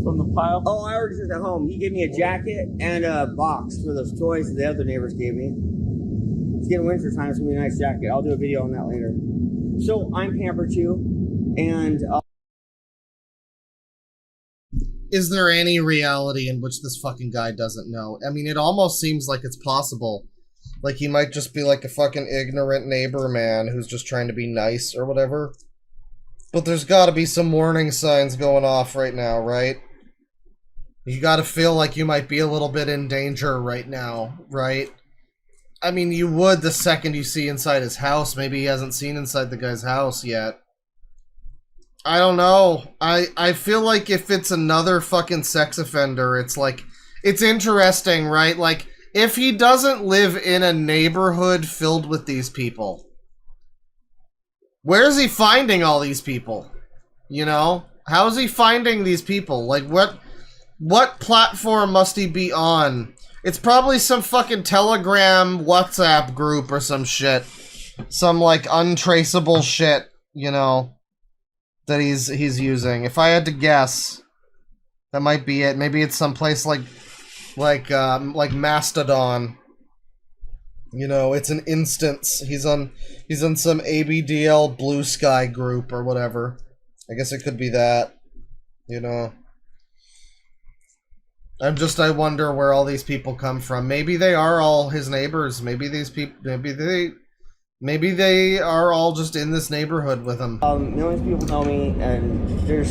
From the pile? Oh, I already said at home. He gave me a jacket and a box for those toys that the other neighbors gave me. It's getting winter time. It's gonna be a nice jacket. I'll do a video on that later. So I'm Pampered too, and. Is there any reality in which this fucking guy doesn't know? I mean, it almost seems like it's possible. Like, he might just be like a fucking ignorant neighbor man who's just trying to be nice or whatever. But there's gotta be some warning signs going off right now, right? You gotta feel like you might be a little bit in danger right now, right? I mean, you would the second you see inside his house. Maybe he hasn't seen inside the guy's house yet. I don't know. I feel like if it's another fucking sex offender, it's like, it's interesting, right? Like, if he doesn't live in a neighborhood filled with these people, where's he finding all these people? You know? How is he finding these people? Like, what platform must he be on? It's probably some fucking Telegram WhatsApp group or some shit. Some, like, untraceable shit, you know, that he's using. If I had to guess, that might be it. Maybe it's someplace like Mastodon. You know, it's an instance. He's on some ABDL Blue Sky group or whatever. I guess it could be that. You know. I wonder where all these people come from. Maybe they are all his neighbors. Maybe these people, maybe they are all just in this neighborhood with him. Millions of people know me, and they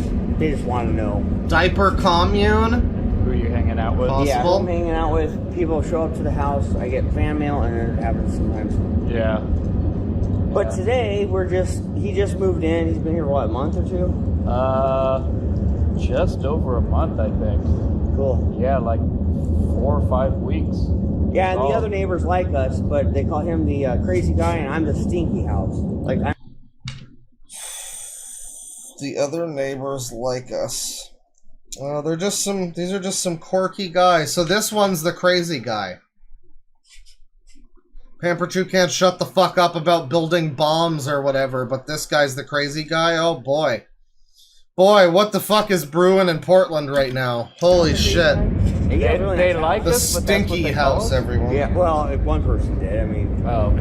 just want to know. Diaper commune? Who are you hanging out with? Possible. Yeah, I'm hanging out with people. Show up to the house. I get fan mail, and it happens sometimes. Yeah. But today he just moved in. He's been here what, a month or two? Just over a month, I think. Cool. Yeah, like 4 or 5 weeks. Yeah, and the other neighbors like us, but they call him the crazy guy, and I'm the stinky house. Like The other neighbors like us. These are just some quirky guys. So this one's the crazy guy. Pamperchu can't shut the fuck up about building bombs or whatever, but this guy's the crazy guy? Oh boy. Boy, what the fuck is brewing in Portland right now? Holy shit. They like The us, but that's what stinky they call house, us? everyone. yeah, well, if one person did, I mean. Oh.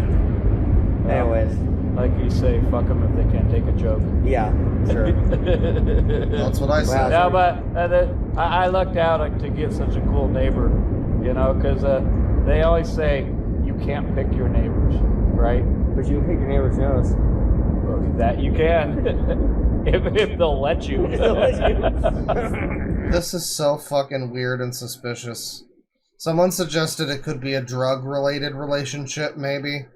Anyways. Like you say, fuck them if they can't take a joke. Yeah, sure. That's what I said. No, but I lucked out to get such a cool neighbor, you know, because they always say you can't pick your neighbors, right? But you can pick your neighbor's nose. Well, that you can. if they'll let you. This is so fucking weird and suspicious. Someone suggested it could be a drug-related relationship, maybe.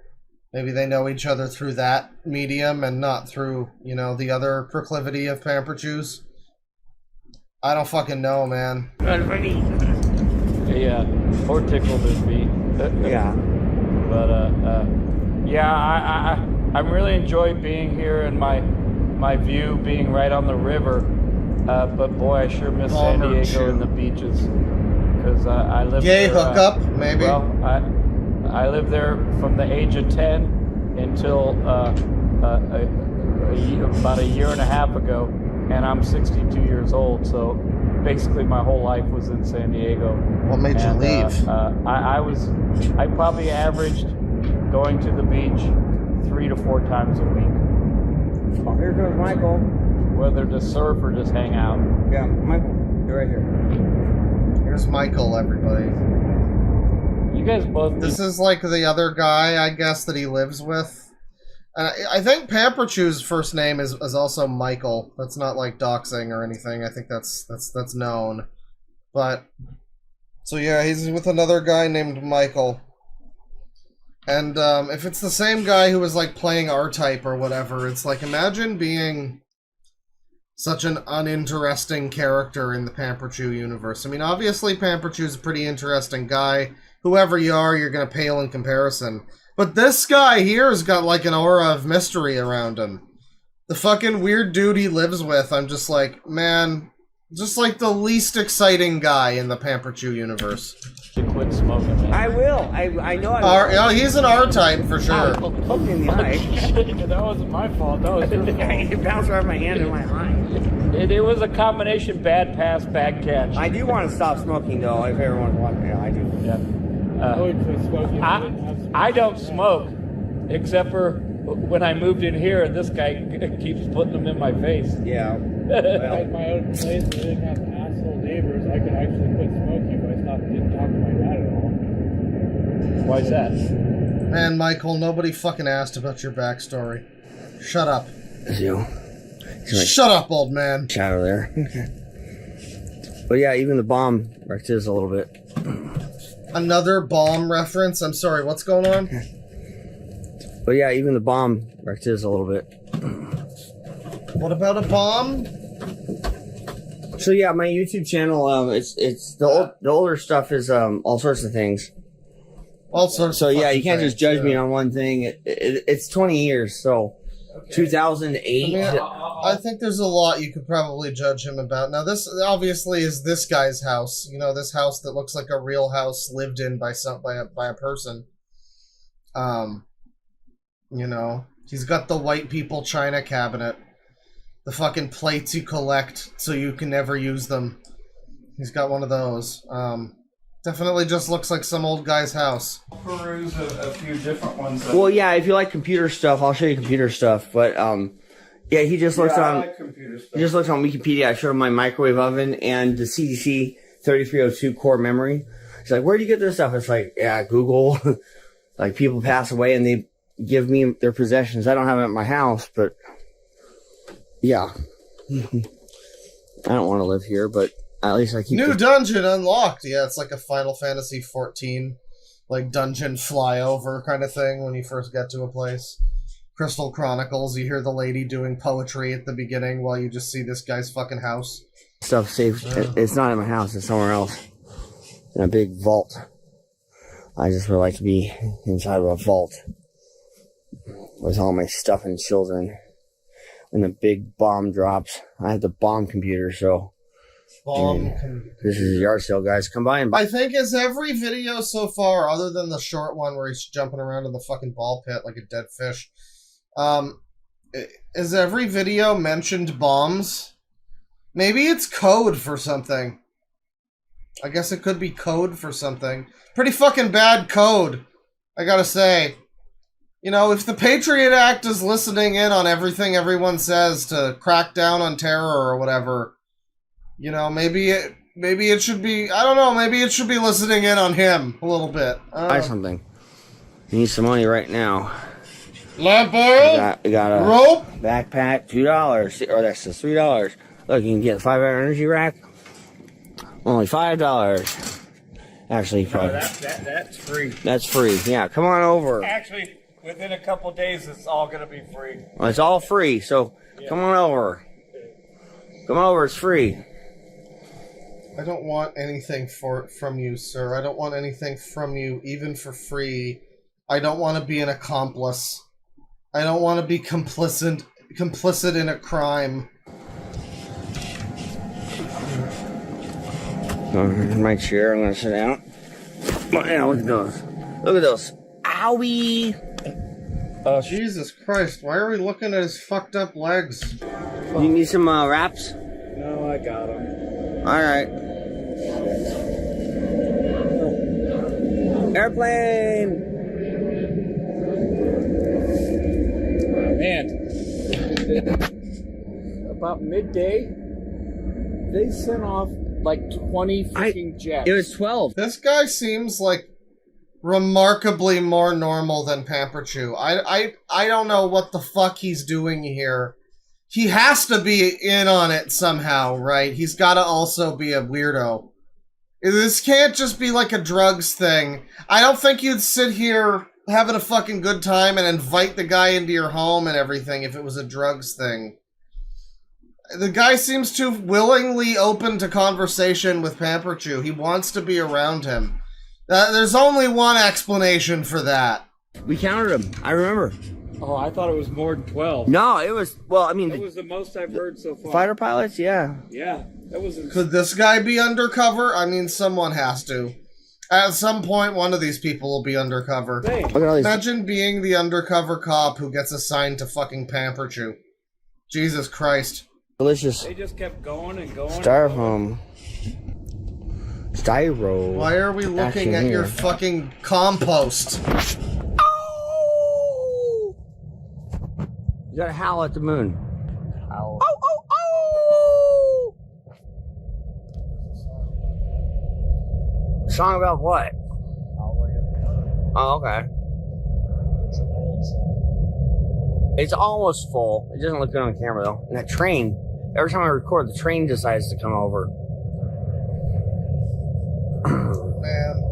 Maybe they know each other through that medium and not through, you know, the other proclivity of Pamperchus. I don't fucking know, man. Yeah, or tickled his feet. Yeah. But, yeah, I'm really enjoying being here and my view being right on the river. But boy, I sure miss San Diego and the beaches. Because I live Gay there. hookup, maybe? Well, I lived there from the age of 10 until about a year and a half ago, and I'm 62 years old, so basically my whole life was in San Diego. What made you leave? I probably averaged going to the beach 3 to 4 times a week. Oh, here comes Michael. Whether to surf or just hang out. Yeah, Michael, you're right here. Here's Michael, everybody. You guys both. This is like the other guy, I guess, that he lives with. I think Pamperchew's first name is also Michael. That's not like doxing or anything. I think that's known. But so yeah, he's with another guy named Michael. And if it's the same guy who was like playing R-Type or whatever, it's like imagine being such an uninteresting character in the Pamperchew universe. I mean, obviously Pamperchew's a pretty interesting guy. Whoever you are, you're gonna pale in comparison. But this guy here has got like an aura of mystery around him. The fucking weird dude he lives with, I'm just like, man, just like the least exciting guy in the Pamperchew universe. To quit smoking, man. I will. I know I will. Yeah, he's an R-Type for sure. Poke me in the eye. That wasn't my fault. That was your fault. It bounced right my hand in my eye. It was a combination bad pass, bad catch. I do want to stop smoking, though, if everyone's watching. Yeah, I do. Yeah. I don't smoke, except for when I moved in here, and this guy keeps putting them in my face. Yeah. If I had my own place and I didn't have asshole neighbors, I could actually quit smoking if I didn't talk to my dad at all. Why's that? Man, Michael, nobody fucking asked about your backstory. Shut up. It's you. Shut up, old man. Shadow there. But yeah, even the bomb wrecked his a little bit. Another bomb reference? I'm sorry, what's going on? But yeah, even the bomb wrecked his a little bit. What about a bomb? So yeah, my YouTube channel, it's the older stuff is all sorts of things. All sorts. So of yeah, you can't things, just judge yeah. me on one thing. It's 20 years, so 2008. I think there's a lot you could probably judge him about. Now, this obviously is this guy's house. You know, this house that looks like a real house lived in by a person. You know, he's got the white people china cabinet, the fucking plates you collect so you can never use them. He's got one of those. Definitely just looks like some old guy's house. Peruse a few different ones. Well, yeah, if you like computer stuff, I'll show you computer stuff. But yeah, he just looks on. like computer stuff. He just looks on Wikipedia. I showed him my microwave oven and the CDC 3302 core memory. He's like, "Where do you get this stuff?" It's like, yeah, Google. Like people pass away and they give me their possessions. I don't have it at my house, but yeah, I don't want to live here, but at least I keep. New dungeon unlocked. Yeah, it's like a Final Fantasy 14, like dungeon flyover kind of thing when you first get to a place. Crystal Chronicles. You hear the lady doing poetry at the beginning while you just see this guy's fucking house. Stuff safe. It's not in my house. It's somewhere else. In a big vault. I just would like to be inside of a vault with all my stuff and children. When the big bomb drops, I have the bomb computer, so. This is a yard sale, guys. Come by and buy. I think is every video so far, other than the short one where he's jumping around in the fucking ball pit like a dead fish, is every video mentioned bombs? Maybe it's code for something. I guess it could be code for something. Pretty fucking bad code, I gotta say. You know, if the Patriot Act is listening in on everything everyone says to crack down on terror or whatever, you know, maybe it should be, I don't know, maybe it should be listening in on him a little bit. Buy something. You need some money right now. Lamp oil? We got a rope? Backpack, $2. Or that's just $3. Look, you can get a 5-hour energy rack. Only $5. Actually, probably. That's free. That's free. Yeah, come on over. Actually, within a couple days, it's all gonna be free. Well, it's all free, so come on over. Come on over, it's free. I don't want anything from you, sir. I don't want anything from you, even for free. I don't want to be an accomplice. I don't want to be complicit in a crime. In my chair, I'm gonna sit down. Oh, yeah, look at those. Look at those. Owie! Jesus Christ, why are we looking at his fucked up legs? You need some wraps? No, I got them. Alright. Airplane! man. About midday, they sent off like 20 freaking jets. It was 12. This guy seems like remarkably more normal than Pamperchew. I don't know what the fuck he's doing here. He has to be in on it somehow, right? He's got to also be a weirdo. This can't just be like a drugs thing. I don't think you'd sit here having a fucking good time and invite the guy into your home and everything if it was a drugs thing. The guy seems too willingly open to conversation with Pamperchew. He wants to be around him. There's only one explanation for that. We counted them. I remember. Oh, I thought it was more than 12. No, it was, well, I mean... That was the most I've heard so far. Fighter pilots, yeah. Yeah, that was... Could this guy be undercover? I mean, someone has to. At some point, one of these people will be undercover. Hey. Look at all these... Imagine being the undercover cop who gets assigned to fucking Pamperchew. Jesus Christ. Delicious. They just kept going and going. Styrofoam. Styro. Why are we looking at your fucking compost? You gotta howl at the moon. Ow. Oh, oh, oh! Song about what? Oh, okay. It's almost full. It doesn't look good on camera, though. And that train, every time I record, the train decides to come over. Man.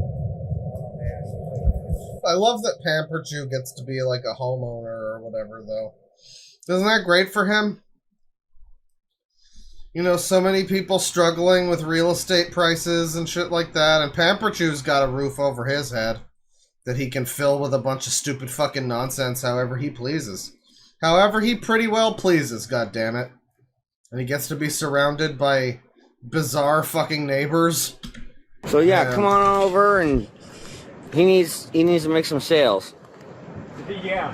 I love that Pamperchew gets to be like a homeowner or whatever, though. Isn't that great for him? You know, so many people struggling with real estate prices and shit like that, and Pamperchew's got a roof over his head that he can fill with a bunch of stupid fucking nonsense however he pleases. However he pretty well pleases, goddammit. And he gets to be surrounded by bizarre fucking neighbors. So yeah, come on over, and he needs to make some sales. Yeah.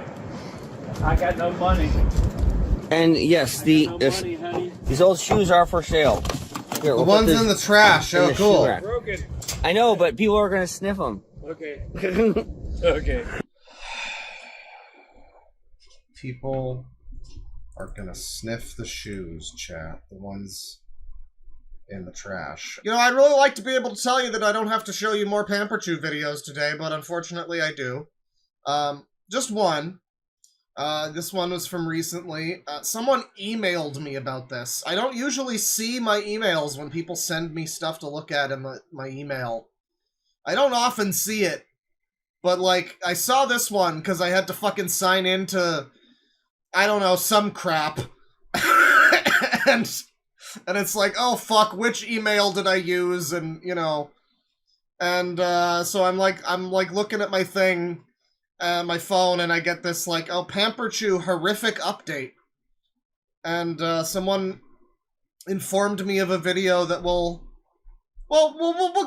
I got no money. And yes, these old shoes are for sale. Here, the ones in the trash. Oh, cool. Broken. I know, but people are gonna sniff them. Okay. Okay. People are gonna sniff the shoes, chat. The ones in the trash. You know, I'd really like to be able to tell you that I don't have to show you more Pamperchew videos today, but unfortunately I do. Just one. This one was from recently. Someone emailed me about this. I don't usually see my emails when people send me stuff to look at in my email. I don't often see it. But, like, I saw this one because I had to fucking sign into, I don't know, some crap. and it's like, oh, fuck, which email did I use? And, you know. And, so I'm looking at my thing, my phone, and I get this, like, oh, Pamperchew horrific update. And, someone informed me of a video that we'll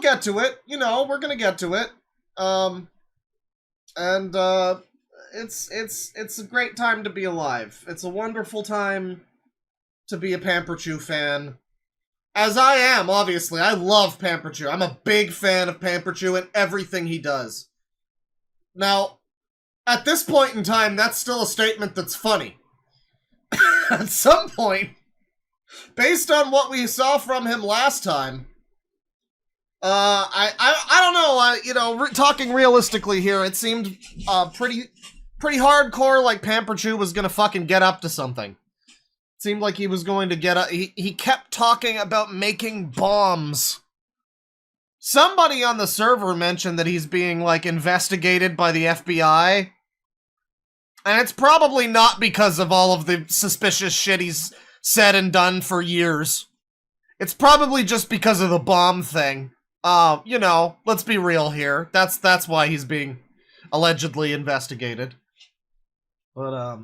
get to it. You know, we're gonna get to it. And it's a great time to be alive. It's a wonderful time to be a Pamperchew fan. As I am, obviously. I love Pamperchew. I'm a big fan of Pamperchew and everything he does. Now, at this point in time, that's still a statement that's funny. At some point, based on what we saw from him last time, I don't know, you know, talking realistically here, it seemed, pretty hardcore, like Pamperchew was gonna fucking get up to something. It seemed like he was going to get up, he kept talking about making bombs. Somebody on the server mentioned that he's being, like, investigated by the FBI. And it's probably not because of all of the suspicious shit he's said and done for years. It's probably just because of the bomb thing. You know, let's be real here. That's why he's being allegedly investigated. But,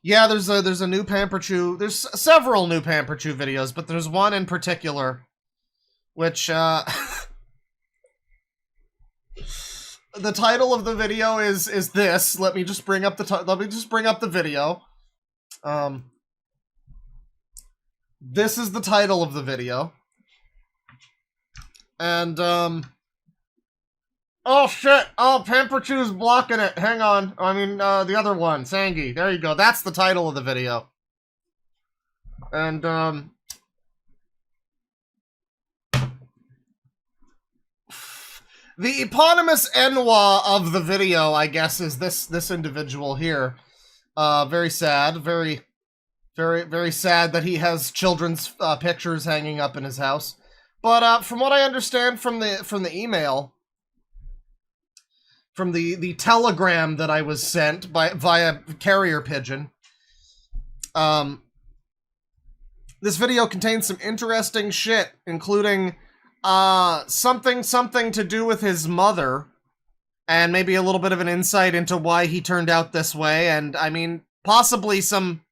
yeah, there's a new Pamperchew, there's several new Pamperchew videos, but there's one in particular, which, the title of the video is this. Let me just bring up the video. This is the title of the video. And, Oh shit! Oh, Pamperchew's blocking it. Hang on. I mean, the other one, Sangi. There you go. That's the title of the video. And the eponymous Enwa of the video, I guess, is this individual here. Very sad. Very, very, very sad that he has children's pictures hanging up in his house. But from what I understand from the email, from the telegram that I was sent via carrier pigeon, this video contains some interesting shit, including something to do with his mother, and maybe a little bit of an insight into why he turned out this way, and I mean, possibly some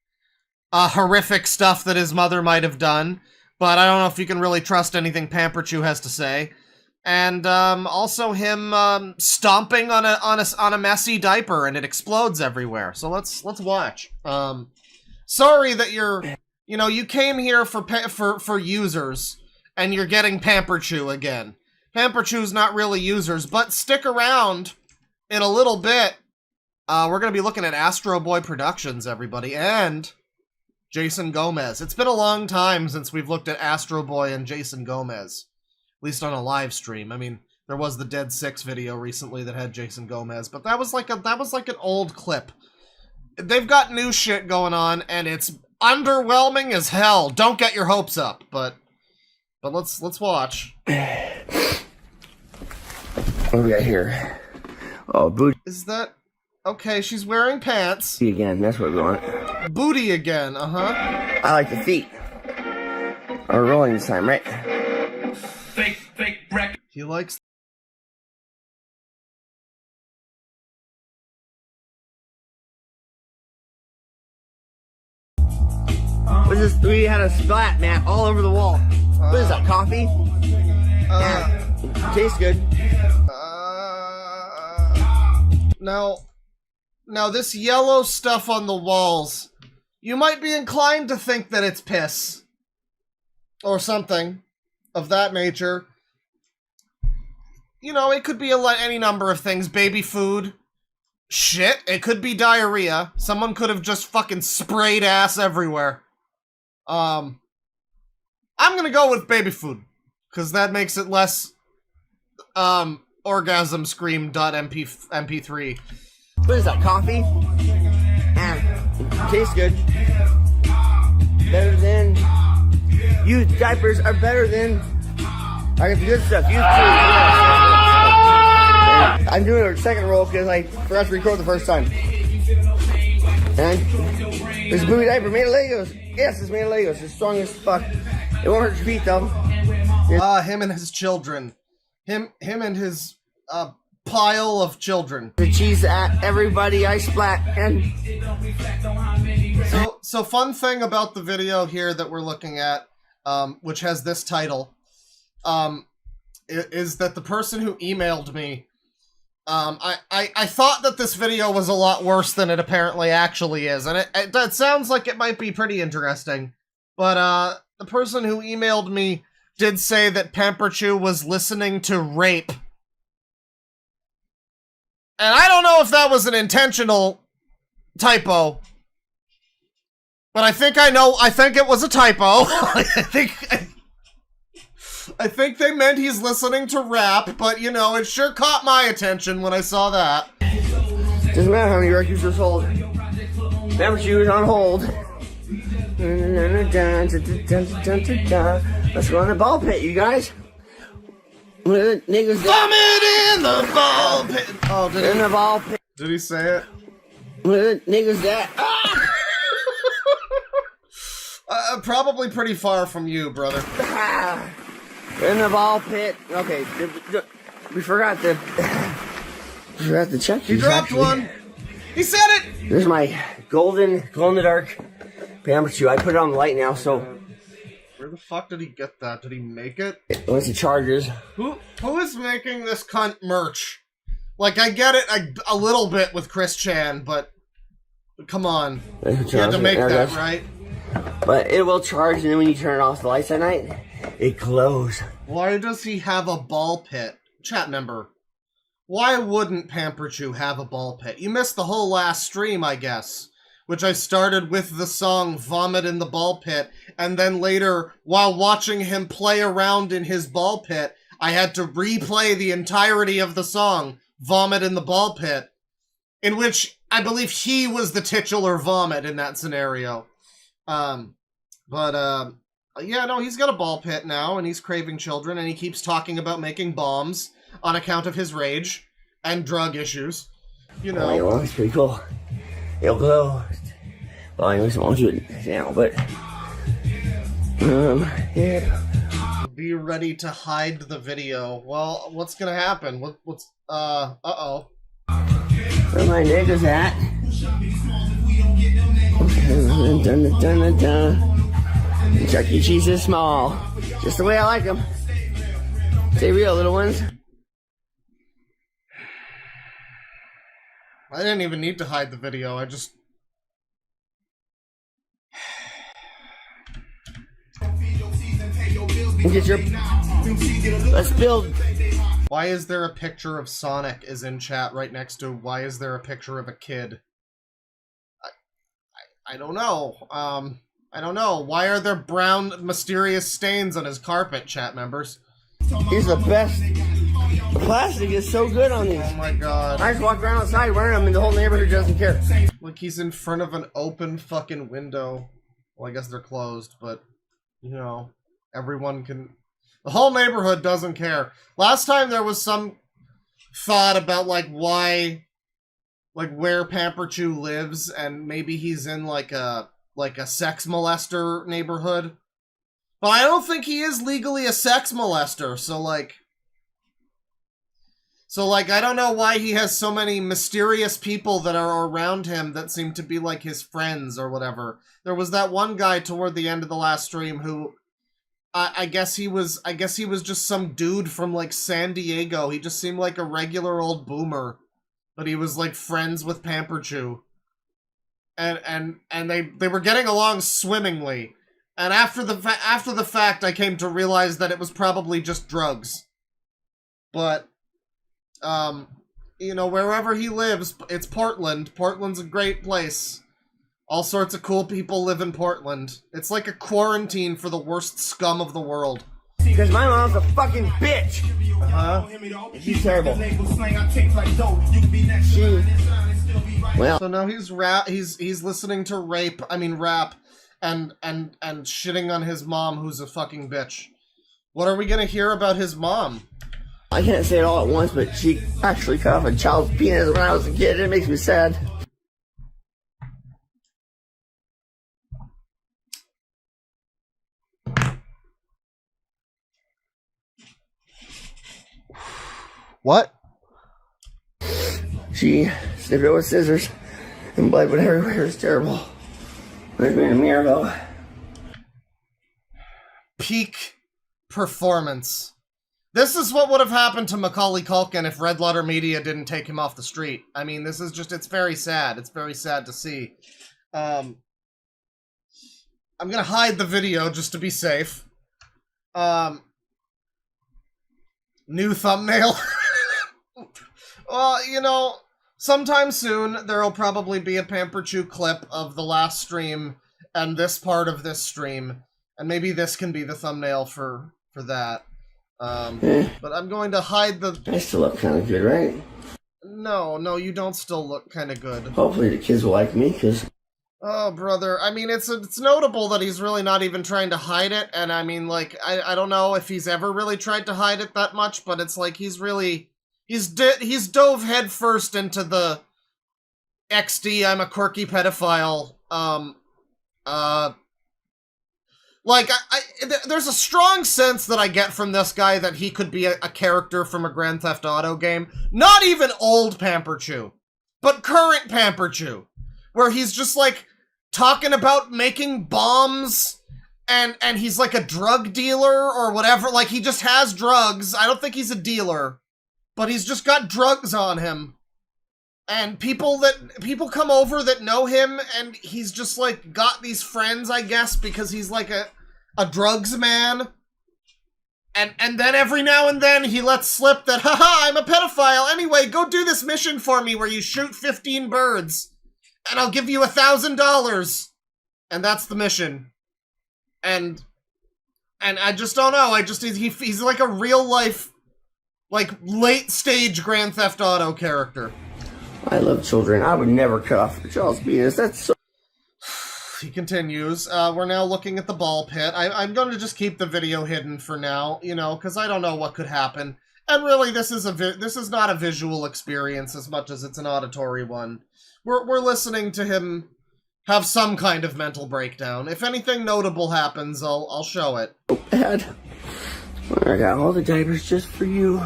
horrific stuff that his mother might have done, but I don't know if you can really trust anything Pamperchew has to say. And also him stomping on a messy diaper and it explodes everywhere. So let's watch. Sorry that you came here for users and you're getting Pamperchew again. Pamperchew's not really users, but stick around in a little bit. We're gonna be looking at Astro Boy Productions, everybody, and Jason Gomez. It's been a long time since we've looked at Astro Boy and Jason Gomez. At least on a live stream. I mean, there was the Dead 6 video recently that had Jason Gomez, but that was like an old clip. They've got new shit going on, and it's underwhelming as hell. Don't get your hopes up, but let's watch. What do we got here? Oh, booty. Is that okay? She's wearing pants Again, that's what we want. Booty again. Uh-huh. I like the feet. Are rolling this time, right? He likes. We had a splat, man, all over the wall. What is that, coffee? Tastes good. Now this yellow stuff on the walls, you might be inclined to think that it's piss. Or something of that nature. You know, it could be any number of things. Baby food. Shit, it could be diarrhea. Someone could have just fucking sprayed ass everywhere. I'm gonna go with baby food. Because that makes it less, orgasm scream.mp3. What is that, coffee? Tastes good. Better than... Used diapers are better than... I got the good stuff. Used too. I'm doing a second roll because I forgot to record the first time. And there's a booby diaper made of Legos. Yes, it's made of Legos. It's strong as fuck. It won't hurt your feet though. Him and his children. Him and his pile of children. The cheese at everybody I splat and so fun thing about the video here that we're looking at, which has this title, is that the person who emailed me, I thought that this video was a lot worse than it apparently actually is, and it sounds like it might be pretty interesting, but the person who emailed me did say that Pamperchew was listening to rape. And I don't know if that was an intentional typo, but I think it was a typo. I think they meant he's listening to rap, but you know, it sure caught my attention when I saw that. Doesn't matter how many records are sold. Pamperchew is on hold. Let's go in the ball pit, you guys. Niggas vomit in the ball pit. Oh, in the ball pit. Did he say it? Niggas that. Probably pretty far from you, brother. In the ball pit. Okay, we forgot the check. He dropped one. He said it. This is my golden glow-in-the-dark Pamperchew. I put it on the light now, so. Where the fuck did he get that? Did he make it? Once he charges. Who is making this cunt merch? Like, I get it a little bit with Chris Chan, but come on. You had to make that, right? But it will charge, and then when you turn off the lights at night, it glows. Why does he have a ball pit? Chat member. why wouldn't Pamperchew have a ball pit? You missed the whole last stream, I guess, which I started with the song Vomit in the Ball Pit, and then later, while watching him play around in his ball pit, I had to replay the entirety of the song Vomit in the Ball Pit, in which I believe he was the titular vomit in that scenario. Yeah, no, he's got a ball pit now, and he's craving children, and he keeps talking about making bombs on account of his rage and drug issues. You know. Oh, it's pretty cool. It'll glow. Well, anyways, I won't do it now, but... yeah. Be ready to hide the video. Well, what's gonna happen? What's, uh-oh. Where my niggas at? Dun, dun, dun, dun. Chuck E. Cheese is small. Just the way I like them. Stay real, little ones. I didn't even need to hide the video, I just... Get your... Let's build... Why is there a picture of Sonic is in chat right next to why is there a picture of a kid? I don't know. I don't know. Why are there brown mysterious stains on his carpet, chat members? He's the best. The plastic is so good on these. Oh my god. I just walk around outside wearing them and the whole neighborhood doesn't care. Look, he's in front of an open fucking window. Well, I guess they're closed, but, you know, everyone can... The whole neighborhood doesn't care. Last time there was some thought about, like, why... Like, where Pamperchew lives, and maybe he's in, like a sex molester neighborhood. But I don't think he is legally a sex molester, so, like... I don't know why he has so many mysterious people that are around him that seem to be, like, his friends or whatever. There was that one guy toward the end of the last stream who... I guess he was just some dude from, like, San Diego. He just seemed like a regular old boomer. But he was, like, friends with Pamperchew. And they were getting along swimmingly. And after the fact, I came to realize that it was probably just drugs. But, you know, wherever he lives, it's Portland. Portland's a great place. All sorts of cool people live in Portland. It's like a quarantine for the worst scum of the world. Because my mom's a fucking bitch. She's terrible. Well. So now he's listening to rap, and shitting on his mom, who's a fucking bitch. What are we gonna hear about his mom? I can't say it all at once, but she actually cut off a child's penis when I was a kid. It makes me sad. What? She snipped it with scissors, and blood went everywhere. It was terrible. Where's me in a mirror, though? Peak performance. This is what would have happened to Macaulay Culkin if Red Letter Media didn't take him off the street. I mean, this is just, it's very sad. It's very sad to see. I'm gonna hide the video just to be safe. New thumbnail. Well, you know, sometime soon there'll probably be a Pamperchew clip of the last stream and this part of this stream. And maybe this can be the thumbnail for that. But I'm going to hide the... I still look kind of good, right? No, you don't still look kind of good. Hopefully the kids will like me, because... Oh, brother. I mean, it's notable that he's really not even trying to hide it, and I mean, like, I don't know if he's ever really tried to hide it that much, but it's like he's really... He's dove headfirst into the XD, I'm a quirky pedophile, like, there's a strong sense that I get from this guy that he could be a character from a Grand Theft Auto game. Not even old Pamperchew, but current Pamperchew, where he's just, like, talking about making bombs, and he's, like, a drug dealer or whatever. Like, he just has drugs. I don't think he's a dealer, but he's just got drugs on him. And people come over that know him, and he's just, like, got these friends, I guess, because he's, like, a drugs man. And then every now and then he lets slip that, haha, I'm a pedophile. Anyway, go do this mission for me where you shoot 15 birds. And I'll give you $1,000. And that's the mission. And I just don't know. He's like a real life, like late stage Grand Theft Auto character. I love children. I would never cut off a child's penis. That's so... He continues, we're now looking at the ball pit. I'm going to just keep the video hidden for now, you know, because I don't know what could happen. And really, this is not a visual experience as much as it's an auditory one. We're listening to him have some kind of mental breakdown. If anything notable happens, I'll show it. Oh, Dad. I got all the diapers just for you.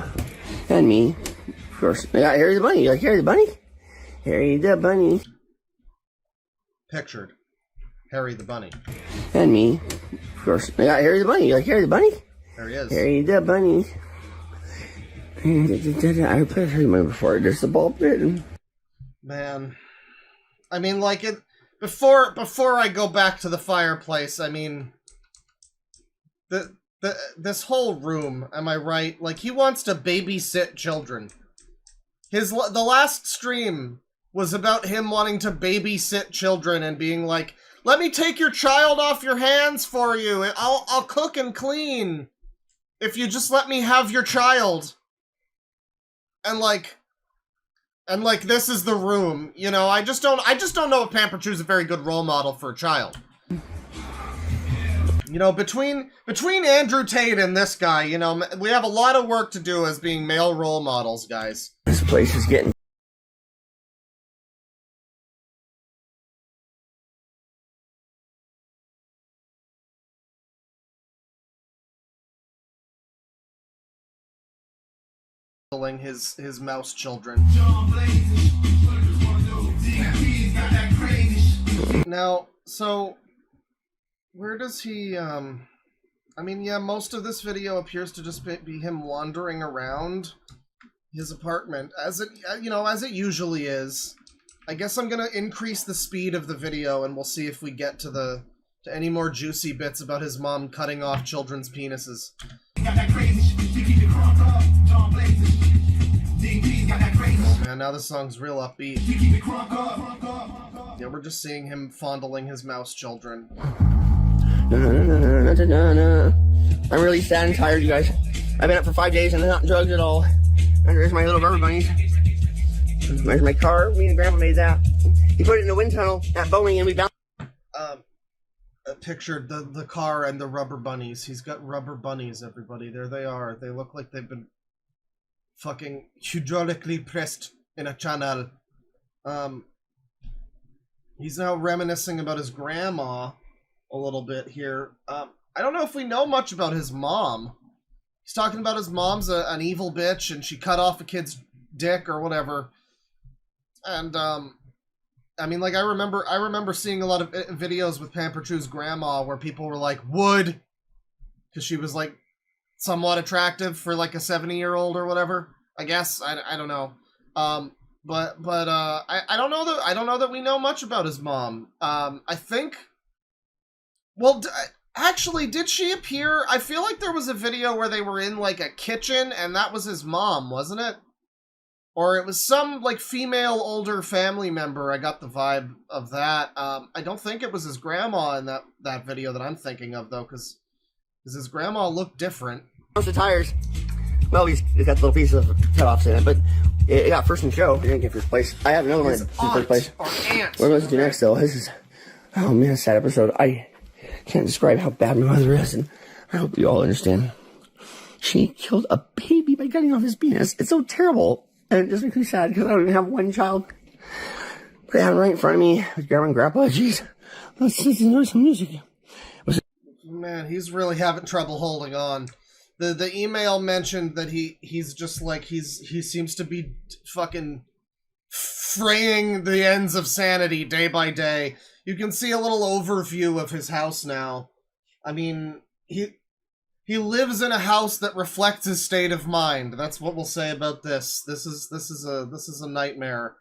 And me. Of course. I got Harry the Bunny. You like Harry the Bunny? Harry the Bunny. Pictured. Harry the Bunny. And me. Of course. I got Harry the Bunny. You like Harry the Bunny? There he is. Harry the Bunny. I played Harry the Bunny before. There's the ball pit. Man. I mean, like, it... Before I go back to the fireplace, I mean... This whole room, am I right? Like, he wants to babysit children. The last stream was about him wanting to babysit children and being like, let me take your child off your hands for you. I'll cook and clean if you just let me have your child. And like this is the room, you know. I just don't know if Pamper Chew's a very good role model for a child. You know, between Andrew Tate and this guy, you know, we have a lot of work to do as being male role models, guys. This place is getting... his mouse children. Now, so where does he I mean, yeah, most of this video appears to just be him wandering around his apartment as it usually is. I guess I'm gonna increase the speed of the video and we'll see if we get to any more juicy bits about his mom cutting off children's penises. Oh man, now this song's real upbeat. Yeah, we're just seeing him fondling his mouse children. I'm really sad and tired, you guys. I've been up for 5 days and I'm not on drugs at all. And there's my little rubber bunnies. There's my car. Me and Grandpa made that. He put it in the wind tunnel at Boeing and we bounced. Pictured the car and the rubber bunnies. He's got rubber bunnies, everybody. There they are. They look like they've been fucking hydraulically pressed in a channel. He's now reminiscing about his grandma a little bit here. I don't know if we know much about his mom. He's talking about his mom's an evil bitch and she cut off a kid's dick or whatever. And I mean, like, I remember seeing a lot of videos with Pamper Chew's grandma where people were like, would, because she was like somewhat attractive for like a 70-year-old or whatever. I guess I don't know. But I don't know that we know much about his mom. I think. Well, actually, did she appear? I feel like there was a video where they were in like a kitchen and that was his mom, wasn't it? Or it was some, like, female older family member. I got the vibe of that. I don't think it was his grandma in that video that I'm thinking of, though, because his grandma looked different. The tires. Well, he's got little pieces of cut-offs in it, but it got first in show. He didn't get first place. I have another one in first place. Or aunt. What am I supposed to do next, though? This is... Oh, man, a sad episode. I can't describe how bad my mother is, and I hope you all understand. She killed a baby by cutting off his penis. It's so terrible. And it just makes me sad because I don't even have one child. But I have it right in front of me with Grandma and Grandpa. Jeez. Let's listen to some music. Man, he's really having trouble holding on. The email mentioned that he's just like, he seems to be fucking fraying the ends of sanity day by day. You can see a little overview of his house now. I mean, he lives in a house that reflects his state of mind. That's what we'll say about this. This is a nightmare.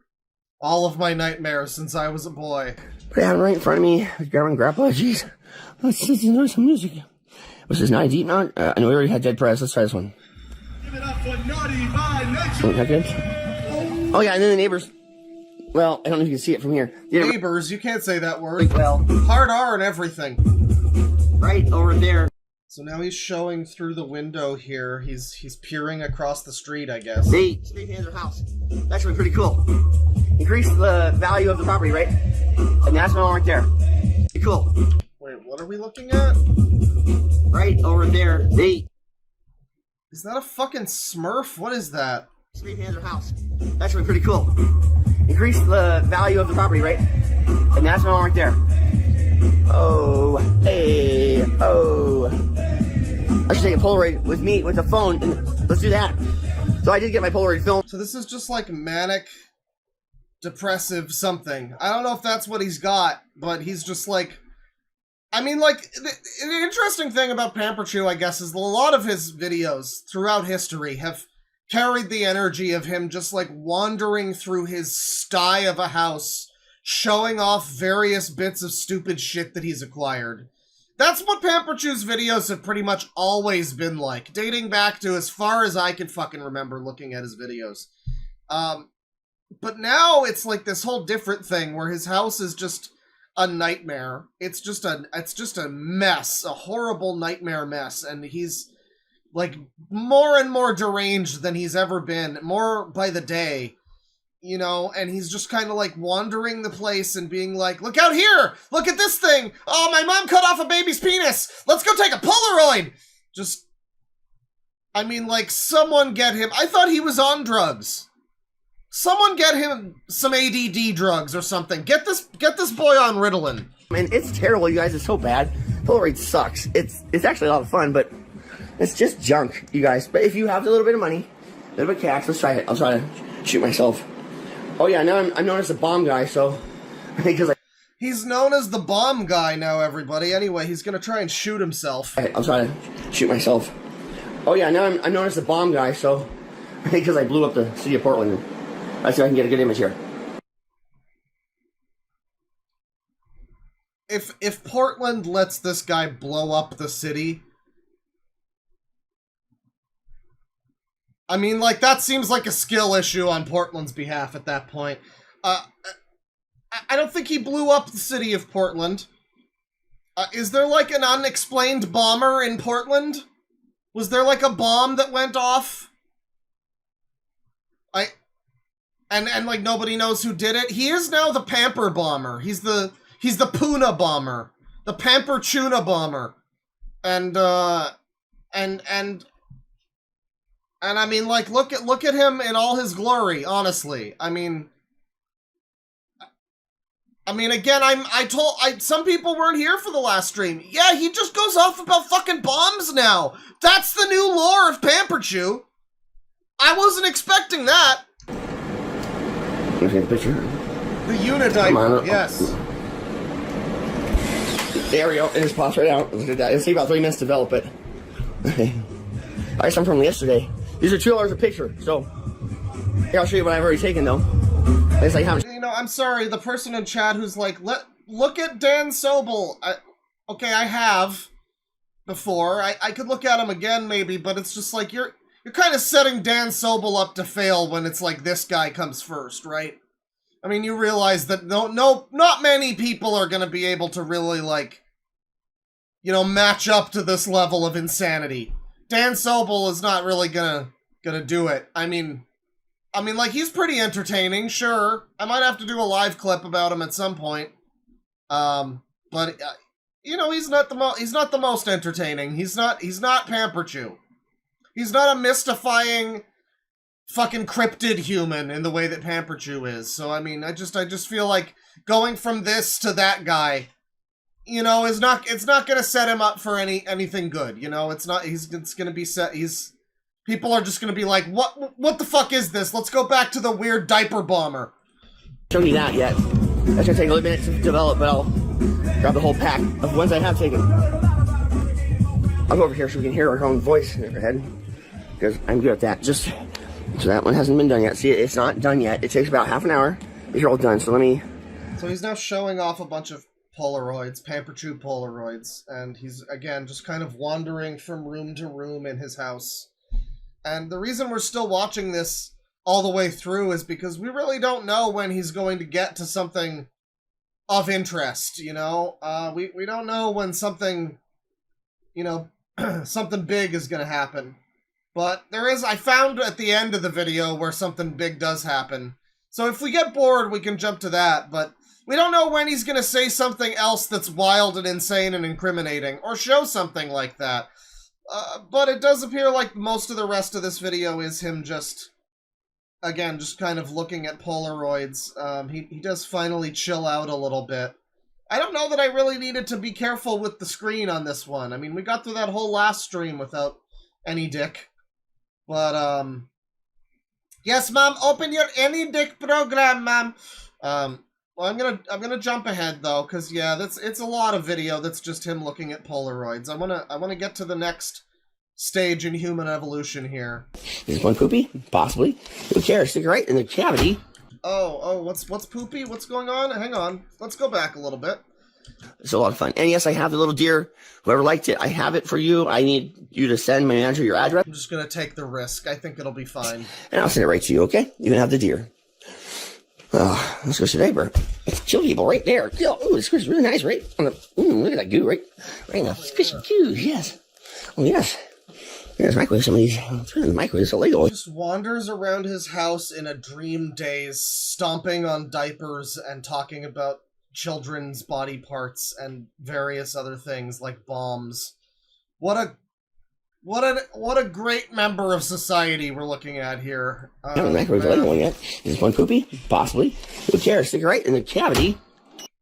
All of my nightmares since I was a boy. But I have it right in front of me with Grandma and Grandpa. Jeez. Let's listen to some music. Was this not a deep knot? I know we already had dead press. Let's try this one. Give it up for Naughty by Nature. Oh, that good? Oh yeah, and then the neighbors. Well, I don't know if you can see it from here. Neighbors, you can't say that word. Well, Hard R and everything. right over there. So now he's showing through the window here. He's peering across the street, I guess. They hands their house. That's actually pretty cool. Increase the value of the property, right? And that's my one right there. Pretty cool. Wait, what are we looking at? Right over there. Is that a fucking Smurf? What is that? Hands their house. That's actually pretty cool. Increase the value of the property, right? And that's my one right there. Oh, hey, oh. I should take a Polaroid with me with the phone, and let's do that. So I did get my Polaroid film. So this is just like manic, depressive something. I don't know if that's what he's got, but he's just like... I mean, like, the interesting thing about Pamperchew, I guess, is a lot of his videos throughout history have carried the energy of him just, like, wandering through his sty of a house, showing off various bits of stupid shit that he's acquired. That's what Pamperchew's videos have pretty much always been like, dating back to as far as I can fucking remember looking at his videos. But now it's like this whole different thing where his house is just a nightmare. It's just a mess, a horrible nightmare mess, and he's like more and more deranged than he's ever been, more by the day, you know, and he's just kind of like wandering the place and being like, look out here, look at this thing, oh, my mom cut off a baby's penis, let's go take a Polaroid. Just, I mean, like, someone get him, I thought he was on drugs. Someone get him some ADD drugs or something. Get this boy on Ritalin. Man, it's terrible, you guys. It's so bad. Polaroid sucks. It's actually a lot of fun, but it's just junk, you guys. But if you have a little bit of money, a little bit of cash, let's try it. I'll try to shoot myself. Oh yeah, now I'm known as the bomb guy, so I think because he's known as the bomb guy now, everybody. Anyway, he's gonna try and shoot himself. I'll try to shoot myself. Oh yeah, now I'm known as the bomb guy, so I think because I blew up the city of Portland. Let's see if I can get a good image here. If Portland lets this guy blow up the city, I mean, like, that seems like a skill issue on Portland's behalf at that point. I don't think he blew up the city of Portland. Is there, like, an unexplained bomber in Portland? Was there, like, a bomb that went off? And like, nobody knows who did it? He is now the Pamper bomber. He's the Puna bomber. The Pamper Tuna bomber. And I mean, like, look at him in all his glory, honestly. I mean, again, some people weren't here for the last stream. Yeah, he just goes off about fucking bombs now. That's the new lore of Pamperchew. I wasn't expecting that. Let's get a picture. The Unidiper, yes. There we go. It just pops right out. Look at that. It'll take about 3 minutes to develop it. Alright, some from yesterday. These are $2 a picture, so here, I'll show you what I've already taken though. It's like how much. You know, I'm sorry, the person in chat who's like, look at Dan Sobel. Okay, I have before. I could look at him again maybe, but it's just like you're kind of setting Dan Sobel up to fail when it's like this guy comes first, right? I mean, you realize that not many people are gonna be able to really, like, you know, match up to this level of insanity. Dan Sobel is not really gonna do it. I mean, like, he's pretty entertaining, sure. I might have to do a live clip about him at some point. But you know, he's not the most entertaining. He's not Pamperchew. He's not a mystifying fucking cryptid human in the way that Pamperchew is. So I mean, I just feel like going from this to that guy, you know, it's not gonna set him up for anything good. You know, it's gonna be set. People are just gonna be like, what the fuck is this? Let's go back to the weird diaper bomber. Show you that yet? That's gonna take a little bit to develop, but I'll grab the whole pack of ones I have taken. I'll go over here so we can hear our own voice in our head, because I'm good at that. So that one hasn't been done yet. See, it's not done yet. It takes about half an hour. These are all done. So he's now showing off a bunch of Polaroids, Pamper Chew Polaroids, and he's, again, just kind of wandering from room to room in his house. And the reason we're still watching this all the way through is because we really don't know when he's going to get to something of interest, you know? We don't know when something, you know, something big is going to happen. But there is, I found at the end of the video where something big does happen. So if we get bored, we can jump to that, but we don't know when he's going to say something else that's wild and insane and incriminating, or show something like that. But it does appear like most of the rest of this video is him just, again, just kind of looking at Polaroids. He does finally chill out a little bit. I don't know that I really needed to be careful with the screen on this one. I mean, we got through that whole last stream without any dick. But, yes, ma'am, open your any dick program, ma'am. Well, I'm gonna jump ahead though, cause yeah, it's a lot of video that's just him looking at Polaroids. I wanna get to the next stage in human evolution here. Is one poopy? Possibly. Who cares? Stick it right in the cavity. Oh, what's poopy? What's going on? Hang on. Let's go back a little bit. It's a lot of fun. And yes, I have the little deer. Whoever liked it, I have it for you. I need you to send my manager your address. I'm just gonna take the risk. I think it'll be fine. And I'll send it right to you, okay? You can have the deer. Oh, let's go to Diaper. It's chill people right there. Oh, this is really nice, right? On the, look at that goo, right in the squishy goo, yes. Oh, yes. There's microwave. Some of these, it's in the microwave, it's illegal. Just wanders around his house in a dream daze, stomping on diapers and talking about children's body parts and various other things like bombs. What a great member of society we're looking at here. I haven't microwaved the other one yet. Is one poopy? Possibly. Who cares? Stick it right in the cavity.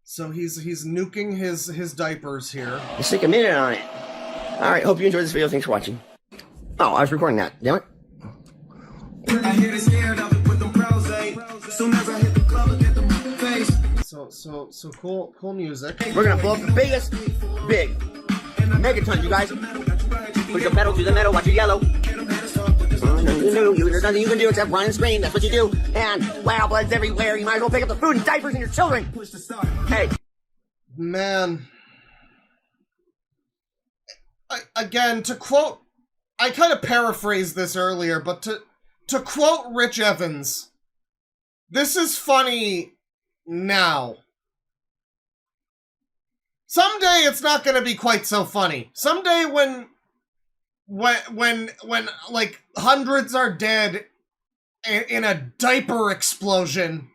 So he's nuking his diapers here. Let's take a minute on it. Alright, hope you enjoyed this video. Thanks for watching. Oh, I was recording that. Damn it. So cool music. We're gonna blow up the biggest, big megaton, you guys. Put your pedal to the metal, watch your yellow. There's nothing you can do except run and scream, that's what you do. And, wow, blood's everywhere, you might as well pick up the food and diapers and your children. Hey. Man. Again, to quote, I kind of paraphrased this earlier, but to quote Rich Evans, this is funny now. Someday it's not going to be quite so funny. Someday when like hundreds are dead in a diaper explosion,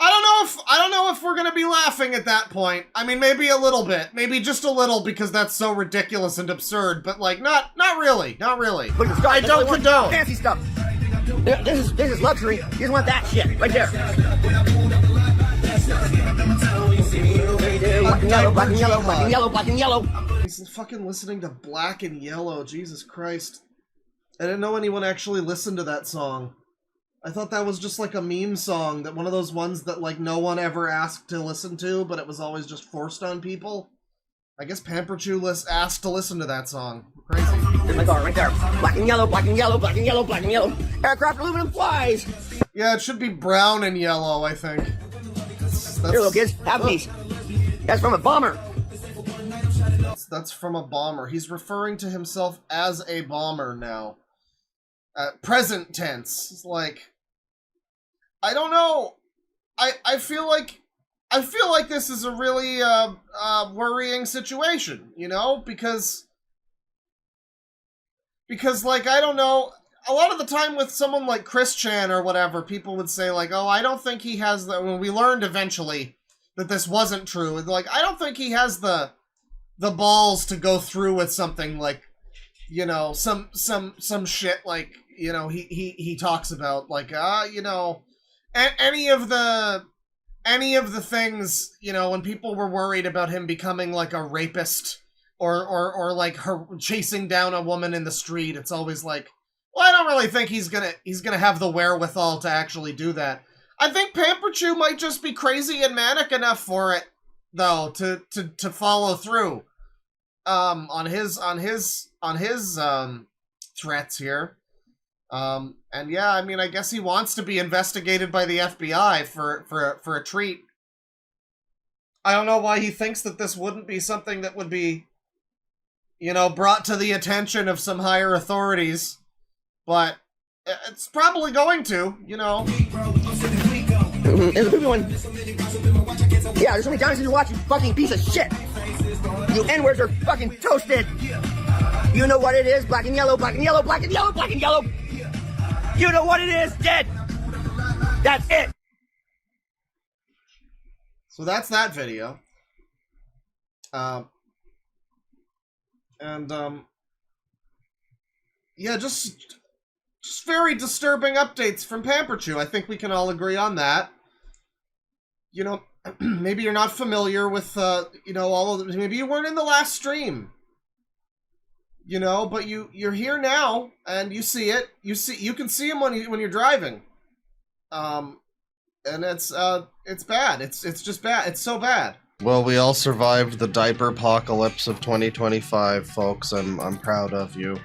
I don't know if we're going to be laughing at that point. I mean, maybe a little bit, maybe just a little, because that's so ridiculous and absurd, but like not really. I don't condone fancy stuff. This is luxury. You just want that shit right there. Black and yellow, black and yellow, black and yellow, black and yellow. He's fucking listening to Black and Yellow. Jesus Christ. I didn't know anyone actually listened to that song. I thought that was just like a meme song, that one of those ones that like no one ever asked to listen to, but it was always just forced on people. I guess Pamper Chew asked to listen to that song. Crazy. There's my car right there. Black and yellow, black and yellow, black and yellow, black and yellow. Aircraft aluminum flies. Yeah, it should be brown and yellow, I think. Here, little kids, have these. That's from a bomber. That's from a bomber. He's referring to himself as a bomber now. Present tense. It's like, I don't know. I feel like this is a really worrying situation, you know, because like, I don't know, a lot of the time with someone like Chris Chan or whatever, people would say like, oh, I don't think he has the, when we learned eventually that this wasn't true, like, I don't think he has the balls to go through with something like, you know, some shit like, you know, he talks about, like, you know, any of the things, you know, when people were worried about him becoming like a rapist or like her chasing down a woman in the street, it's always like, well, I don't really think he's gonna have the wherewithal to actually do that. I think Pamper Chew might just be crazy and manic enough for it, though, to follow through on his threats here. And yeah, I mean, I guess he wants to be investigated by the FBI for a treat. I don't know why he thinks that this wouldn't be something that would be, you know, brought to the attention of some higher authorities. But it's probably going to, you know. There's a poopy one. Yeah, there's so many times you watch, you fucking piece of shit. You N-words are fucking toasted. You know what it is? Black and yellow, black and yellow, black and yellow, black and yellow. You know what it is? Dead. That's it. So that's that video. Yeah, just very disturbing updates from Pamperchew. I think we can all agree on that. You know, maybe you're not familiar with, you know, all of the, maybe you weren't in the last stream. You know, but you're here now, and you see it. You can see him when you're driving. And it's bad. It's just bad. It's so bad. Well, we all survived the diaper apocalypse of 2025, folks. I'm proud of you.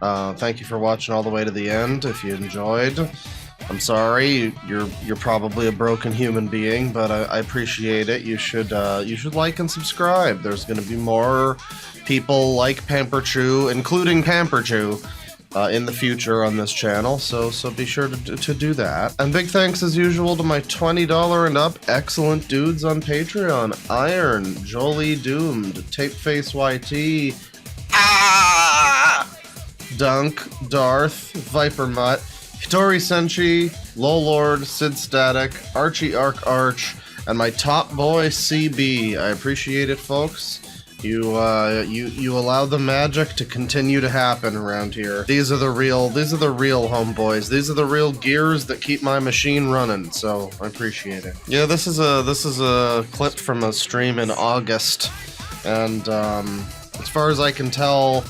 Thank you for watching all the way to the end. If you enjoyed, I'm sorry. You're probably a broken human being, but I appreciate it. You should like and subscribe. There's gonna be more people like Pamperchew, including Pamperchew, in the future on this channel, so be sure to do that. And big thanks as usual to my $20 and up excellent dudes on Patreon: Iron, Jolie Doomed, Tapeface YT, Dunk, Darth, Viper Mutt, Hitori Senshi, Lolord, Sid Static, Archie Arch, and my top boy CB. I appreciate it, folks. You allow the magic to continue to happen around here. These are the real homeboys. These are the real gears that keep my machine running, so I appreciate it. Yeah, this is a clip from a stream in August, and as far as I can tell,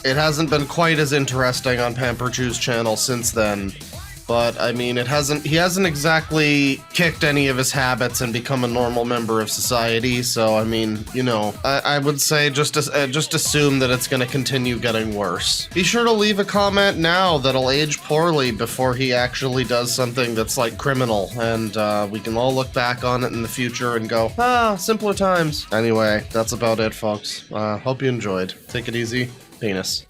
it hasn't been quite as interesting on Pamperchew's channel since then. But I mean, he hasn't exactly kicked any of his habits and become a normal member of society. So I mean, you know, I would say just assume that it's going to continue getting worse. Be sure to leave a comment now that'll age poorly before he actually does something that's like criminal, and we can all look back on it in the future and go, simpler times. Anyway, that's about it, folks. Hope you enjoyed. Take it easy. Penis.